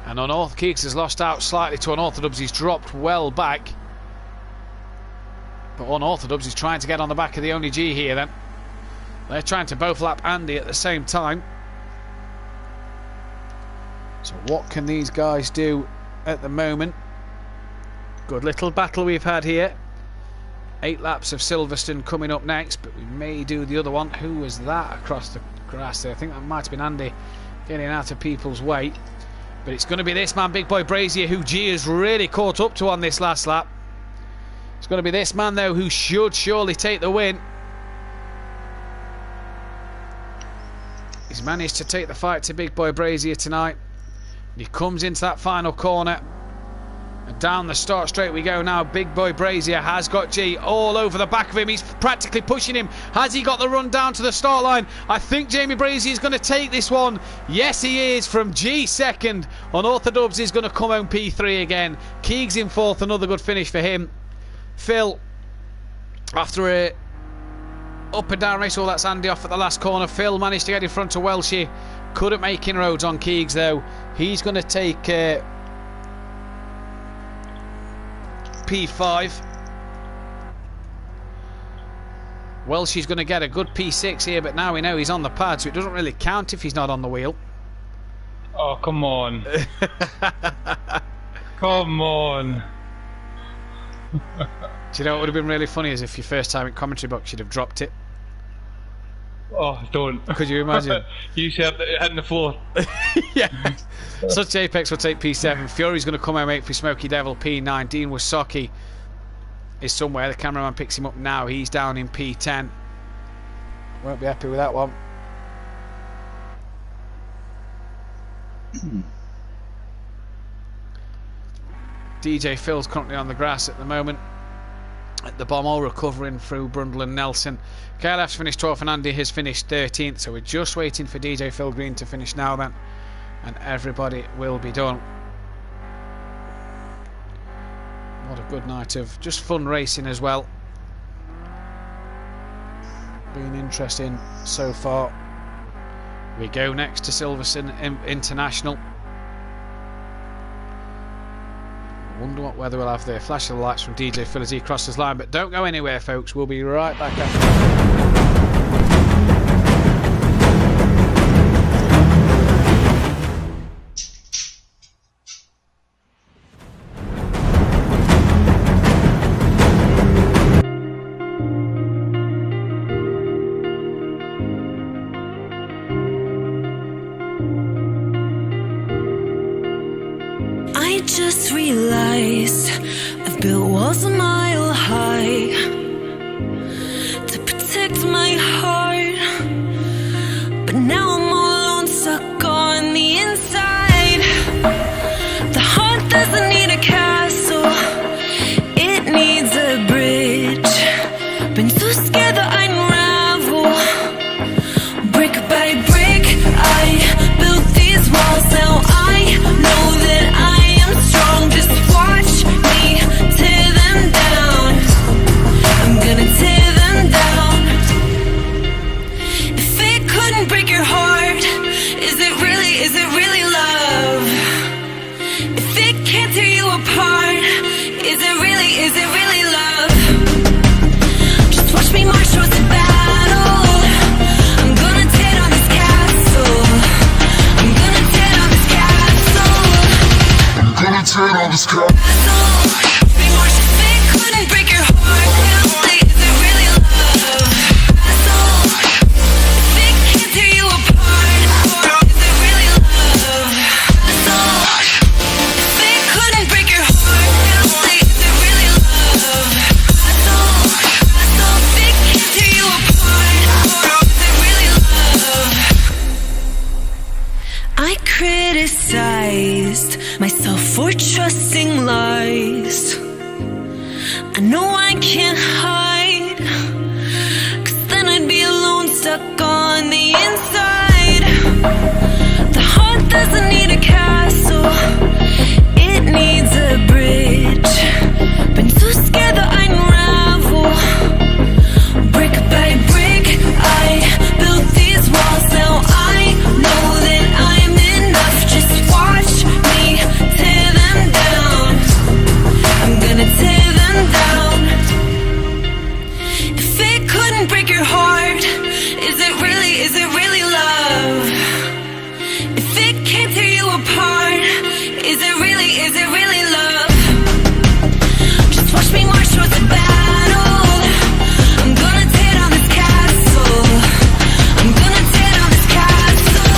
And Keegs has lost out slightly to Unorthodox. He's dropped well back. But Unorthodox is trying to get on the back of the only G here then. They're trying to both lap Andy at the same time. So what can these guys do at the moment? Good little battle we've had here. 8 laps of Silverstone coming up next, but we may do the other one. Who was that across the grass there? I think that might have been Andy getting out of people's way. But it's going to be this man, Big Boy Brazier, who G has really caught up to on this last lap. It's going to be this man, though, who should surely take the win. He's managed to take the fight to Big Boy Brazier tonight. He comes into that final corner. And down the start straight we go now. Big Boy Brazier has got G all over the back of him. He's practically pushing him. Has he got the run down to the start line? I think Jamie Brazier is going to take this one. Yes, he is, from G 2nd. Unorthodox is going to come home P3 again. Keegs in 4th, another good finish for him. Phil, after a up and down race, all that's Andy off at the last corner. Phil managed to get in front of Welshie. Couldn't make inroads on Keegs though. He's going to take P5. Welshie's going to get a good P6 here, but now we know he's on the pad, so it doesn't really count if he's not on the wheel.
Oh, come on. Come on.
Do you know what would have been really funny is if your first time in commentary box you'd have dropped it.
Oh, don't.
Could you imagine?
You said it hitting the floor.
Yeah. Such Apex will take P7. Fury's going to come home 8th for Smokey Devil, P9. Dean Wasocki is somewhere. The cameraman picks him up now. He's down in P10. Won't be happy with that one. DJ Phil's currently on the grass at the moment. At the bomb, all recovering through Brundle and Nelson. KLF's finished 12th and Andy has finished 13th, so we're just waiting for DJ Phil Green to finish now then, and everybody will be done. What a good night of just fun racing as well. Been interesting so far. We go next to Silverstone International. I wonder what weather we'll have there. Flash of the lights from DJ Phil as he crosses line, but don't go anywhere, folks. We'll be right back after.
I just realized I've built walls a mile high to protect my heart, but now I'm all alone, stuck on the inside. The heart doesn't need a castle, it needs a bridge. Been so scared that I'd unravel. Brick by brick, I built these walls. Now I know that I am strong. Just watch me tear them down. I'm gonna tear them down. If it couldn't break your heart, is it really love? If it can't tear you apart, is it really love? Just watch me march towards the battle. I'm gonna tear down this castle. I'm gonna tear down this castle.
I'm gonna turn all this crap.
Watch me march. If it couldn't break your heart, is it really love? If it can't tear you apart, is it really love? If it couldn't break your heart, is it really love? If it can't tear you apart, is it really love? I criticized myself for trusting lies. I know I can't hide, 'cause then I'd be alone, stuck on the inside. The heart doesn't need a castle, it needs a bridge. Been so scared that I'd unravel. Brick by brick, I built these walls. Now I know that I'm enough. Just watch me tear them down. I'm gonna tear them down. If it couldn't break your heart, is it really love? If it can't tear you apart, is it really love? Just watch me march towards the battle. I'm gonna tear down this castle. I'm gonna tear down this castle.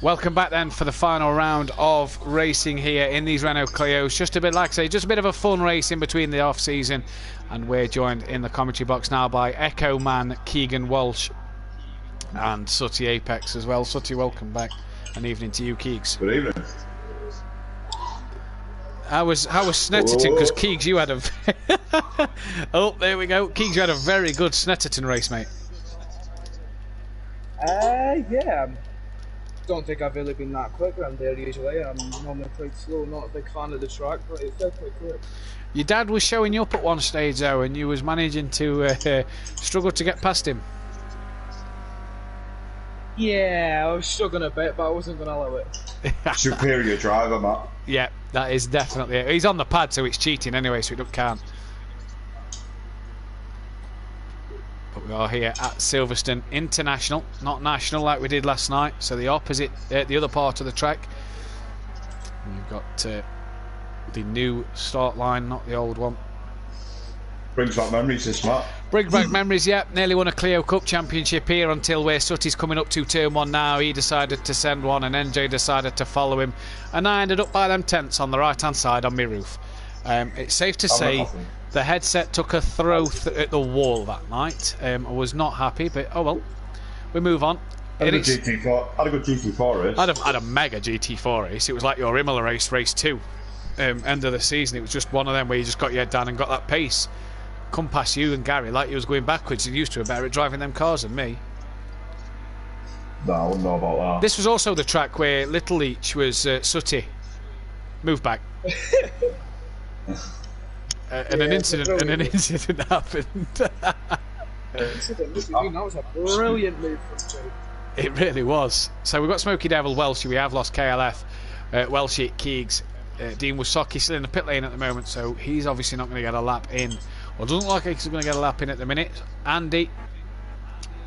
Welcome back then for the final round of racing here in these Renault Clios. Just a bit, like I say, just a bit of a fun race in between the off season, and we're joined in the commentary box now by Echo Man Keegan Walsh and Sutty Apex as well. Sutty, welcome back. An evening to you, Keegs.
Good evening.
How was Snetterton? Because Keegs, you had a oh, there we go. Keegs, you had a very good Snetterton race, mate.
Yeah. Don't think I've really been that quick around there usually. I'm normally quite slow, not a big fan of the track, but it felt quite quick.
Your dad was showing you up at one stage though, and you was managing to struggle to get past him.
Yeah, I was struggling a bit, but I wasn't going to allow it.
Superior driver, Matt.
Yeah, that is definitely it. He's on the pad, so it's cheating anyway, so it can't. But we are here at Silverstone International, not national like we did last night. So the opposite, the other part of the track. You've got the new start line, not the old one.
Brings back memories, this Matt.
Brings back memories, yeah. Nearly won a Clio Cup championship here until where Sutty's coming up to turn one now. He decided to send one and NJ decided to follow him. And I ended up by them tents on the right-hand side on my roof. It's safe to say the headset took a throw at the wall that night. I was not happy, but oh well. We move on.
Had a good GT4 race.
I had a mega GT4 race. It was like your Imola race 2. End of the season. It was just one of them where you just got your head down and got that pace. come past you and Gary like he was going backwards. He used to be better at driving them cars than me.
No, I wouldn't know about that.
This was also the track where Little Leach was Sooty. Move back. And an incident happened.
That was a brilliant move from two.
It really was. So we've got Smoky Devil, Welshie. We have lost KLF, Welshie, Keegs. Dean Wasocki still in the pit lane at the moment, so he's obviously not going to get a lap in. Or doesn't look like he's going to get a lap in at the minute. Andy,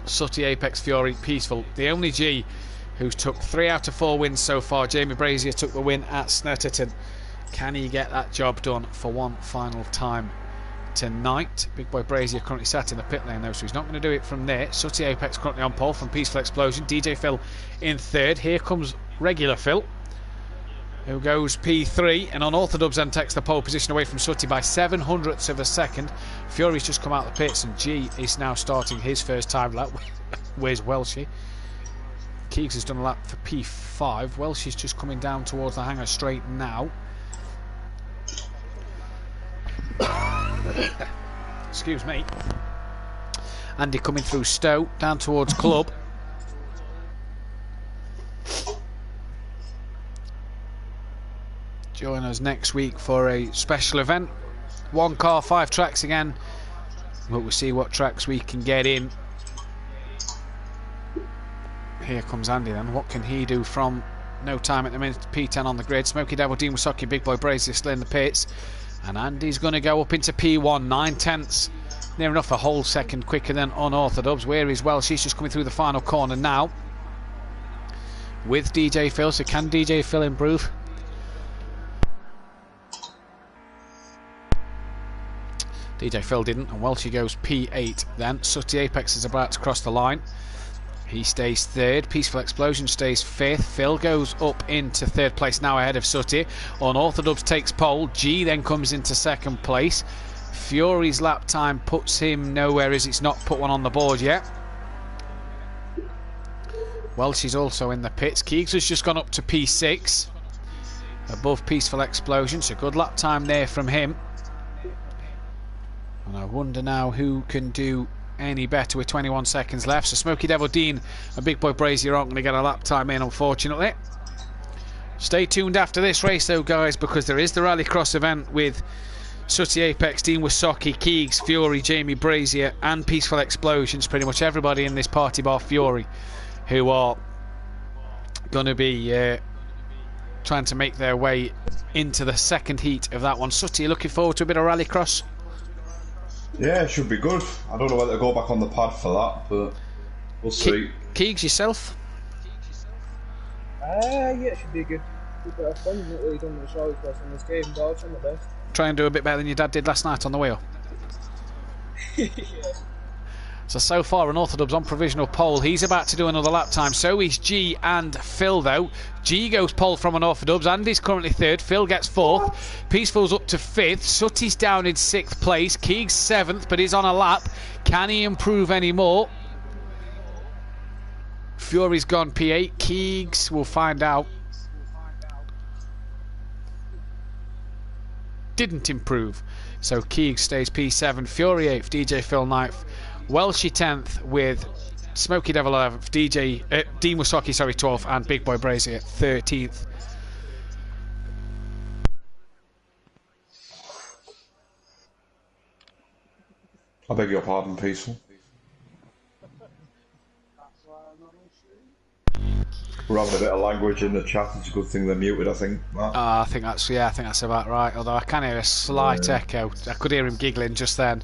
Sooty, Apex, Fury, Peaceful. The only G who's took 3 out of 4 wins so far. Jamie Brazier took the win at Snetterton. Can he get that job done for one final time tonight? Big Boy Brazier currently sat in the pit lane though, so he's not going to do it from there. Sooty Apex currently on pole from Peaceful Explosion. DJ Phil in third. Here comes regular Phil, who goes P3, and Unorthodox then takes the pole position away from Sooty by 7/100ths of a second. Fury's just come out the pits, and G is now starting his first time lap. Where's Welshie? Keegs has done a lap for P5. Welshie's just coming down towards the hangar straight now. Excuse me. Andy coming through Stowe down towards Club. Join us next week for a special event. 1 car, 5 tracks again, but we'll see what tracks we can get in. Here comes Andy then. What can he do from no time at the minute? P10 on the grid. Smoky Devil, Dean Wasocki, Big Boy Brazier still in the pits. And Andy's going to go up into P1, 9/10ths. Near enough a whole second quicker than Unorthodox. Where is Welsh? She's just coming through the final corner now with DJ Phil. So can DJ Phil improve? DJ Phil didn't, and Welshie goes P8 then. Sooty Apex is about to cross the line. He stays third. Peaceful Explosion stays fifth. Phil goes up into third place now ahead of Sooty. Unorthodox takes pole. G then comes into second place. Fury's lap time puts him nowhere as it's not put one on the board yet. Welshie's also in the pits. Keegs has just gone up to P6 above Peaceful Explosion, so good lap time there from him. And I wonder now who can do any better with 21 seconds left. So Smoky Devil, Dean and Big Boy Brazier aren't going to get a lap time in, unfortunately. Stay tuned after this race though, guys, because there is the Rallycross event with Sooty Apex, Dean Wasocki, Keegs, Fury, Jamie Brazier and Peaceful Explosions. Pretty much everybody in this party bar Fury, who are going to be trying to make their way into the second heat of that one. Sooty, looking forward to a bit of Rallycross?
Yeah, it should be good. I don't know whether to go back on the pad for that, but we'll see.
Keegs, yourself?
Yeah, it should be good. Be a bit of fun. Not really done much Rallycross in this game, but I'll try my best.
Try and do a bit better than your dad did last night on the wheel.
Yeah.
So far, Unorthodox on provisional pole. He's about to do another lap time. So is G and Phil, though. G goes pole from Unorthodox. Andy's currently third. Phil gets fourth. Peaceful's up to fifth. Sooty's down in sixth place. Keegs seventh, but he's on a lap. Can he improve any more? Fury's gone P8. Keegs, we'll find out. Didn't improve. So Keegs stays P7. Fury 8th. DJ Phil 9th. Welshie 10th with Smoky Devil 11th, Dean Wasocki 12th, and Big Boy Brazier 13th.
I beg your pardon, Peaceful. We're having a bit of language in the chat. It's a good thing they're muted, I think.
I think that's about right. Although I can hear a slight echo. I could hear him giggling just then.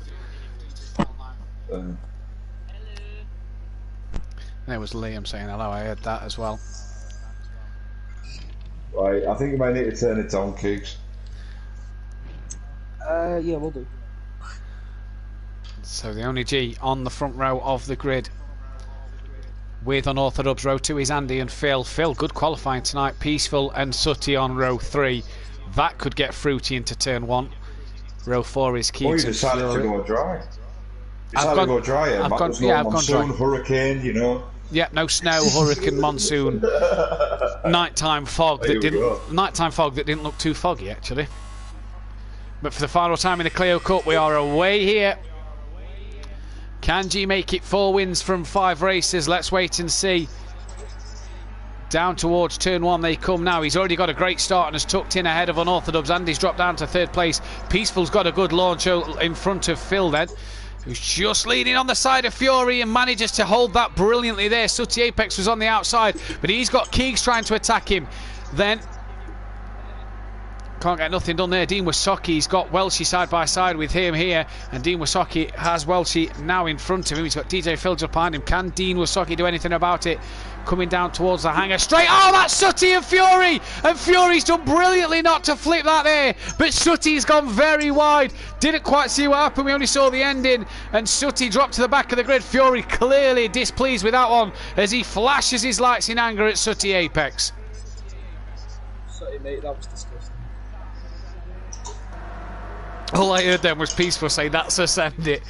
There was Liam saying hello. I heard that as well.
Right, I think you might need to turn it down, Keegs.
Yeah, we'll do.
So the only G on the front row of the grid with Unorthodox row 2 is Andy and Phil. Phil, good qualifying tonight. Peaceful and Sooty on row 3. That could get fruity into turn 1. Row 4 is Keegs.
Oh, you decided to go dry. Decided to go dry,
I've gone dry.
Hurricane, you know.
Yeah, no snow, hurricane, monsoon, nighttime fog that didn't look too foggy actually. But for the final time in the Clio Cup, we are away here Can G make it 4 wins from 5 races? Let's wait and see. Down towards turn 1 they come now. He's already got a great start and has tucked in ahead of Unorthodox. Andy's dropped down to 3rd place. Peaceful's got a good launch in front of Phil then, who's just leading on the side of Fury and manages to hold that brilliantly there. Sooty Apex was on the outside, but he's got Keegs trying to attack him. Then can't get nothing done there. Dean Wasoki's got Welshie side by side with him here, and Dean Wasoki has Welshie now in front of him. He's got DJ Phil just behind him. Can Dean Wasoki do anything about it? Coming down towards the hangar straight. Oh, that's Sooty and Fury! And Fury's done brilliantly not to flip that there, but Sooty's gone very wide. Didn't quite see what happened. We only saw the ending, and Sooty dropped to the back of the grid. Fury clearly displeased with that one as he flashes his lights in anger at Sooty Apex.
Sorry, mate, that was disgusting.
All I heard then was Peaceful say, that's a send it.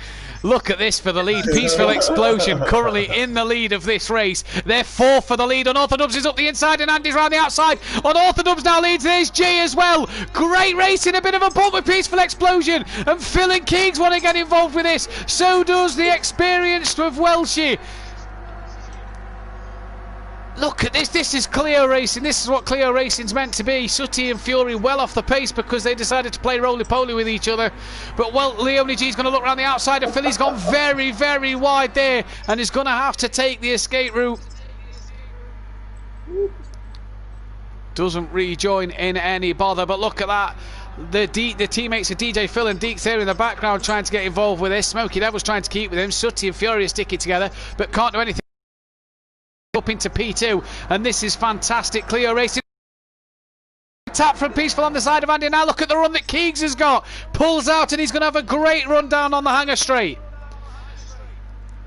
Look at this for the lead. Peaceful Explosion currently in the lead of this race. They're 4th for the lead. Unorthodox is up the inside and Andy's round the outside. Unorthodox now leads. There's G as well. Great racing, a bit of a bump with Peaceful Explosion. And Phil and Keegs want to get involved with this. So does the experienced of Welshie. Look at this. This is Clio racing. This is what Clio racing's meant to be. Sooty and Fury well off the pace because they decided to play roly-poly with each other. But, well, Leone G's going to look around the outside of Philly's gone very, very wide there and is going to have to take the escape route. Doesn't rejoin in any bother, but look at that. The teammates of DJ Phil and Deeks there in the background trying to get involved with this. Smokey Devil's trying to keep with him. Sooty and Fury are sticking together, but can't do anything. Up into P2, and this is fantastic Clio racing. Tap from Peaceful on the side of Andy. Now look at the run that Keegs has got. Pulls out and he's going to have a great run down on the hangar straight.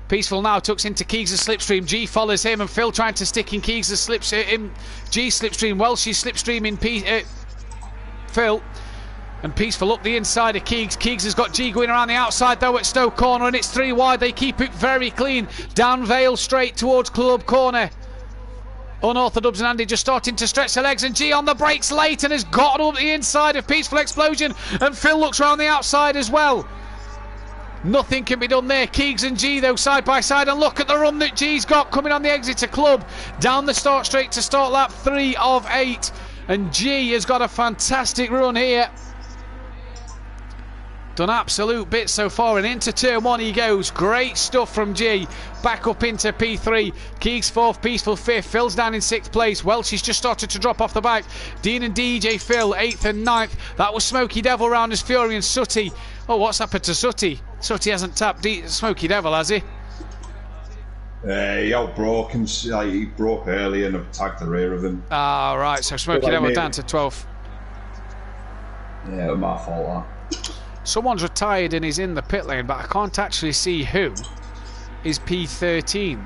Peaceful now tucks into Keegs' slipstream. G follows him, and Phil trying to stick in Keegs' slipstream. G slipstream. Welshie's slipstream in Phil. And Peaceful up the inside of Keegs. Keegs has got G going around the outside though at Stoke Corner, and it's 3 wide. They keep it very clean. Down Vale straight towards Club Corner. Unorthodox and Andy just starting to stretch their legs, and G on the brakes late and has got up the inside of Peaceful Explosion, and Phil looks around the outside as well. Nothing can be done there. Keegs and G though side by side, and look at the run that G's got coming on the exit to Club. Down the start straight to start lap 3 of 8, and G has got a fantastic run here. Done absolute bits so far, and into turn 1 he goes. Great stuff from G. Back up into P3. Keegs 4th, Peaceful 5th. Phil's down in 6th place. Welshie's just started to drop off the back. Dean and DJ Phil 8th and 9th. That was Smokey Devil round as Fury and Sooty. Oh, what's happened to Sooty? Sooty hasn't tapped Smokey Devil, has he?
He outbroke and he broke early and tagged the rear of him.
Ah, right. So Smokey Devil down to 12th.
Yeah, it was my fault that.
Someone's retired and is in the pit lane, but I can't actually see who is P13.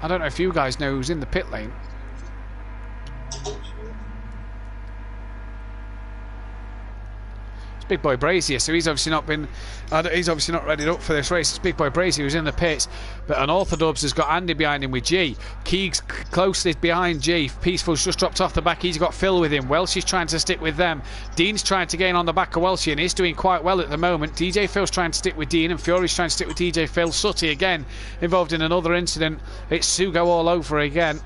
I don't know if you guys know who's in the pit lane. It's Big Boy Brazier, so he's obviously not been. He's obviously not readied up for this race. It's Big Boy Brazier who's in the pits, but Unorthodox has got Andy behind him with G. Keegs closely behind G. Peaceful's just dropped off the back. He's got Phil with him. Welshie's trying to stick with them. Dean's trying to gain on the back of Welshie, and he's doing quite well at the moment. DJ Phil's trying to stick with Dean, and Fury's trying to stick with DJ Phil. Sooty again involved in another incident. It's Sugo all over again.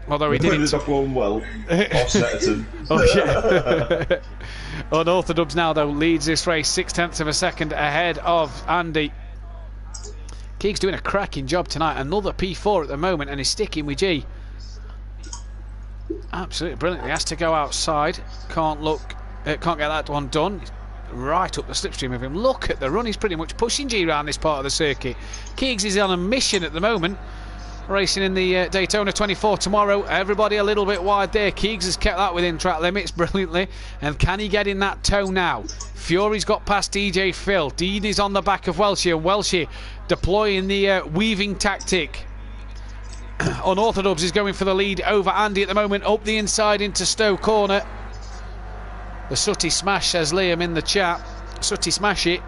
Although he didn't.
Off one well. Offset him.
Oh yeah. Unorthodox now though leads this race 0.6 of a second ahead of Andy. Keegs doing a cracking job tonight. Another P4 at the moment, and he's sticking with G. Absolutely brilliant. He has to go outside. Can't get that one done. Right up the slipstream of him. Look at the run. He's pretty much pushing G around this part of the circuit. Keegs is on a mission at the moment. Racing in the Daytona 24 tomorrow. Everybody a little bit wide there. Keegs has kept that within track limits brilliantly. And can he get in that toe now? Fury's got past DJ Phil. Dean is on the back of Welshie, and Welshie deploying the weaving tactic. Unorthodox is going for the lead over Andy at the moment. Up the inside into Stowe Corner. The Sooty smash, says Liam in the chat. Sooty smash it.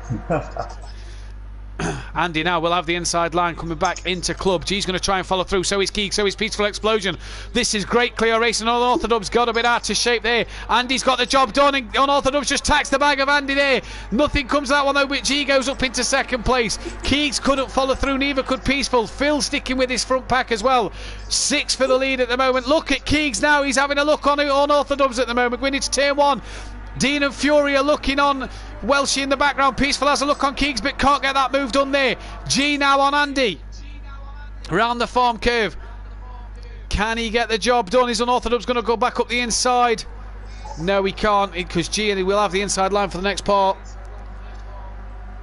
Andy now will have the inside line coming back into Club. G's going to try and follow through. So is Keeg. So is Peaceful Explosion. This is great Clio racing. Unorthodox got a bit out of shape there. Andy's got the job done, and Unorthodox just tacks the bag of Andy there. Nothing comes of that one though, but G goes up into second place. Keegs couldn't follow through, neither could Peaceful. Phil sticking with his front pack as well. 6 for the lead at the moment. Look at Keegs now. He's having a look on Unorthodox at the moment. Going into turn 1. Dean and Fury are looking on Welshie in the background. Peaceful has a look on Keegs, but can't get that move done there. G now on Andy. Round the farm curve. Can he get the job done? Is Unorthodox going to go back up the inside? No, he can't, because G will have the inside line for the next part.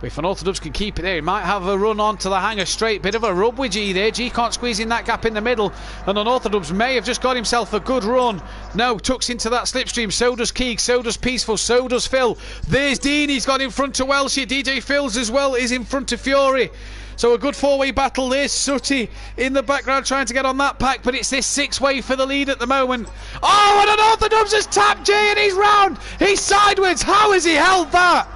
But if Unorthodox can keep it there, he might have a run onto the hanger straight. Bit of a rub with G there. G can't squeeze in that gap in the middle, and Unorthodox may have just got himself a good run. No, tucks into that slipstream. So does Keeg, so does Peaceful, so does Phil. There's Dean, he's got in front of Welshie. DJ Phils as well is in front of Fury. So a good 4-way battle. There's Sooty in the background trying to get on that pack, but it's this 6-way for the lead at the moment. Oh, and Unorthodox has tapped G, and he's round. He's sideways. How has he held that?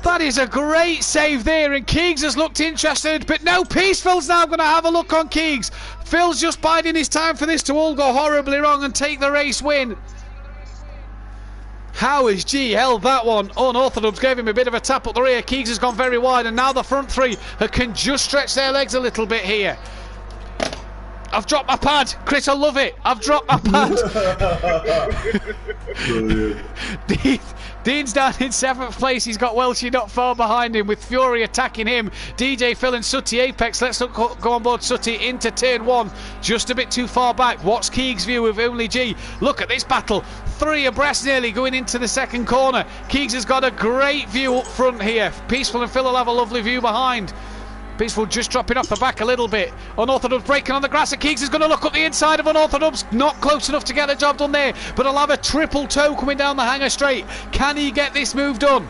That is a great save there, and Keegs has looked interested, but no, Peaceful's now going to have a look on Keegs. Phil's just biding his time for this to all go horribly wrong and take the race win. How has G held that one? Unorthodox gave him a bit of a tap up the rear. Keegs has gone very wide, and now the front three can just stretch their legs a little bit here. I've dropped my pad. Chris, I love it. I've dropped my pad. Dean's down in 7th place. He's got Welshie not far behind him, with Fury attacking him. DJ Phil and Sooty apex. Let's look, go on board Sooty into turn 1. Just a bit too far back. What's Keeg's view of only G? Look at this battle. 3 abreast nearly going into the second corner. Keegs has got a great view up front here. Peaceful and Phil will have a lovely view behind. Peaceful just dropping off the back a little bit. Unorthodox breaking on the grass, and Keegs is going to look up the inside of Unorthodox. Not close enough to get the job done there, but he'll have a triple toe coming down the hanger straight. Can he get this move done?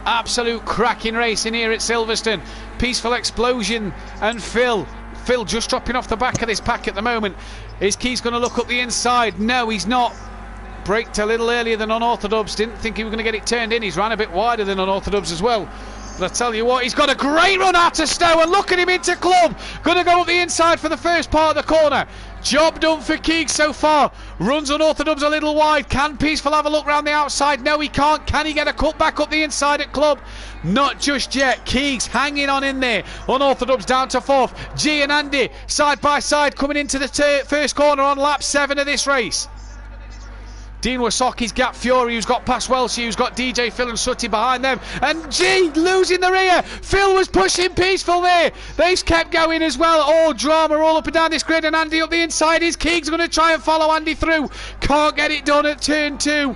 Absolute cracking racing here at Silverstone. Peaceful Explosion and Phil. Phil just dropping off the back of this pack at the moment. Is Keegs going to look up the inside? No, he's not. Braked a little earlier than Unorthodox. Didn't think he was going to get it turned in. He's ran a bit wider than Unorthodox as well. But I tell you what, he's got a great run out of Stowe, and look at him into Club. Going to go up the inside for the first part of the corner. Job done for Keeg so far. Runs Unorthodox a little wide. Can Peaceful have a look round the outside? No, he can't. Can he get a cut back up the inside at Club? Not just yet. Keeg's hanging on in there. Unorthodox down to 4th. G and Andy side by side coming into the first corner on lap 7 of this race. Dean Wasaki's gap Fury, who's got past Welshie, who's got DJ Phil and Sooty behind them, and G losing the rear. Phil was pushing Peaceful there. They've kept going as well. Oh, drama all up and down this grid, and Andy up the inside. His Keeg's going to try and follow Andy through. Can't get it done at turn 2.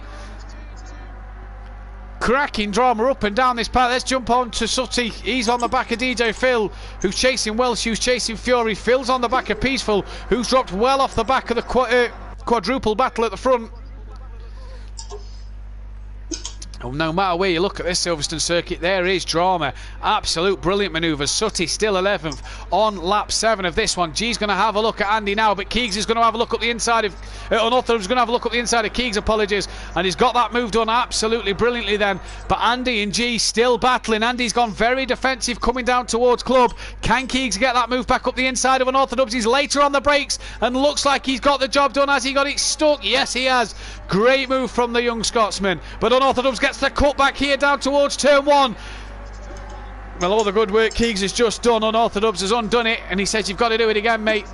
Cracking drama up and down this path. Let's jump on to Sooty. He's on the back of DJ Phil, who's chasing Welsh, who's chasing Fury. Phil's on the back of Peaceful, who's dropped well off the back of the quadruple battle at the front. Oh, no matter where you look at this Silverstone circuit, there is drama. Absolute brilliant manoeuvres. Sooty still 11th on lap 7 of this one. G's going to have a look at Andy now, but Keegs is going to have a look at the inside of... Unorthodox is going to have a look at the inside of Keegs, apologies. And he's got that move done absolutely brilliantly then. But Andy and G still battling. Andy's gone very defensive coming down towards Club. Can Keegs get that move back up the inside of Unorthodox? He's later on the brakes and looks like he's got the job done. Has he got it stuck? Yes, he has. Great move from the young Scotsman. But Unorthodox gets the cut back here down towards turn 1. Well, all the good work Keegs has just done, Unorthodox has undone it, and he says, you've got to do it again, mate.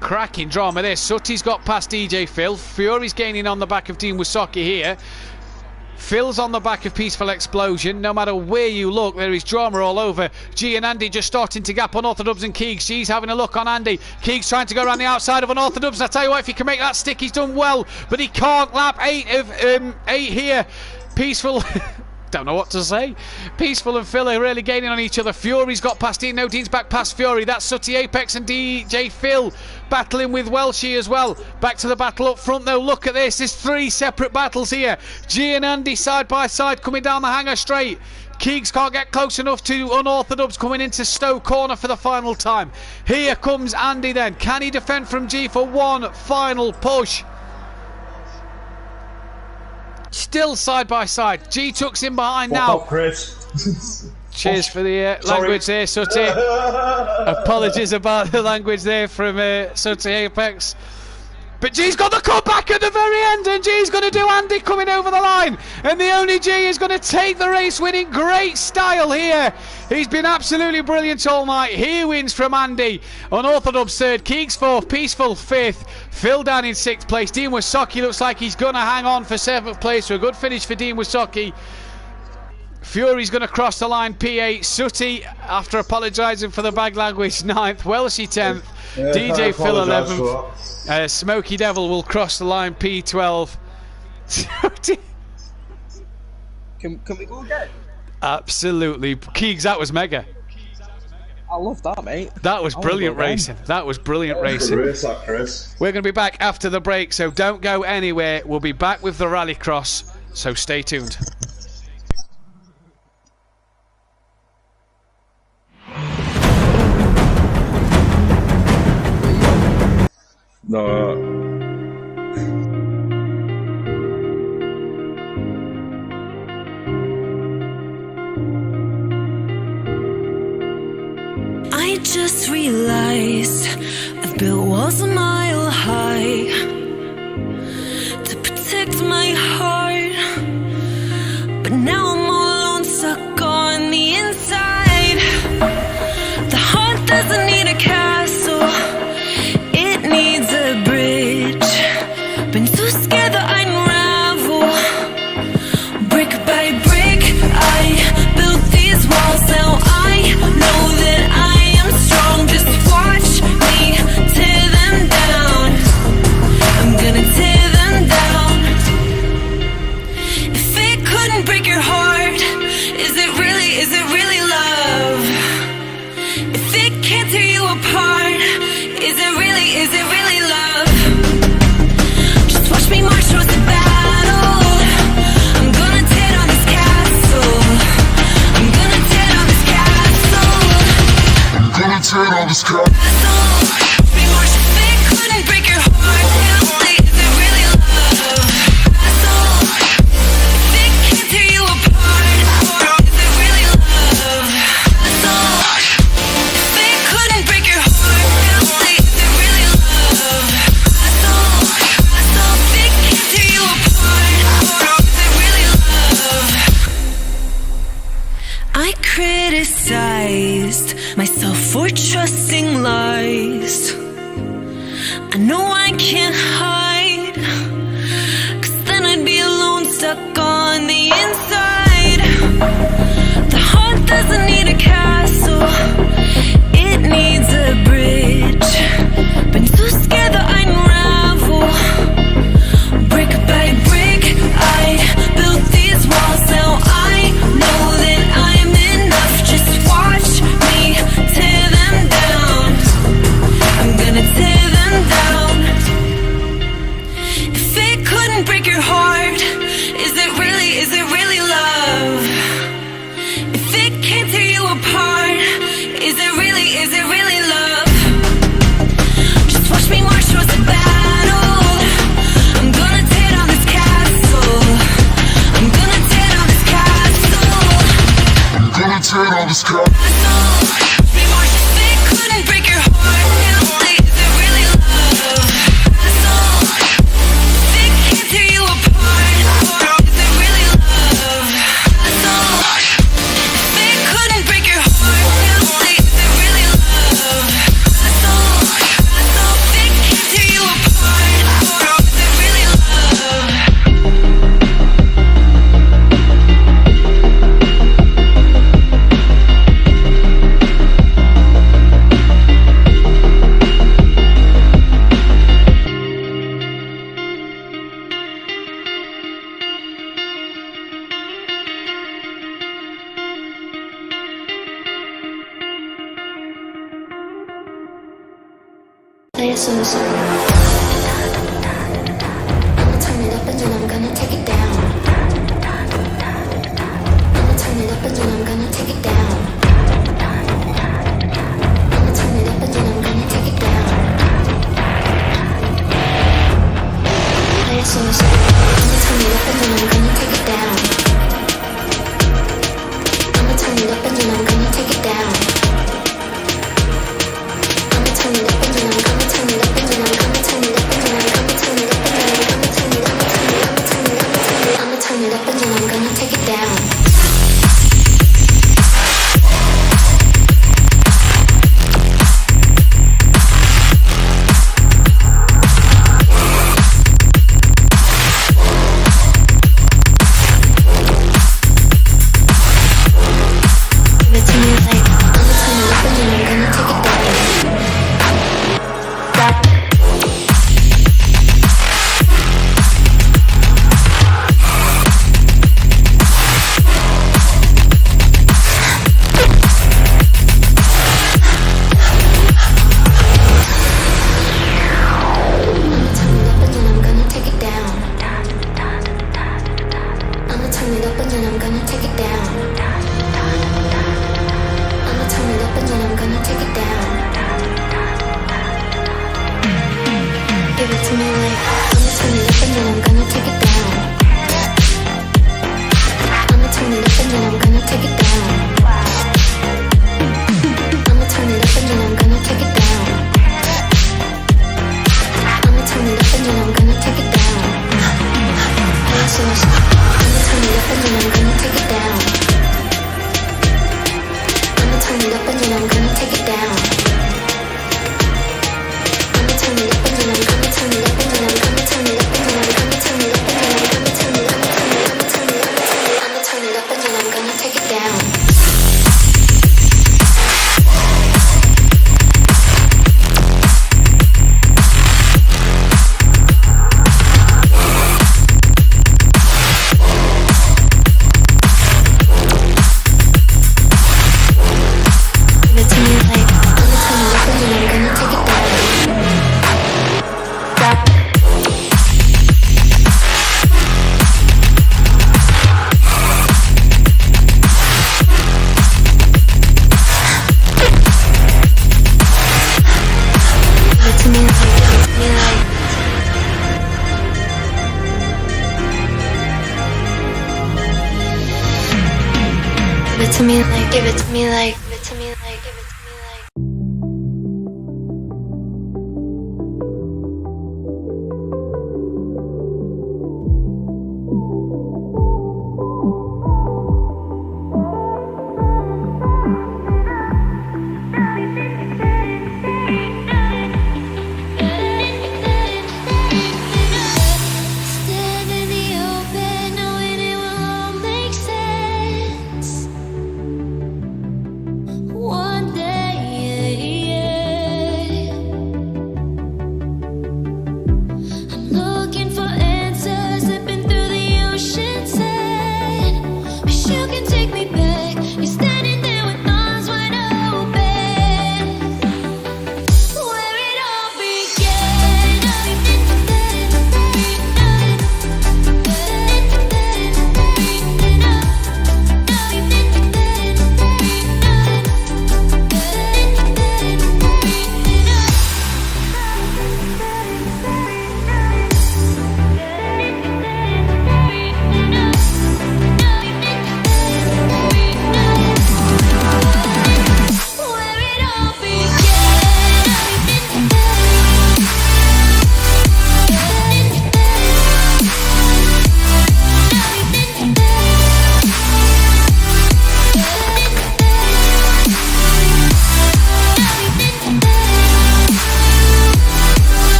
Cracking drama there. Sooty's got past DJ Phil. Fury's gaining on the back of Dean Wasaki here. Phil's on the back of Peaceful Explosion. No matter where you look, there is drama all over. G and Andy just starting to gap Unorthodox and Keegs. G's having a look on Andy. Keegs trying to go around the outside of Unorthodox. I tell you what, if he can make that stick, he's done well. But he can't. Lap 8 of 8 here. Peaceful... Don't know what to say. Peaceful and Phil are really gaining on each other. Fury's got past Dean. No, Dean's back past Fury. That's Sooty Apex and DJ Phil battling with Welshie as well. Back to the battle up front though. Look at this. There's 3 separate battles here. G and Andy side by side coming down the hanger straight. Keegs can't get close enough to Unorthodox coming into Stowe corner for the final time. Here comes Andy then. Can he defend from G for one final push? still side by side. G tucks in behind
Fuck
now.
up, Chris.
Cheers for the language there, Sooty. Apologies about the language there from Sooty Apex. But G's got the comeback at the very end, and G's going to do Andy coming over the line. And the only G is going to take the race win in great style here. He's been absolutely brilliant all night. He wins from Andy. Unorthodox third, Keeks fourth, Peaceful fifth, Phil down in sixth place. Dean Wasocki looks like he's going to hang on for seventh place. So a good finish for Dean Wasocki. Fury's going to cross the line P8. Sooty, after apologising for the bad language, 9th. Welshie 10th.
Yeah,
DJ Phil 11th.
for
Smoky Devil will cross the line P12.
Can we go again?
Absolutely. Keegs, that was mega.
I love that, mate.
That was brilliant racing. That was brilliant racing.
Race that, Chris.
We're going to be back after the break, so don't go anywhere. We'll be back with the Rallycross, so stay tuned.
No.
I just realized I've built walls a mile high to protect my heart, but now I'm all alone, stuck on the inside. The heart doesn't need a castle, it needs a bridge. Been too scared that I'd unravel. Brick by brick, I built these walls. Now I know that I am strong. Just watch me tear them down. I'm gonna tear them down. If it couldn't break your heart, is it really love? If it can't tear you apart, is it really love? Just watch me march towards the battle. I'm gonna tear down this castle. I'm gonna tear down this castle.
I'm gonna tear down this car.
Watch me march. If it couldn't break your heart, is it really love? If it can't tear you apart, is it really love? If it couldn't break your heart, is it really love? If it can't tear you apart, is it really love? I criticized myself for trusting lies. I know I can't hide, 'cause then I'd be alone, stuck on the inside. The heart doesn't need a castle, it needs a bridge. Been too scared that I'd unravel. Brick by brick, I built these walls. Now I know that I'm enough. Just watch me tear them down. I'm gonna tear them down. If it couldn't break your heart, is it really love? If it can't tear you apart, is it really love? Just watch me march towards the battle. I'm gonna tear down this castle. I'm gonna tear down this castle.
I'm gonna tear down this car.
Watch me march. If it couldn't break your heart, is it really love? If it can't tear you apart, is it really love? If it couldn't break your heart, is it really love? If it can't tear you apart, is it really love?
Play a slow song. I'ma turn it up and then I'm gonna take it down. I'ma turn it up and then I'm gonna take it down. I'ma turn it up and then I'm gonna take it down. Play a slow song. I'ma turn it up and then I'm gonna to me like, give it to me like, give it to me like, give it to me like. Stand in the open, knowing it will all make sense. One day, I'm looking for answers, slipping through the ocean sand. Wish you can take me back. You're standing there with arms wide open, where it all began. Where it all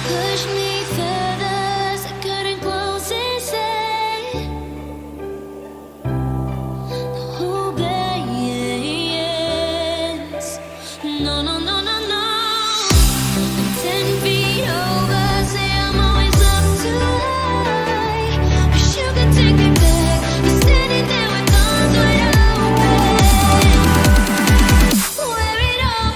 push me further, so I couldn't close inside. The whole bands. No, no, no, no, no. I'm 10 feet over, say I'm always up too high. Wish you could take me back. You're standing there with arms wide open, where it all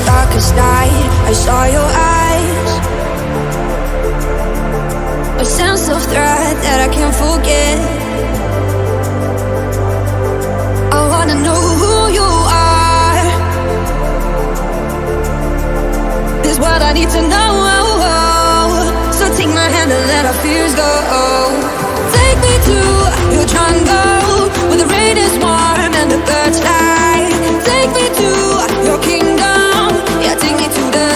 darkest night, I saw your eyes. A sense of threat that I can't forget. I wanna know who you are. This is what I need to know. So take my hand and let our fears go. Take me to your jungle, where the rain is warm and the birds fly. Take me to your kingdom. Yeah, take me to the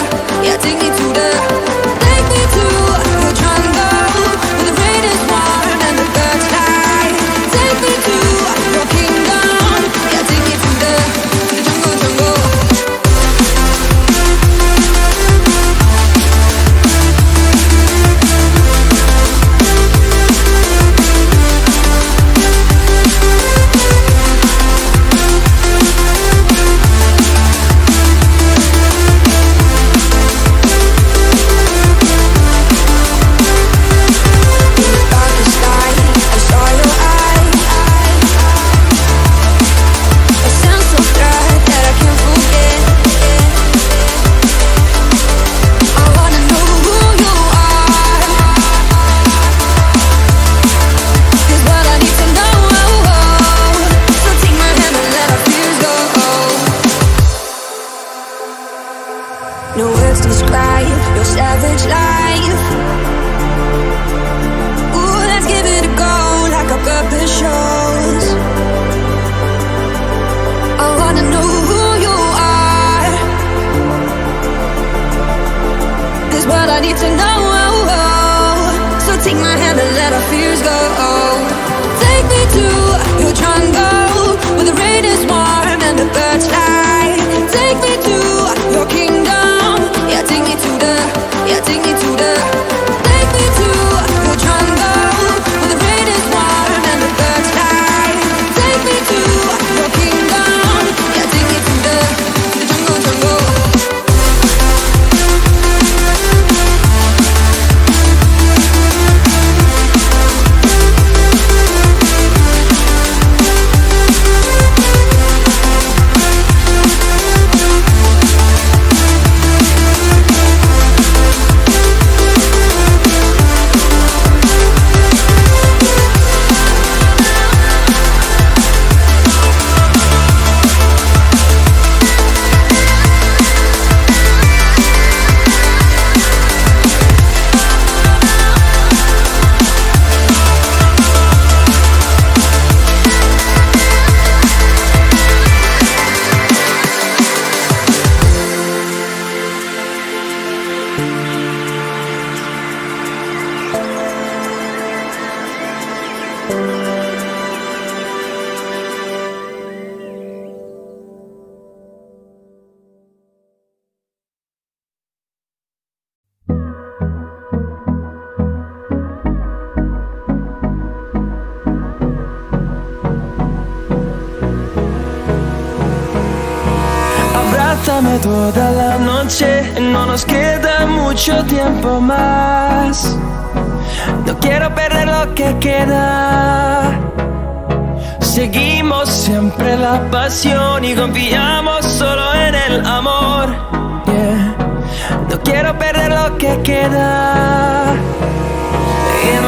your savage life. Ooh, let's give it a go like our purpose shows. I wanna know who you are. This what I need to know. So take my hand and let our fears go. Take me to your jungle where the rain is warm and the birds fly. Take me to your kingdom. Yeah, take me to the. Yeah, take me to the. Take me to your jungle where the rain is warm and the birds fly. Take me to your kingdom. Yeah, take me to the jungle.
Abrázame toda la noche, no nos queda mucho tiempo más. No quiero perder lo que queda. Seguimos siempre la pasión y confiamos solo en el amor. Yeah. No quiero perder lo que queda. Y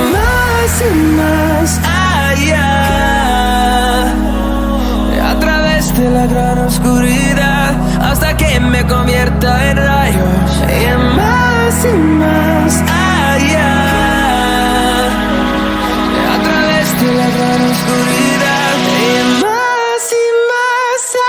más allá. A través de la gran oscuridad hasta que me convierta en rayos. Y más allá. A través de la gran oscuridad y más allá.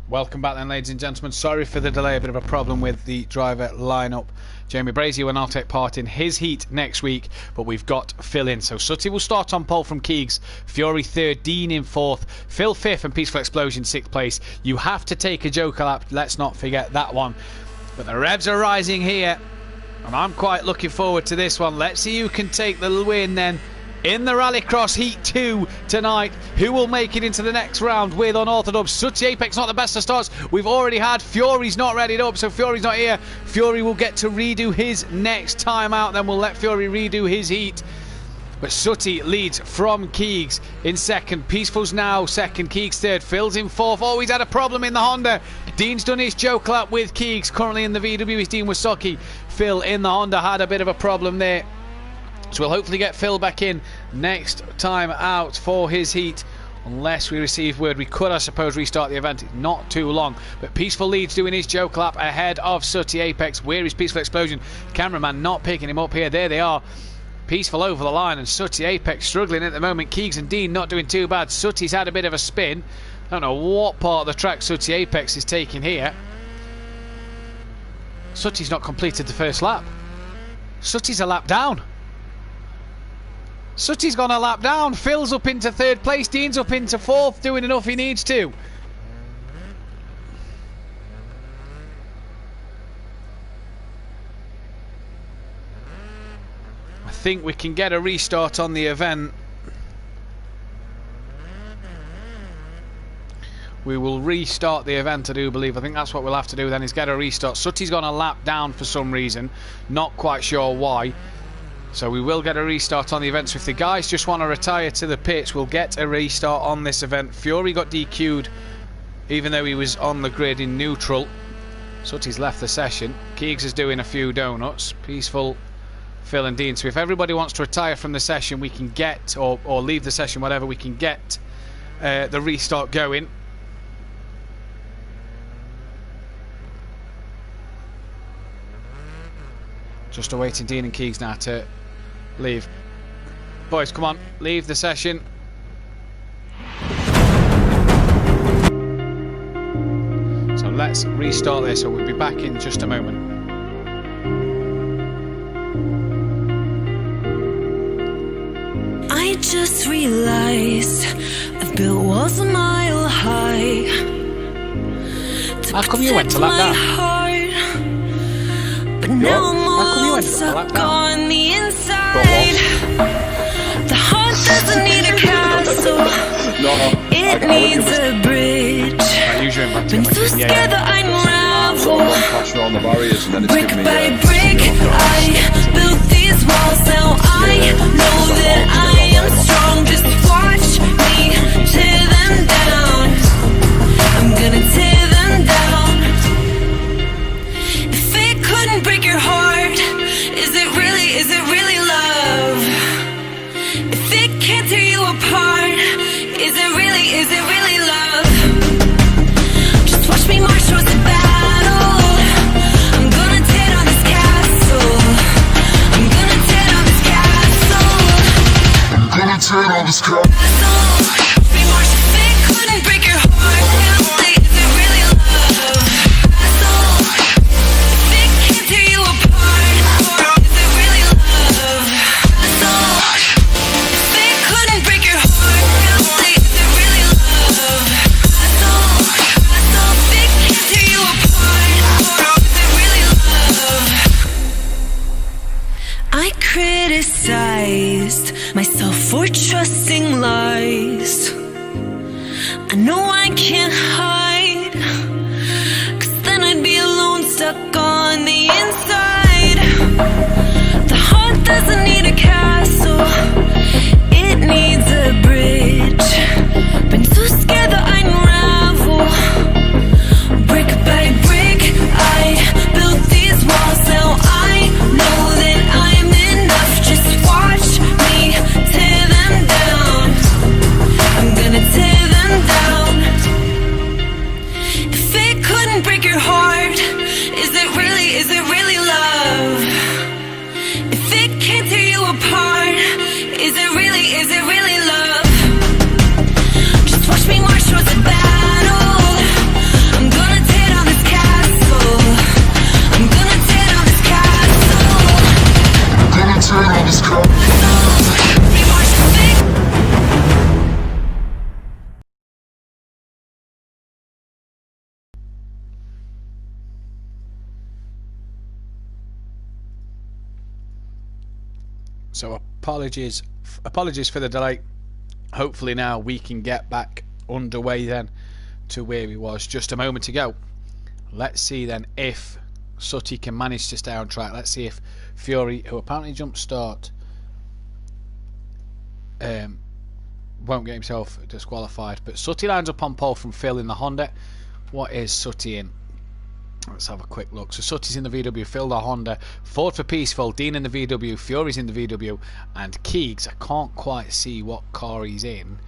Welcome back then, ladies and gentlemen. Sorry for the delay, a bit of a problem with the driver lineup. Jamie Brazier will now take part in his heat next week, but we've got Phil in. So Sutty will start on pole from Keegs, Fury third, Dean in fourth, Phil fifth and Peaceful Explosion sixth place. You have to take a Joker lap, let's not forget that one. But the revs are rising here, and I'm quite looking forward to this one. Let's see who can take the win then in the Rallycross Heat 2 tonight. Who will make it into the next round with Unorthodox? Sutty Apex not the best of starts. We've already had Fury's not readied up, so Fury's not here. Fury will get to redo his next time out, then we'll let Fury redo his heat. But Sutty leads from Keegs in second. Peaceful's now second, Keegs third, Phil's in fourth. Oh, he's had a problem in the Honda. Dean's done his joke lap with Keegs. Currently in the VW is Dean Wasocki. Phil in the Honda had a bit of a problem there. So we'll hopefully get Phil back in next time out for his heat. Unless we receive word, we could, I suppose, restart the event. It's not too long. But Peaceful leads doing his joke lap ahead of Sutty Apex. Where is Peaceful Explosion? Cameraman not picking him up here. There they are. Peaceful over the line and Sutty Apex struggling at the moment. Keegs and Dean not doing too bad. Sutty's had a bit of a spin. I don't know what part of the track Sutty Apex is taking here. Sutty's not completed the first lap. Sutty's a lap down. Sutty's gone a lap down. Phil's up into third place. Dean's up into fourth, doing enough he needs to. think we can get a restart on the event. We will restart the event, I do believe. I think that's what we'll have to do then, is get a restart. Sutty's gone a lap down for some reason. Not quite sure why. So we will get a restart on the event. So if the guys just want to retire to the pits, we'll get a restart on this event. Fury got DQ'd even though he was on the grid in neutral. Sutty's left the session. Keegs is doing a few donuts. Peaceful, Phil and Dean. So if everybody wants to retire from the session, we can get, or leave the session, whatever, we can get the restart going. Just awaiting Dean and Keegs now to leave. Boys, come on, leave the session. So let's restart this, so we'll be back in just a moment.
I just realized I've built walls a mile high.
How come you went to lap down?
But now I'm all stuck on the inside. The heart doesn't need a castle. It needs a bridge. Been so scared that I'd unravel. Brick by brick, I built these walls. Now I know that I am strong. Just watch me tear them down. I'm gonna tear them down. Break your heart. Is it really love? If it can't tear you apart, is it really love? Just watch me march towards the battle. I'm gonna tear down this castle. I'm gonna tear down this castle. I'm gonna tear down this castle. Watch me march. If it couldn't break your heart, is it really love? Criticized myself for trusting lies. I know I can't hide, 'cause then I'd be alone, stuck on the inside. The heart doesn't need a castle, it needs a bridge. Been so scared that I'd unravel. Brick by brick, I built these walls. Now I know that I'm enough. Just watch me tear them down. I'm gonna tear them down. If it couldn't break your heart, is it really love? If it can't tear you apart, is it really love? Just watch me march towards the battle. I'm gonna tear down this castle. I'm gonna tear down this castle. I'm gonna tear down this castle.
So apologies for the delay. Hopefully now we can get back underway then to where we was just a moment ago. Let's see then if Sutty can manage to stay on track. Let's see if Fury, who apparently jumped start, won't get himself disqualified. But Sutty lines up on pole from Phil in the Honda. What is Sutty in? Let's have a quick look. So Sutty's in the VW, Phil the Honda, Ford for Peaceful, Dean in the VW, Fury's in the VW, and Keegs, I can't quite see what car he's in.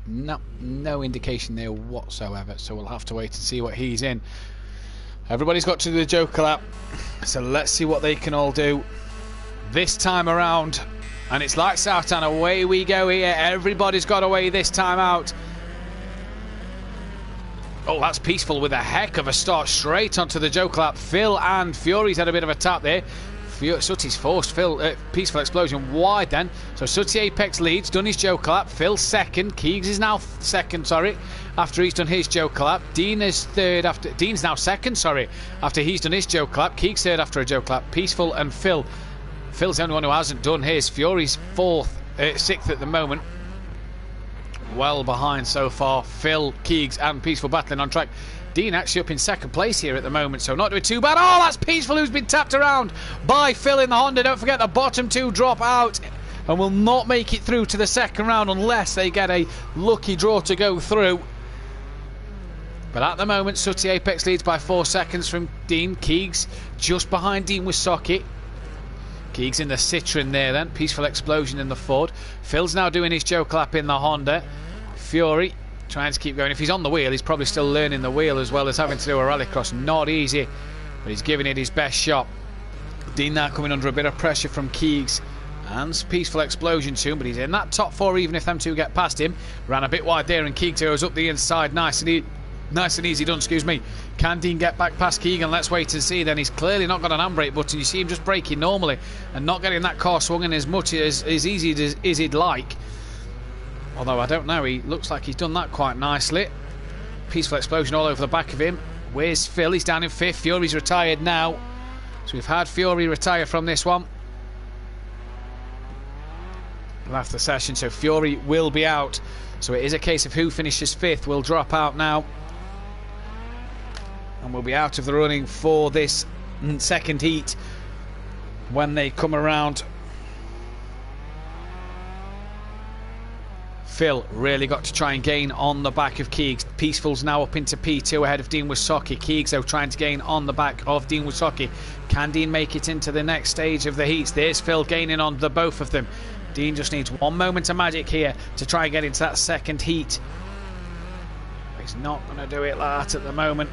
No indication there whatsoever, so we'll have to wait and see what he's in. Everybody's got to do the Joker lap, so let's see what they can all do this time around. And it's lights out and away we go here. Everybody's got away this time out. Oh, that's Peaceful with a heck of a start straight onto the Joker lap. Phil and Fury's had a bit of a tap there. Sutty's forced Peaceful Explosion wide then. So Sutty Apex leads, done his Joker lap. Phil second. Keegs is now second, after he's done his Joker lap. Dean is third after... Dean's now second, after he's done his Joker lap. Keegs third after a Joker lap. Peaceful and Phil. Phil's the only one who hasn't done his. Fury's sixth at the moment. Well behind so far. Phil, Keegs and Peaceful battling on track. Dean actually up in second place here at the moment, so not doing too bad. Oh, that's Peaceful who's been tapped around by Phil in the Honda. Don't forget the bottom two drop out and will not make it through to the second round unless they get a lucky draw to go through. But at the moment, Sutty Apex leads by 4 seconds from Dean. Keegs just behind Dean with Socket. Keegs in the Citroen there then. Peaceful Explosion in the Ford. Phil's now doing his Joker lap in the Honda. Fury trying to keep going. If he's on the wheel, he's probably still learning the wheel as well as having to do a rallycross. Not easy, but he's giving it his best shot. Dean now coming under a bit of pressure from Keegs and Peaceful Explosion soon, but he's in that top four even if them two get past him. Ran a bit wide there and Keegs goes up the inside. Nice and easy done, excuse me. Can Dean get back past Keegan? Let's wait and see then. He's clearly not got an handbrake button. You see him just braking normally and not getting that car swung in as much as easy as he'd like. Although I don't know, he looks like he's done that quite nicely. Peaceful Explosion all over the back of him. Where's Phil? He's down in fifth. Fury's retired now. So we've had Fury retire from this one. After the session, so Fury will be out. So it is a case of who finishes fifth will drop out now. And will be out of the running for this second heat when they come around. Phil really got to try and gain on the back of Keegs. Peaceful's now up into P2 ahead of Dean Wisocki. Keegs though trying to gain on the back of Dean Wisocki. Can Dean make it into the next stage of the heats? There's Phil gaining on the both of them. Dean just needs one moment of magic here to try and get into that second heat. He's not going to do it like that at the moment.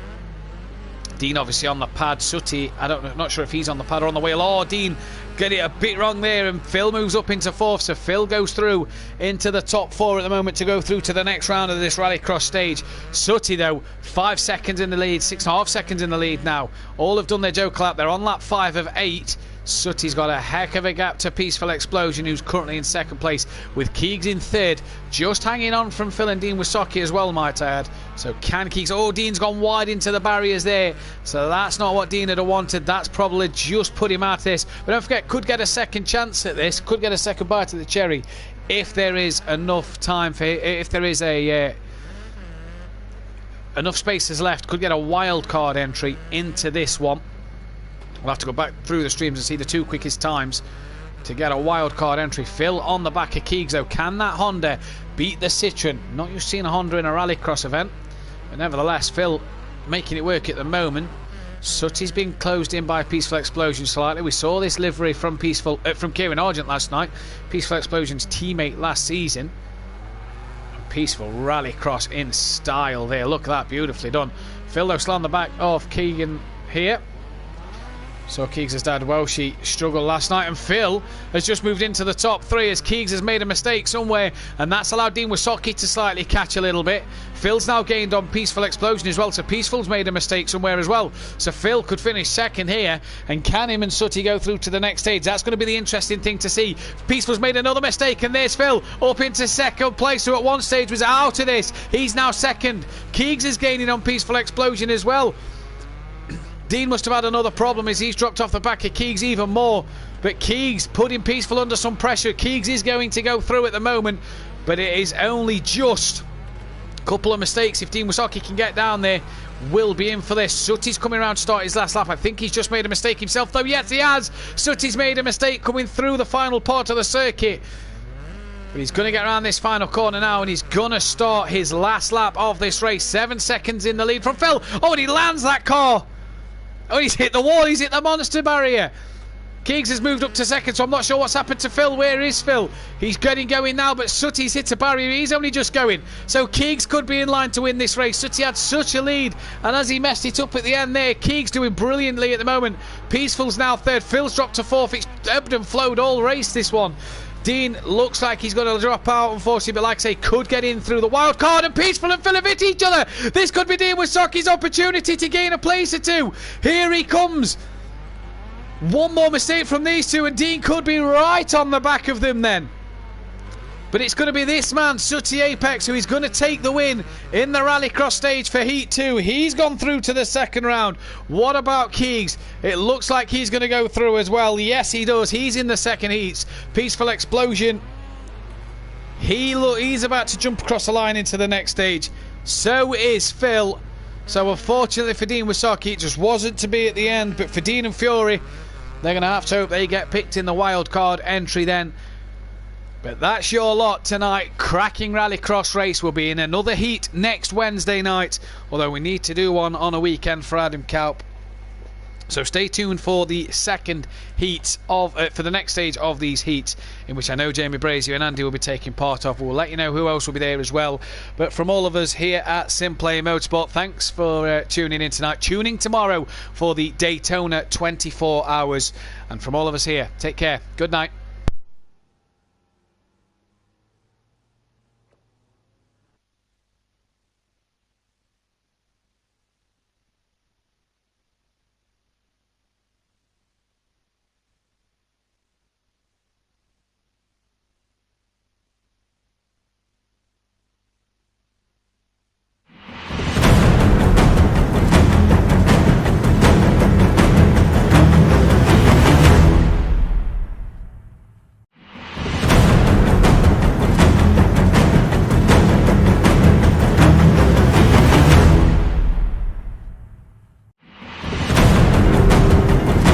Dean obviously on the pad. Sutty, not sure if he's on the pad or on the wheel. Oh, Dean get it a bit wrong there, and Phil moves up into fourth. So Phil goes through into the top four at the moment to go through to the next round of this rallycross stage. Sutty though 5 seconds in the lead, 6.5 seconds in the lead now. All have done their Joker lap. They're on lap 5 of 8. Sutty's got a heck of a gap to Peaceful Explosion, who's currently in second place, with Keegs in third, just hanging on from Phil and Dean Wisocki as well, might I add. So can Keegs... Oh, Dean's gone wide into the barriers there, so that's not what Dean had wanted. That's probably just put him out of this. But don't forget, could get a second chance at this, could get a second bite of the cherry if there is enough time for... If there is a... enough spaces left, could get a wild card entry into this one. We'll have to go back through the streams and see the two quickest times to get a wild card entry. Phil on the back of Keegs though. Can that Honda beat the Citroen? Not used to seeing a Honda in a rallycross event, but nevertheless Phil making it work at the moment. Sutty's been closed in by Peaceful Explosion slightly. We saw this livery from Kieran Argent last night, Peaceful Explosion's teammate last season. Peaceful rallycross in style there. Look at that, beautifully done. Phil though still on the back of Keegan here. So Keegs' dad Welshie struggled last night, and Phil has just moved into the top 3 as Keegs has made a mistake somewhere, and that's allowed Dean Wisocki to slightly catch a little bit. Phil's now gained on Peaceful Explosion as well, so Peaceful's made a mistake somewhere as well. So Phil could finish second here, and can him and Sutty go through to the next stage? That's going to be the interesting thing to see. Peaceful's made another mistake, and there's Phil up into second place, who at one stage was out of this. He's now second. Keegs is gaining on Peaceful Explosion as well. Dean must have had another problem as he's dropped off the back of Keegs even more. But Keegs putting Peaceful under some pressure. Keegs is going to go through at the moment, but it is only just a couple of mistakes. If Dean Wisocki can get down there, will be in for this. Sutty's coming around to start his last lap. I think he's just made a mistake himself, though. Yes, he has. Sutty's made a mistake coming through the final part of the circuit. But he's going to get around this final corner now, and he's going to start his last lap of this race. 7 seconds in the lead from Phil. Oh, and he lands that car. Oh, he's hit the wall. He's hit the monster barrier. Keegs has moved up to second, so I'm not sure what's happened to Phil. Where is Phil? He's getting going now, but Sutty's hit a barrier. He's only just going. So Keegs could be in line to win this race. Sutty had such a lead, and as he messed it up at the end there, Keegs doing brilliantly at the moment. Peaceful's now third. Phil's dropped to fourth. It's ebbed and flowed all race, this one. Dean looks like he's going to drop out, unfortunately, but like I say, could get in through the wild card, and Peaceful and Phil have hit each other. This could be Dean Wisocki's opportunity to gain a place or two. Here he comes. One more mistake from these two and Dean could be right on the back of them then. But it's going to be this man, Sooty Apex, who is going to take the win in the Rallycross stage for Heat 2. He's gone through to the second round. What about Keegs? It looks like he's going to go through as well. Yes, he does. He's in the second heats. Peaceful Explosion. He's about to jump across the line into the next stage. So is Phil. So unfortunately for Dean Wysocki, it just wasn't to be at the end. But for Dean and Fury, they're going to have to hope they get picked in the wild card entry then. But that's your lot tonight. Cracking Rallycross race. Will be in another heat next Wednesday night. Although we need to do one on a weekend for Adam Kaup. So stay tuned for the second heat of for the next stage of these heats, in which I know Jamie Brazier and Andy will be taking part of. We'll let you know who else will be there as well. But from all of us here at Simplay Motorsport, thanks for tuning in tonight. Tuning tomorrow for the Daytona 24 hours. And from all of us here, take care. Good night.